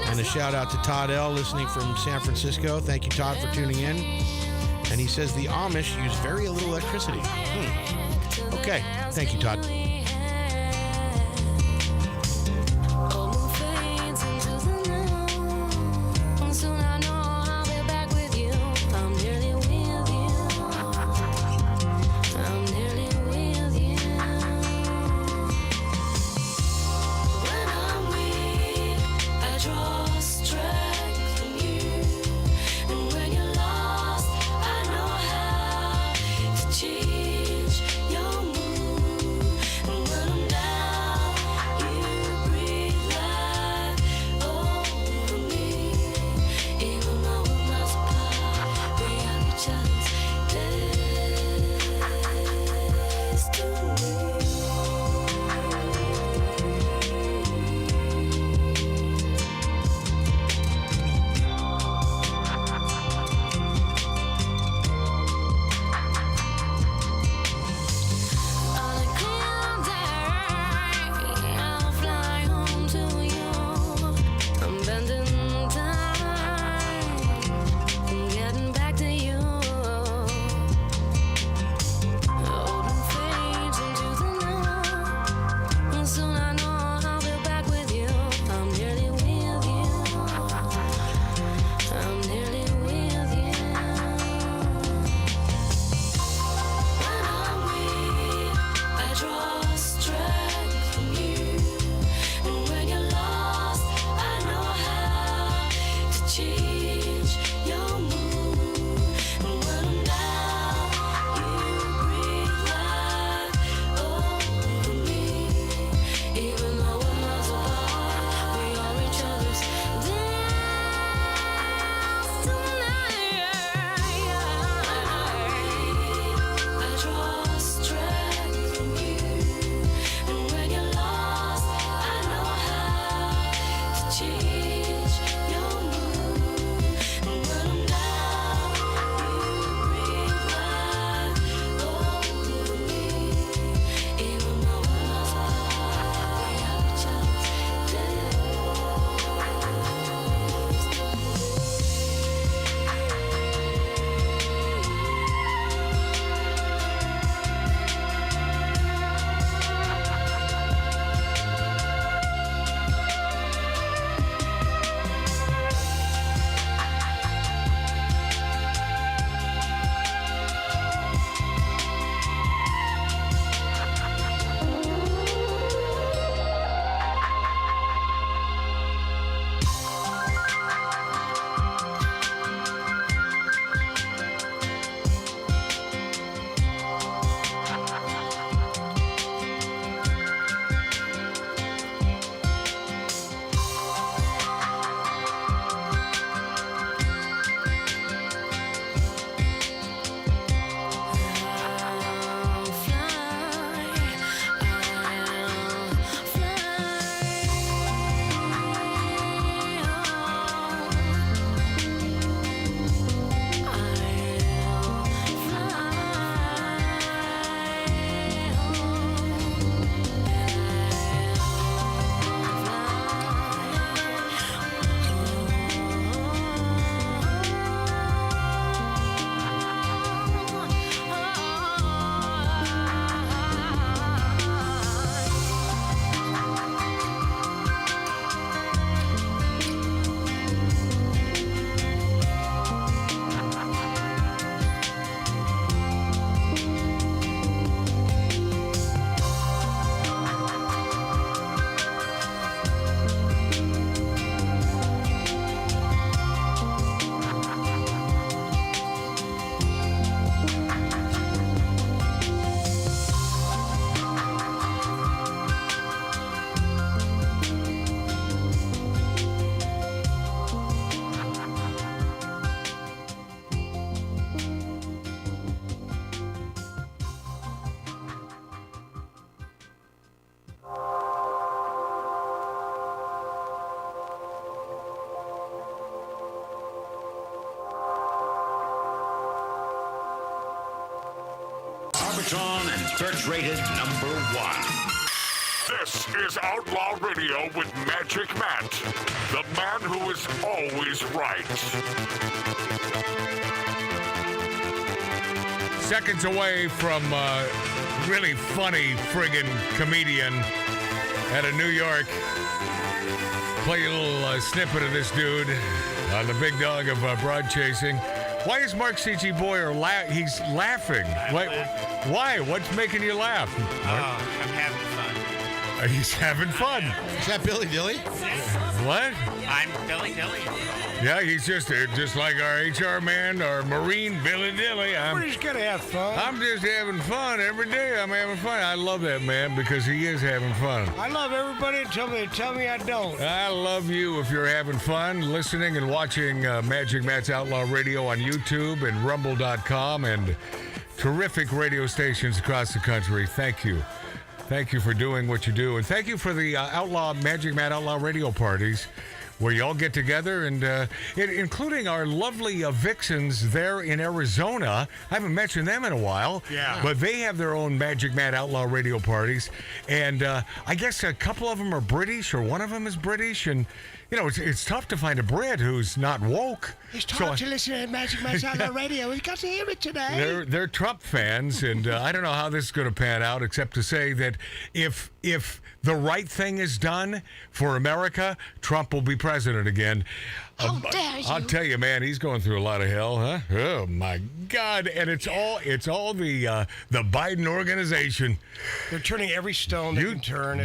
And a shout out to Todd L. listening from San Francisco. Thank you, Todd, for tuning in. And he says the Amish use very little electricity. Okay. Thank you, Todd. Arbitron Search rated number 1. This is Outlaw Radio with Magic Matt, the man who is always right. Seconds away from really funny friggin' comedian out of New York. Play a little snippet of this dude on the big dog of broad chasing. Why is Mark C.G. Boyer he's laughing? Why? What's making you laugh? I'm having fun. He's having fun. Is that Billy Dilly? What? I'm Billy Dilly. Yeah, he's just like our HR man, our Marine Billy Dilly. We're just gonna have fun. I'm just having fun every day. I'm having fun. I love that man because he is having fun. I love everybody until they tell me I don't. I love you if you're having fun listening and watching Magic Matt's Outlaw Radio on YouTube and Rumble.com and terrific radio stations across the country. Thank you. Thank you for doing what you do. And thank you for the Magic Matt Outlaw Radio parties where you all get together, and including our lovely Vixens there in Arizona. I haven't mentioned them in a while. Yeah. But they have their own Magic Matt Outlaw Radio parties. And I guess a couple of them are British, or one of them is British. And, you know, it's tough to find a Brit who's not woke. He's trying to listen to Magic Matt's Outlaw Radio. He's got to hear it today. They're Trump fans, and I don't know how this is going to pan out, except to say that if the right thing is done for America, Trump will be president again. How dare you? I'll tell you, man, he's going through a lot of hell, huh? Oh my God! And it's all the Biden organization. They're turning every stone they can turn.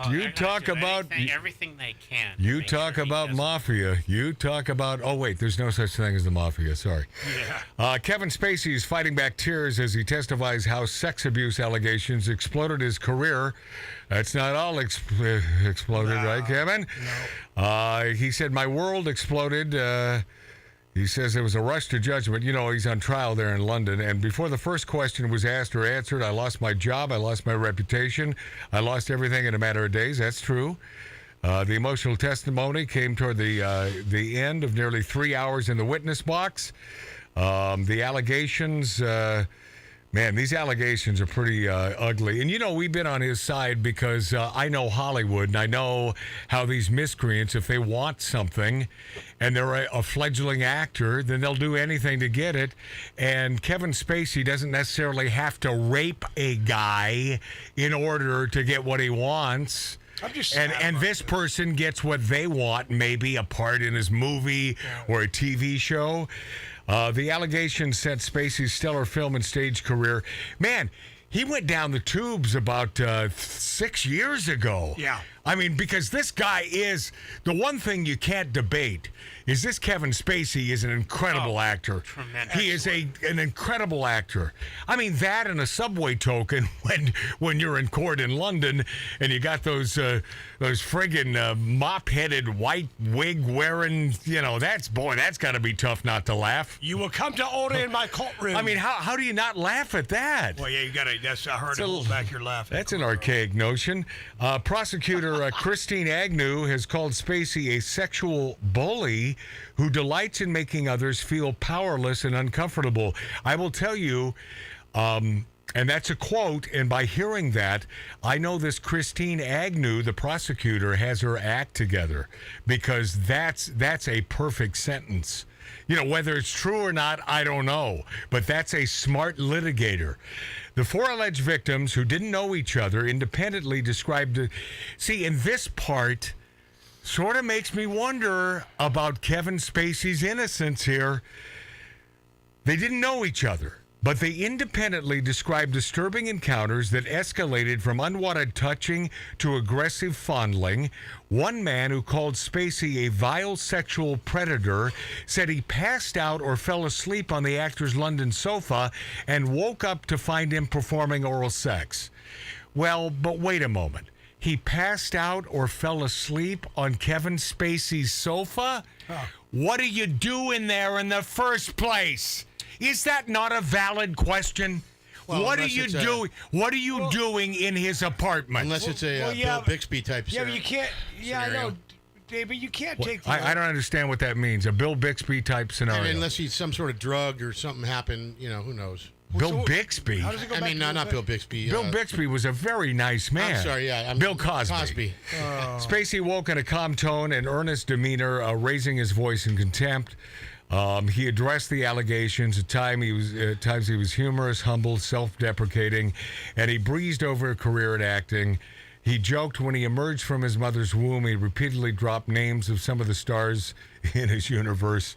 You talk about everything they can. You talk about mafia. You talk about. Oh wait, there's no such thing as the mafia. Sorry. Yeah. Kevin Spacey is fighting back tears as he testifies how sex abuse allegations exploded his career. That's not all exploded, right, Kevin? No. He said, my world exploded. He says it was a rush to judgment. You know, he's on trial there in London. And before the first question was asked or answered, I lost my job. I lost my reputation. I lost everything in a matter of days. That's true. The emotional testimony came toward the end of nearly 3 hours in the witness box. The allegations... Man, these allegations are pretty ugly. And, you know, we've been on his side because I know Hollywood, and I know how these miscreants, if they want something and they're a fledgling actor, then they'll do anything to get it. And Kevin Spacey doesn't necessarily have to rape a guy in order to get what he wants. And this person gets what they want, maybe a part in his movie or a TV show. The allegations sent Spacey's stellar film and stage career. Man, he went down the tubes about 6 years ago. Yeah. I mean, because this guy is the one thing you can't debate is this Kevin Spacey is an incredible actor. Tremendous. He is an incredible actor. I mean, that and a subway token when you're in court in London and you got those friggin' mop-headed white wig wearing, you know, that's got to be tough not to laugh. You will come to order in my courtroom. I mean, how do you not laugh at that? Well, yeah, you got to. That's hard to hold back your laugh. That's an archaic notion. Prosecutor Christine Agnew has called Spacey a sexual bully who delights in making others feel powerless and uncomfortable. I will tell you, and that's a quote, and by hearing that, I know this Christine Agnew, the prosecutor, has her act together, because that's a perfect sentence. You know, whether it's true or not, I don't know, but that's a smart litigator. The four alleged victims who didn't know each other independently described it. See, in this part, sort of makes me wonder about Kevin Spacey's innocence here. They didn't know each other, but they independently described disturbing encounters that escalated from unwanted touching to aggressive fondling. One man who called Spacey a vile sexual predator said he passed out or fell asleep on the actor's London sofa and woke up to find him performing oral sex. Well, but wait a moment. He passed out or fell asleep on Kevin Spacey's sofa? What are you doing there in the first place? Is that not a valid question? Well, what are you doing? What are you doing in his apartment? Unless it's a Bill Bixby type. Yeah, but you can't. Yeah, I know, Dave, but you can't take. I don't understand what that means. A Bill Bixby type scenario. I mean, unless he's some sort of drug or something happened, you know, who knows? Bill Bixby. How does it go I back mean, to no, the not thing? Bill Bixby. Bill Bixby was a very nice man. I'm sorry, yeah. Bill Cosby. Spacey woke in a calm tone and earnest demeanor, raising his voice in contempt. He addressed the allegations. At times he was humorous, humble, self-deprecating, and he breezed over a career in acting. He joked when he emerged from his mother's womb. He repeatedly dropped names of some of the stars in his universe,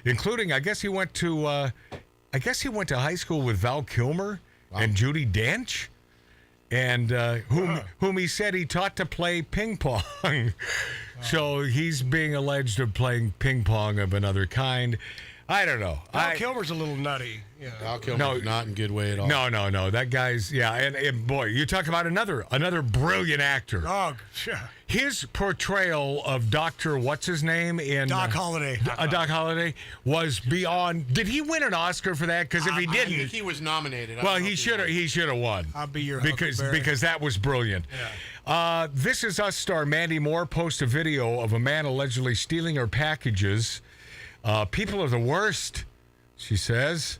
including, I guess he went to high school with Val Kilmer and Judi Dench, and whom he said he taught to play ping pong. So he's being alleged of playing ping pong of another kind. I don't know. Val Kilmer's a little nutty. Yeah. Val Kilmer's not in good way at all. No. That guy's, and boy, you talk about another brilliant actor. Oh, yeah. His portrayal of Dr. What's his name in Doc Holliday. Doc Holliday was beyond. Did he win an Oscar for that? Because if he didn't, I think he was nominated. Well, he should have won. I'll be your because that was brilliant. Yeah. This Is Us star Mandy Moore posts a video of a man allegedly stealing her packages. People are the worst, she says.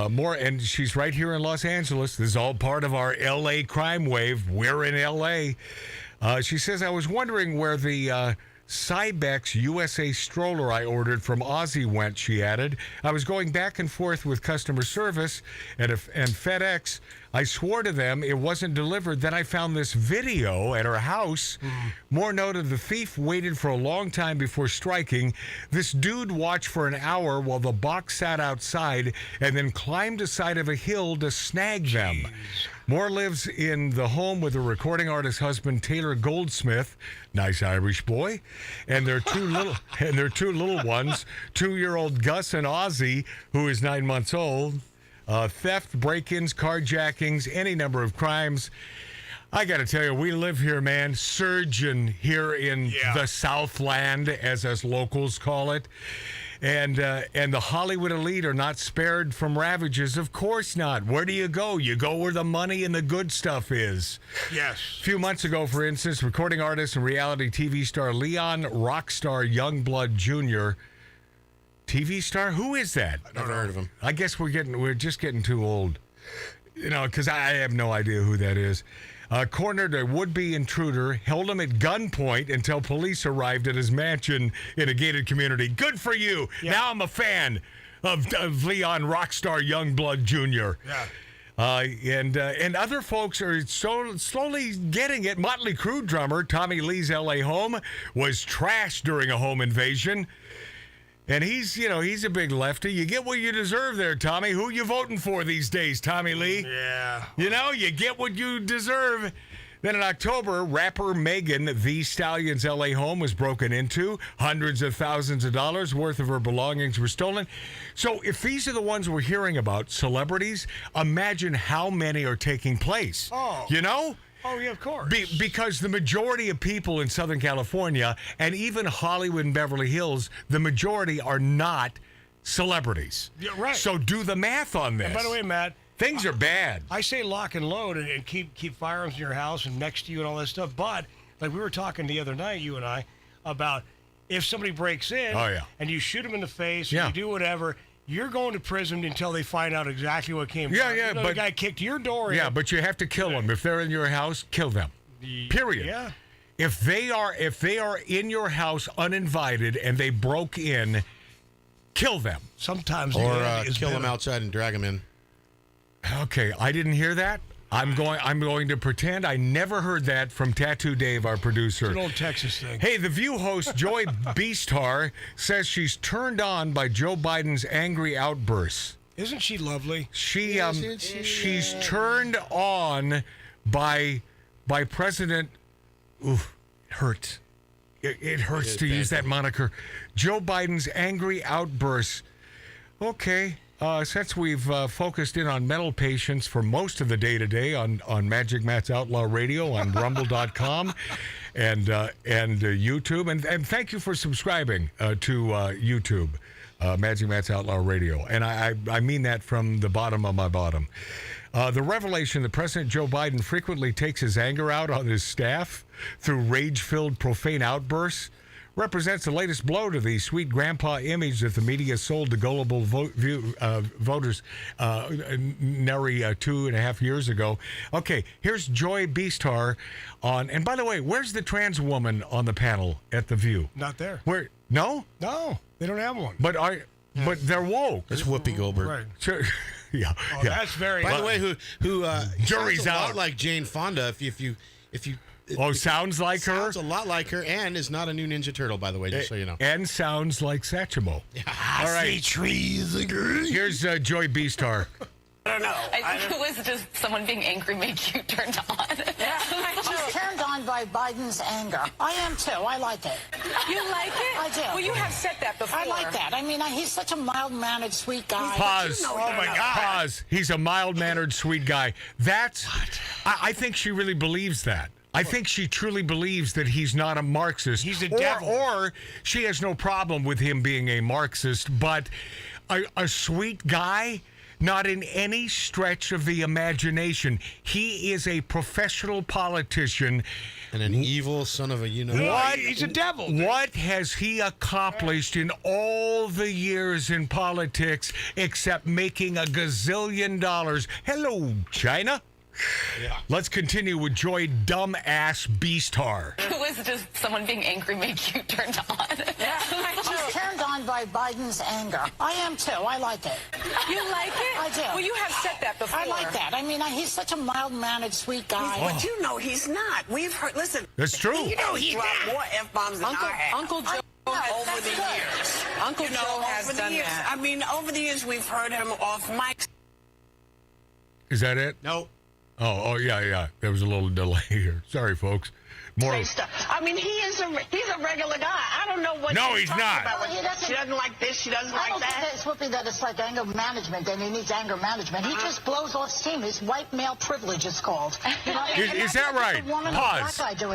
More, and she's right here in Los Angeles. This is all part of our L.A. crime wave. We're in L.A. She says, I was wondering where the Cybex USA stroller I ordered from Aussie went, she added. I was going back and forth with customer service and FedEx. I swore to them it wasn't delivered. Then I found this video at her house. Moore noted the thief waited for a long time before striking. This dude watched for an hour while the box sat outside and then climbed the side of a hill to snag them. Moore lives in the home with her recording artist husband Taylor Goldsmith, nice Irish boy, and their two little ones, 2-year-old Gus and Ozzy, who is 9 months old. Theft, break-ins, carjackings, any number of crimes. I got to tell you, we live here, man. Surgeon here in the Southland, as us locals call it. And the Hollywood elite are not spared from ravages. Of course not. Where do you go? You go where the money and the good stuff is. Yes. A few months ago, for instance, recording artist and reality TV star Leon Rockstar Youngblood Jr. TV star? Who is that? Never heard of him. I guess we're just getting too old. Because I have no idea who that is. Cornered a would-be intruder, held him at gunpoint until police arrived at his mansion in a gated community. Good for you. Yeah. Now I'm a fan of Leon Rockstar Youngblood Jr. Yeah. And other folks are so slowly getting it. Motley Crue drummer Tommy Lee's L.A. home was trashed during a home invasion. And he's a big lefty. You get what you deserve there, Tommy. Who you voting for these days, Tommy Lee? Yeah. You get what you deserve. Then in October, rapper Megan Thee Stallion's L.A. home was broken into. Hundreds of thousands of dollars worth of her belongings were stolen. So if these are the ones we're hearing about, celebrities, imagine how many are taking place. Oh. Oh, yeah, of course. Because the majority of people in Southern California and even Hollywood and Beverly Hills, the majority are not celebrities. Yeah, right. So do the math on this. And by the way, Matt, things are bad. I say lock and load and keep firearms in your house and next to you and all that stuff. But like we were talking the other night, you and I, about if somebody breaks in and you shoot them in the face, or you do whatever. You're going to prison until they find out exactly what came. Yeah, but the guy kicked your door in. Yeah, but you have to kill them. If they're in your house, kill them. Period. Yeah. If they are in your house uninvited and they broke in, kill them. Sometimes or kill them outside and drag them in. Okay, I didn't hear that. I'm going to pretend I never heard that from Tattoo Dave, our producer. It's an old Texas thing. Hey, The View host Joy Beastar says she's turned on by Joe Biden's angry outbursts. Isn't she lovely? She's turned on by President. Ooh, it hurts. It hurts to use that moniker. Joe Biden's angry outbursts. Okay. Since we've focused in on mental patients for most of the day today on Magic Matt's Outlaw Radio on Rumble.com and YouTube, and thank you for subscribing to YouTube, Magic Matt's Outlaw Radio, and I mean that from the bottom of my bottom. The revelation that President Joe Biden frequently takes his anger out on his staff through rage-filled profane outbursts represents the latest blow to the sweet grandpa image that the media sold to gullible voters nary 2.5 years ago. Okay, here's Joy Beastar on, and by the way, where's the trans woman on the panel at The View? Not there. Where? No? No, they don't have one. But they're woke. It's Whoopi Goldberg. Right. Sure. Yeah. Oh, yeah. that's very. By the way, who jury's sounds a out. lot like Jane Fonda. If you sounds like her? Sounds a lot like her, and is not a new Ninja Turtle, by the way, just so you know. And sounds like Satchmo. Yeah. All right. Trees agree. Here's Joy Beastar. I don't know. I think it was just someone being angry made you turned on. I'm turned on by Biden's anger. I am too. I like it. You like it? I do. Well, you have said that before. I like that. I mean, he's such a mild-mannered, sweet guy. Pause. Oh, my God. Pause. He's a mild-mannered, sweet guy. That's. I think she really believes that. I think she truly believes that he's not a Marxist. He's a devil. Or she has no problem with him being a Marxist, but a sweet guy. Not in any stretch of the imagination. He is a professional politician. And an evil son of a He's a devil. What has he accomplished in all the years in politics except making $1 gazillion? Hello, China. Yeah. Let's continue with Joy Dumbass Beastar. It was just someone being angry made you turned on. I'm turned on by Biden's anger. I am too. I like it. You like it? I do. Well, you have said that before. I like that. I mean, he's such a mild-mannered, sweet guy. But you know he's not. We've heard. Listen. That's true. You know he's dropped more f-bombs than I have. Uncle Joe. Over the years. Uncle Joe has over the done years. that. I mean, over the years we've heard him off mic. Is that it? No. Oh, yeah. There was a little delay here. Sorry, folks. More. Stuff. I mean, he's a regular guy. I don't know what. No, he's talking not. About. She doesn't like this. She doesn't like that. I don't think Whoopi, that it's like anger management, and he needs anger management. He just blows off steam. His white male privilege is called. You know, Is that right?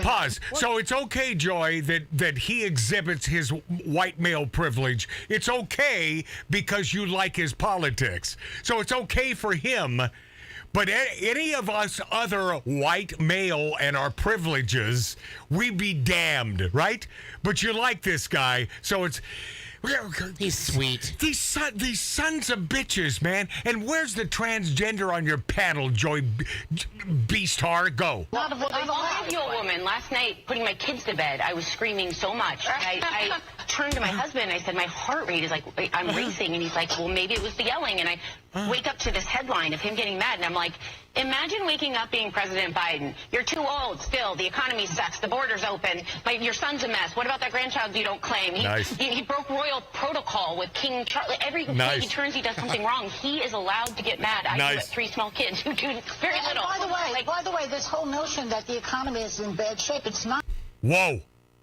Pause. So it's okay, Joy, that he exhibits his white male privilege. It's okay because you like his politics. So it's okay for him. But any of us other white male and our privileges, we be damned, right? But you like this guy, so it's... He's sweet. These sons of bitches, man. And where's the transgender on your panel, Joy Beastar? Go. Well, the 5-year-old woman, last night, putting my kids to bed, I was screaming so much. I turned to my husband and I said, my heart rate is like, I'm racing. And he's like, well, maybe it was the yelling. And I wake up to this headline of him getting mad. And I'm like, imagine waking up being President Biden. You're too old still. The economy sucks. The border's open. Your son's a mess. What about that grandchild you don't claim? He broke royal protocol with King Charles. Every day he turns, he does something wrong. He is allowed to get mad. I do it. 3 small kids who do very little. By the way, this whole notion that the economy is in bad shape, it's not. Whoa.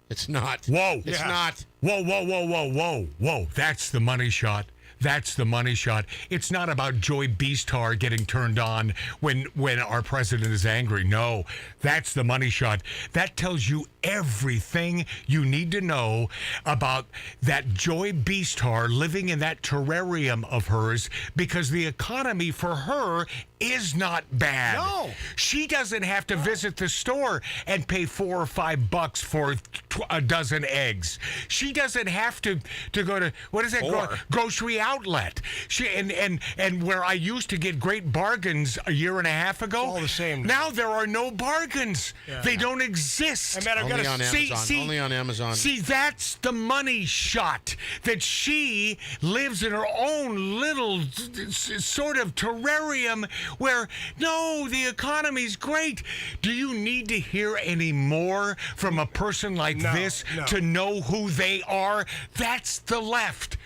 It's not. Whoa. It's not. Whoa. That's the money shot. That's the money shot. It's not about Joy Beastar getting turned on when our president is angry. No, that's the money shot. That tells you everything you need to know about that Joy Beastar living in that terrarium of hers, because the economy for her is not bad. No. She doesn't have to visit the store and pay $4 or $5 for a dozen eggs. She doesn't have to go to, what is that, grocery outlet. She and where I used to get great bargains a year and a half ago, all the same. Now there are no bargains. Yeah. They don't exist. Only on Amazon. Only on Amazon. See, that's the money shot. That she lives in her own little sort of terrarium where, no, the economy's great. Do you need to hear any more from a person like this to know who they are? That's the left.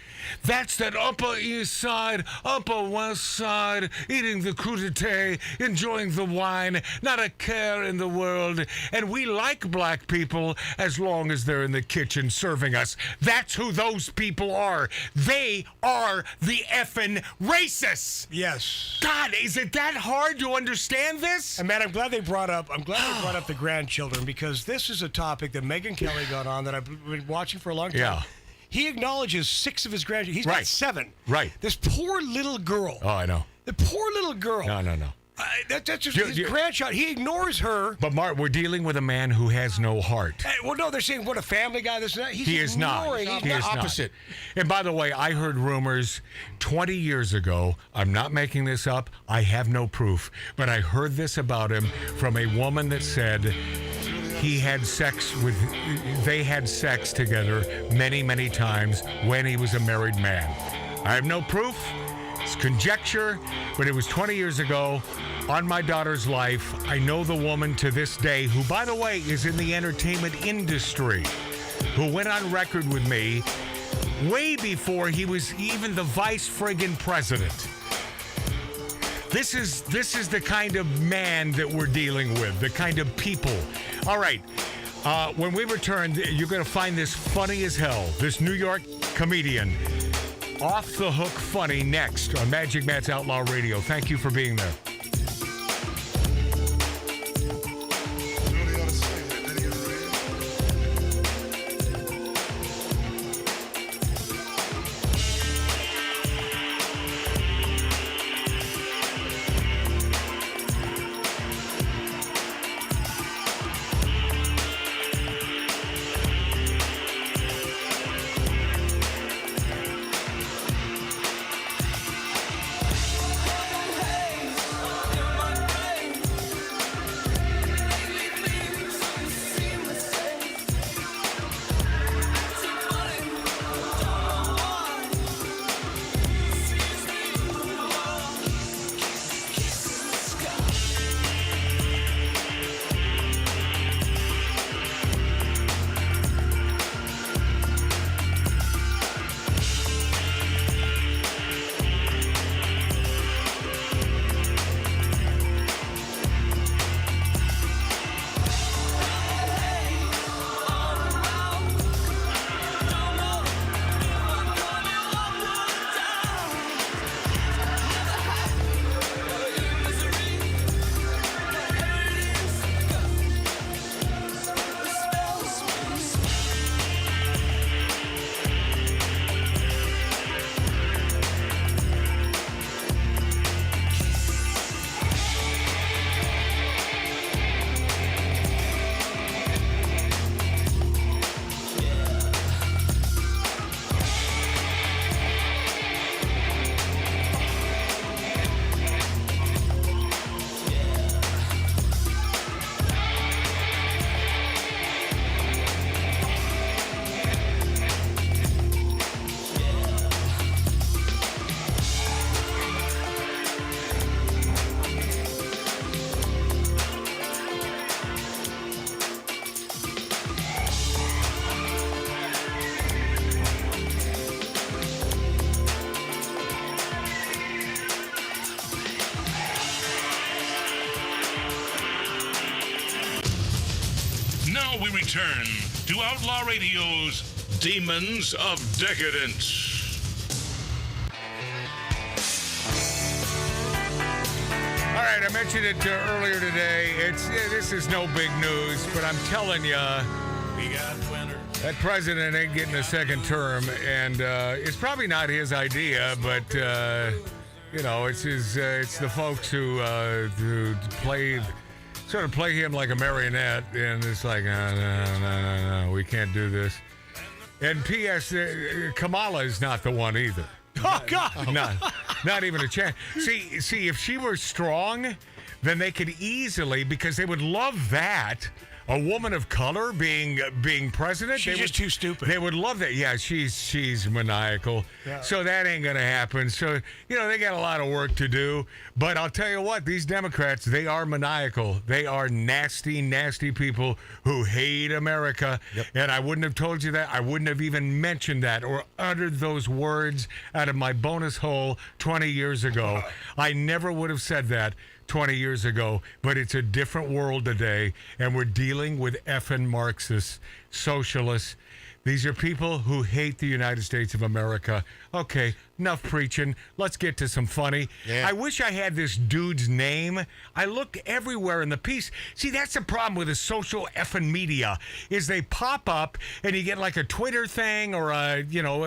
That's that Upper East Side, Upper West Side, eating the crudité, enjoying the wine, not a care in the world. And we like black people as long as they're in the kitchen serving us. That's who those people are. They are the effing racists. Yes. God, is it that hard to understand this? And man, I'm glad they brought up the grandchildren, because this is a topic that Megyn Kelly got on that I've been watching for a long time. Yeah. He acknowledges 6 of his grandchildren. He's got 7. Right. This poor little girl. Oh, I know. The poor little girl. No. That's just his grandchild. He ignores her. But Mark, we're dealing with a man who has no heart. Well, no, they're saying what a family guy. This and that. He is not. He's He the is not. opposite. And by the way, I heard rumors 20 years ago. I'm not making this up. I have no proof, but I heard this about him from a woman that said they had sex together many, many times when he was a married man. I have no proof. It's conjecture, but it was 20 years ago on my daughter's life. I know the woman to this day, who, by the way, is in the entertainment industry, who went on record with me way before he was even the vice friggin' president. This is the kind of man that we're dealing with, the kind of people. All right. When we return, you're going to find this funny as hell. This New York comedian, off the hook funny, next on Magic Matt's Outlaw Radio. Thank you for being there. Now we return to Outlaw Radio's Demons of Decadence. All right, I mentioned it earlier today. This is no big news, but I'm telling you, that president ain't getting a second term, and it's probably not his idea, but it's the folks who sort of play him like a marionette, and it's like, no, we can't do this. And P.S. Kamala is not the one either. Oh, God. Not even a chance. See, if she were strong, then they could easily, because they would love that. A woman of color being president. She's just too stupid. They would love that. Yeah, she's maniacal. Yeah. So that ain't going to happen. So, they got a lot of work to do. But I'll tell you what, these Democrats, they are maniacal. They are nasty, nasty people who hate America. Yep. And I wouldn't have told you that. I wouldn't have even mentioned that or uttered those words out of my bonus hole 20 years ago. I never would have said that 20 years ago, but it's a different world today, and we're dealing with effing Marxists, socialists, These are people who hate the United States of America. Okay, enough preaching. Let's get to some funny. Yeah. I wish I had this dude's name. I looked everywhere in the piece. See, that's the problem with the social effing media, is they pop up and you get like a Twitter thing or a,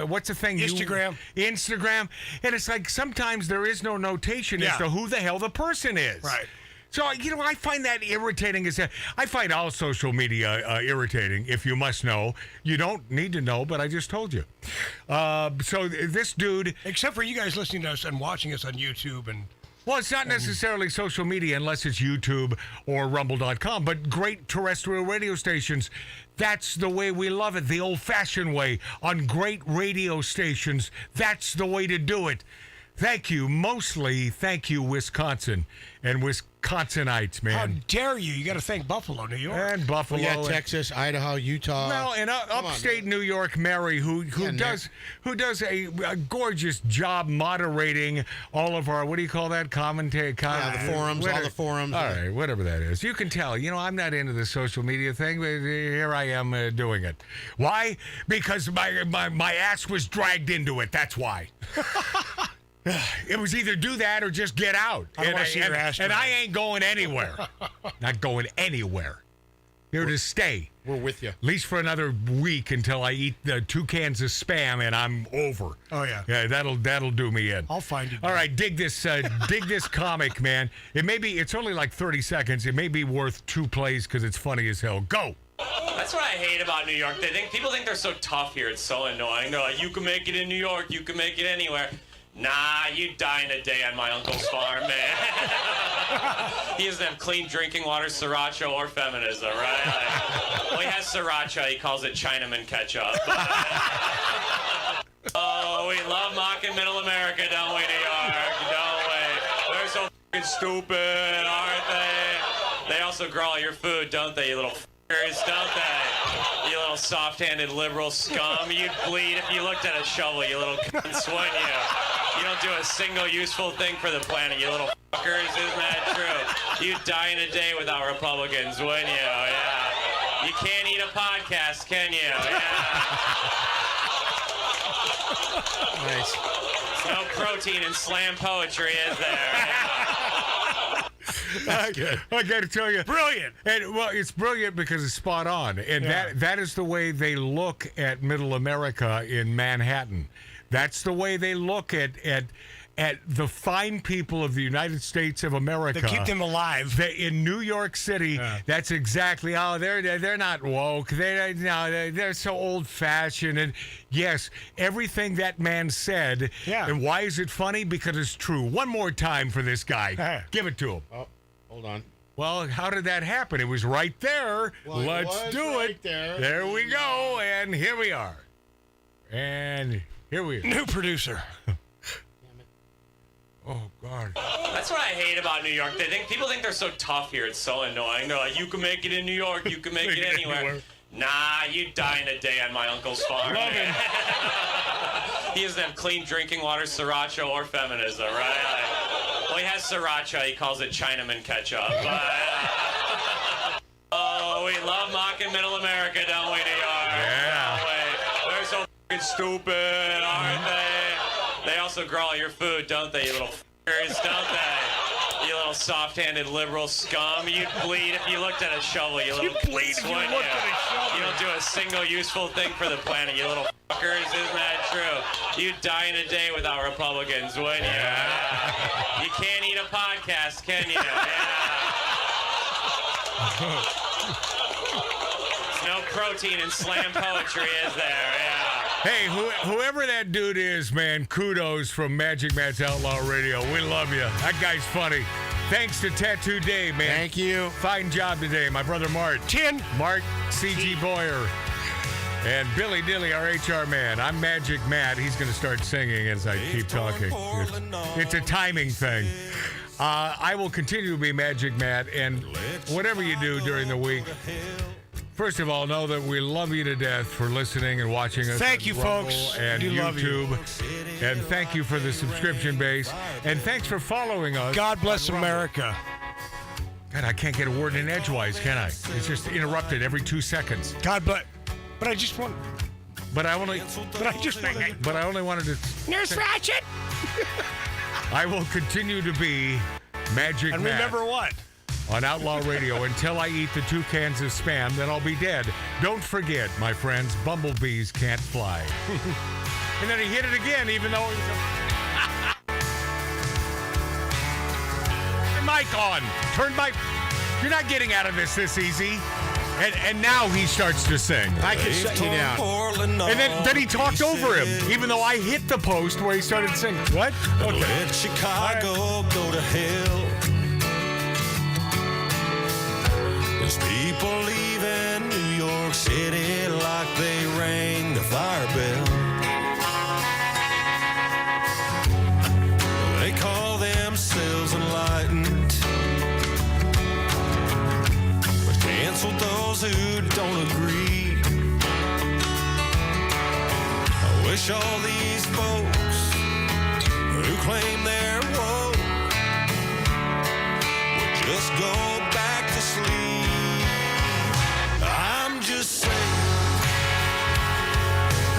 what's the thing? Instagram. Instagram. And it's like sometimes there is no notation as to who the hell the person is. Right. So, I find that irritating. I find all social media irritating, if you must know. You don't need to know, but I just told you. So this dude... Except for you guys listening to us and watching us on YouTube and... Well, it's not necessarily social media unless it's YouTube or Rumble.com, but great terrestrial radio stations. That's the way we love it, the old-fashioned way, on great radio stations. That's the way to do it. Thank you, Wisconsin and Wisconsinites, man. How dare you? You got to thank Buffalo, New York. And Buffalo. Yeah, Texas, Idaho, Utah. Well, and upstate New York, Mary, who does a gorgeous job moderating all of our, what do you call that? Commentary. The forums, all the forums. All right, whatever that is. You can tell, I'm not into the social media thing, but here I am doing it. Why? Because my ass was dragged into it. That's why. It was either do that or just get out. I want to see your ass. And I ain't going anywhere. Not going anywhere. Here to stay. We're with you. At least for another week until I eat the 2 cans of Spam and I'm over. Oh, yeah. Yeah, that'll do me in. I'll find you. All right, dig this comic, man. It's only like 30 seconds. It may be worth 2 plays because it's funny as hell. Go. That's what I hate about New York. People think they're so tough here. It's so annoying. They're like, you can make it in New York. You can make it anywhere. Nah, you die in a day on my uncle's farm, man. He doesn't have clean drinking water, sriracha, or feminism, right? Well, he has sriracha. He calls it Chinaman ketchup. Oh, we love mocking Middle America, don't we, New York? Don't we? They're so f***ing stupid, aren't they? They also grow all your food, don't they, you little f***ers, don't they? You little soft-handed liberal scum. You'd bleed if you looked at a shovel, you little cunts, wouldn't you? You don't do a single useful thing for the planet, you little fuckers. Isn't that true? You'd die in a day without Republicans, wouldn't you? Yeah. You can't eat a podcast, can you? Yeah. Nice. No protein in slam poetry, is there? Yeah. I got to tell you, brilliant. And well, it's brilliant because it's spot on, and that is the way they look at Middle America in Manhattan. That's the way they look at the fine people of the United States of America. They keep them alive. In New York City, that's exactly how they're not woke. They're so old fashioned. And yes, everything that man said. Yeah. And why is it funny? Because it's true. One more time for this guy. Give it to him. Oh, hold on. Well, how did that happen? It was right there. Well, Let's do right it. There we go. And here we are. And here we are. New producer. Oh, God. That's what I hate about New York. People think they're so tough here. It's so annoying. They're like, you can make it in New York. You can make it anywhere. Nah, you die in a day on my uncle's farm. Love him. He doesn't have clean drinking water, sriracha, or feminism, right? Well, he has sriracha. He calls it Chinaman ketchup. Oh, we love mocking Middle America, don't we, New York? Yeah. Don't we? They're so f***ing stupid, aren't they? They also grow all your food, don't they, you little f***ers, don't they? You little soft-handed liberal scum. You'd bleed if you looked at a shovel, you little bleed if you looked at a shovel. You don't do a single useful thing for the planet, you little f***ers. Isn't that true? You'd die in a day without Republicans, wouldn't you? Yeah. You can't eat a podcast, can you? Yeah. No protein in slam poetry, is there? Yeah. Hey, whoever that dude is, man, kudos from Magic Matt's Outlaw Radio. We love you. That guy's funny. Thanks to Tattoo Dave, man. Thank you. Fine job today. My brother Mark. Mark C.G. Boyer. And Billy Dilly, our HR man. I'm Magic Matt. He's going to start singing as I keep talking. It's a timing thing. I will continue to be Magic Matt, and whatever you do during the week, first of all, know that we love you to death for listening and watching us. Thank you, Rumble folks. And We love YouTube. you. And thank you for the subscription base. And thanks for following us. God bless America. God, I can't get a word in edgewise, can I? It's just interrupted every 2 seconds. God bless. But I just want... But I only wanted to. Nurse Ratchet. I will continue to be Magic And Matt remember what? on Outlaw Radio until I eat the 2 cans of Spam. Then I'll be dead. Don't forget, my friends, bumblebees can't fly. And then he hit it again, even though he was. Mic on. Turn my. You're not getting out of this easy. And now he starts to sing. I can shut you down. And then he talked over him, even though I hit the post where he started singing. What? Okay. Let Chicago go to hell. There's people leaving New York City like they rang the fire bell. They call themselves enlightened. Cancel those who don't agree. I wish all these folks who claim they're woke would just go back to sleep. I'm just saying,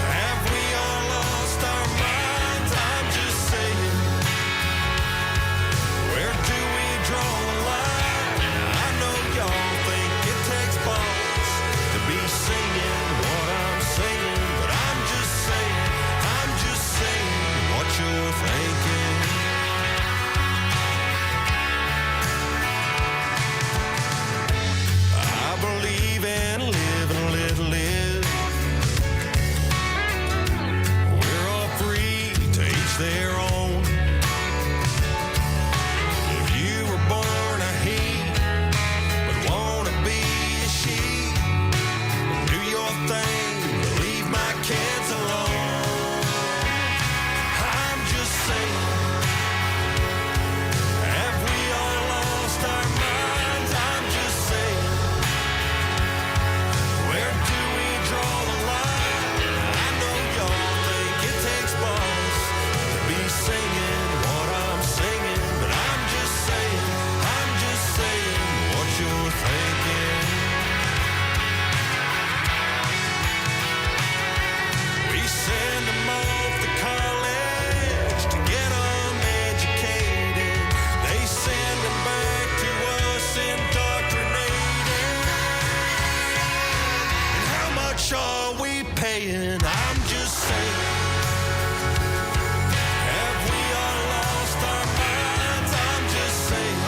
have we all lost our minds? I'm just saying, where do we draw the line? I know y'all think it takes balls to be singing what I'm singing, but I'm just saying what you're thinking. I believe in live and let live. We're all free to each their own. If you were born a he but wanna be a she, do your thing, leave my kids alone. I'm just saying, have we all lost our minds? I'm just saying, where do we draw the line? I know y'all think it takes balls to be singing what I'm singing, but I'm just saying what you're thinking. We send them off to college to get them educated. They send them back to us indoctrinated. And how much are we paying? I'm just saying, have we all lost our minds? I'm just saying,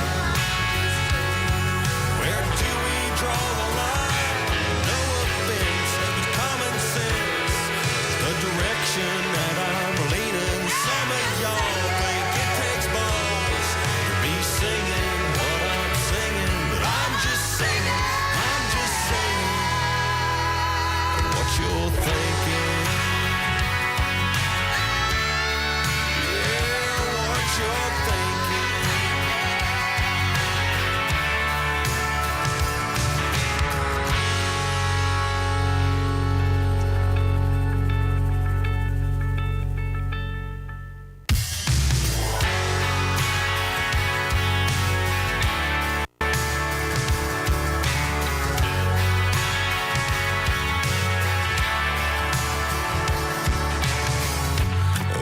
where do we draw the line? No offense, but common sense is the direction that I'm leaning. Some of y'all think it takes balls to be singing what I'm singing, but I'm just saying what you're thinking. Yeah, what you're thinking.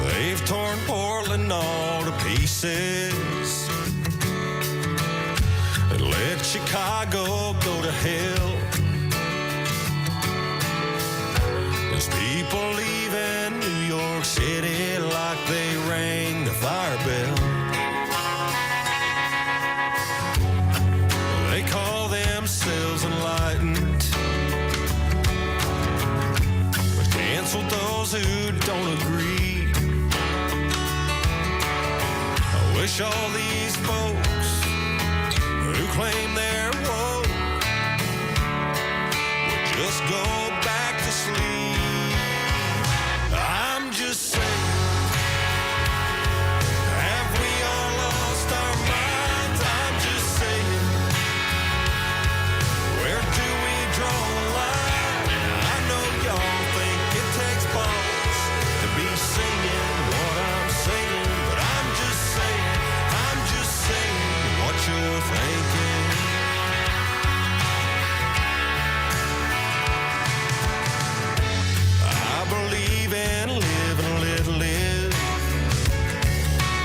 They've torn Portland all to pieces and let Chicago go to hell. There's people leaving New York City like they rang the fire bell. They call themselves enlightened, but cancel those who don't agree. I wish all these folks who claim they're woke would just go back to sleep.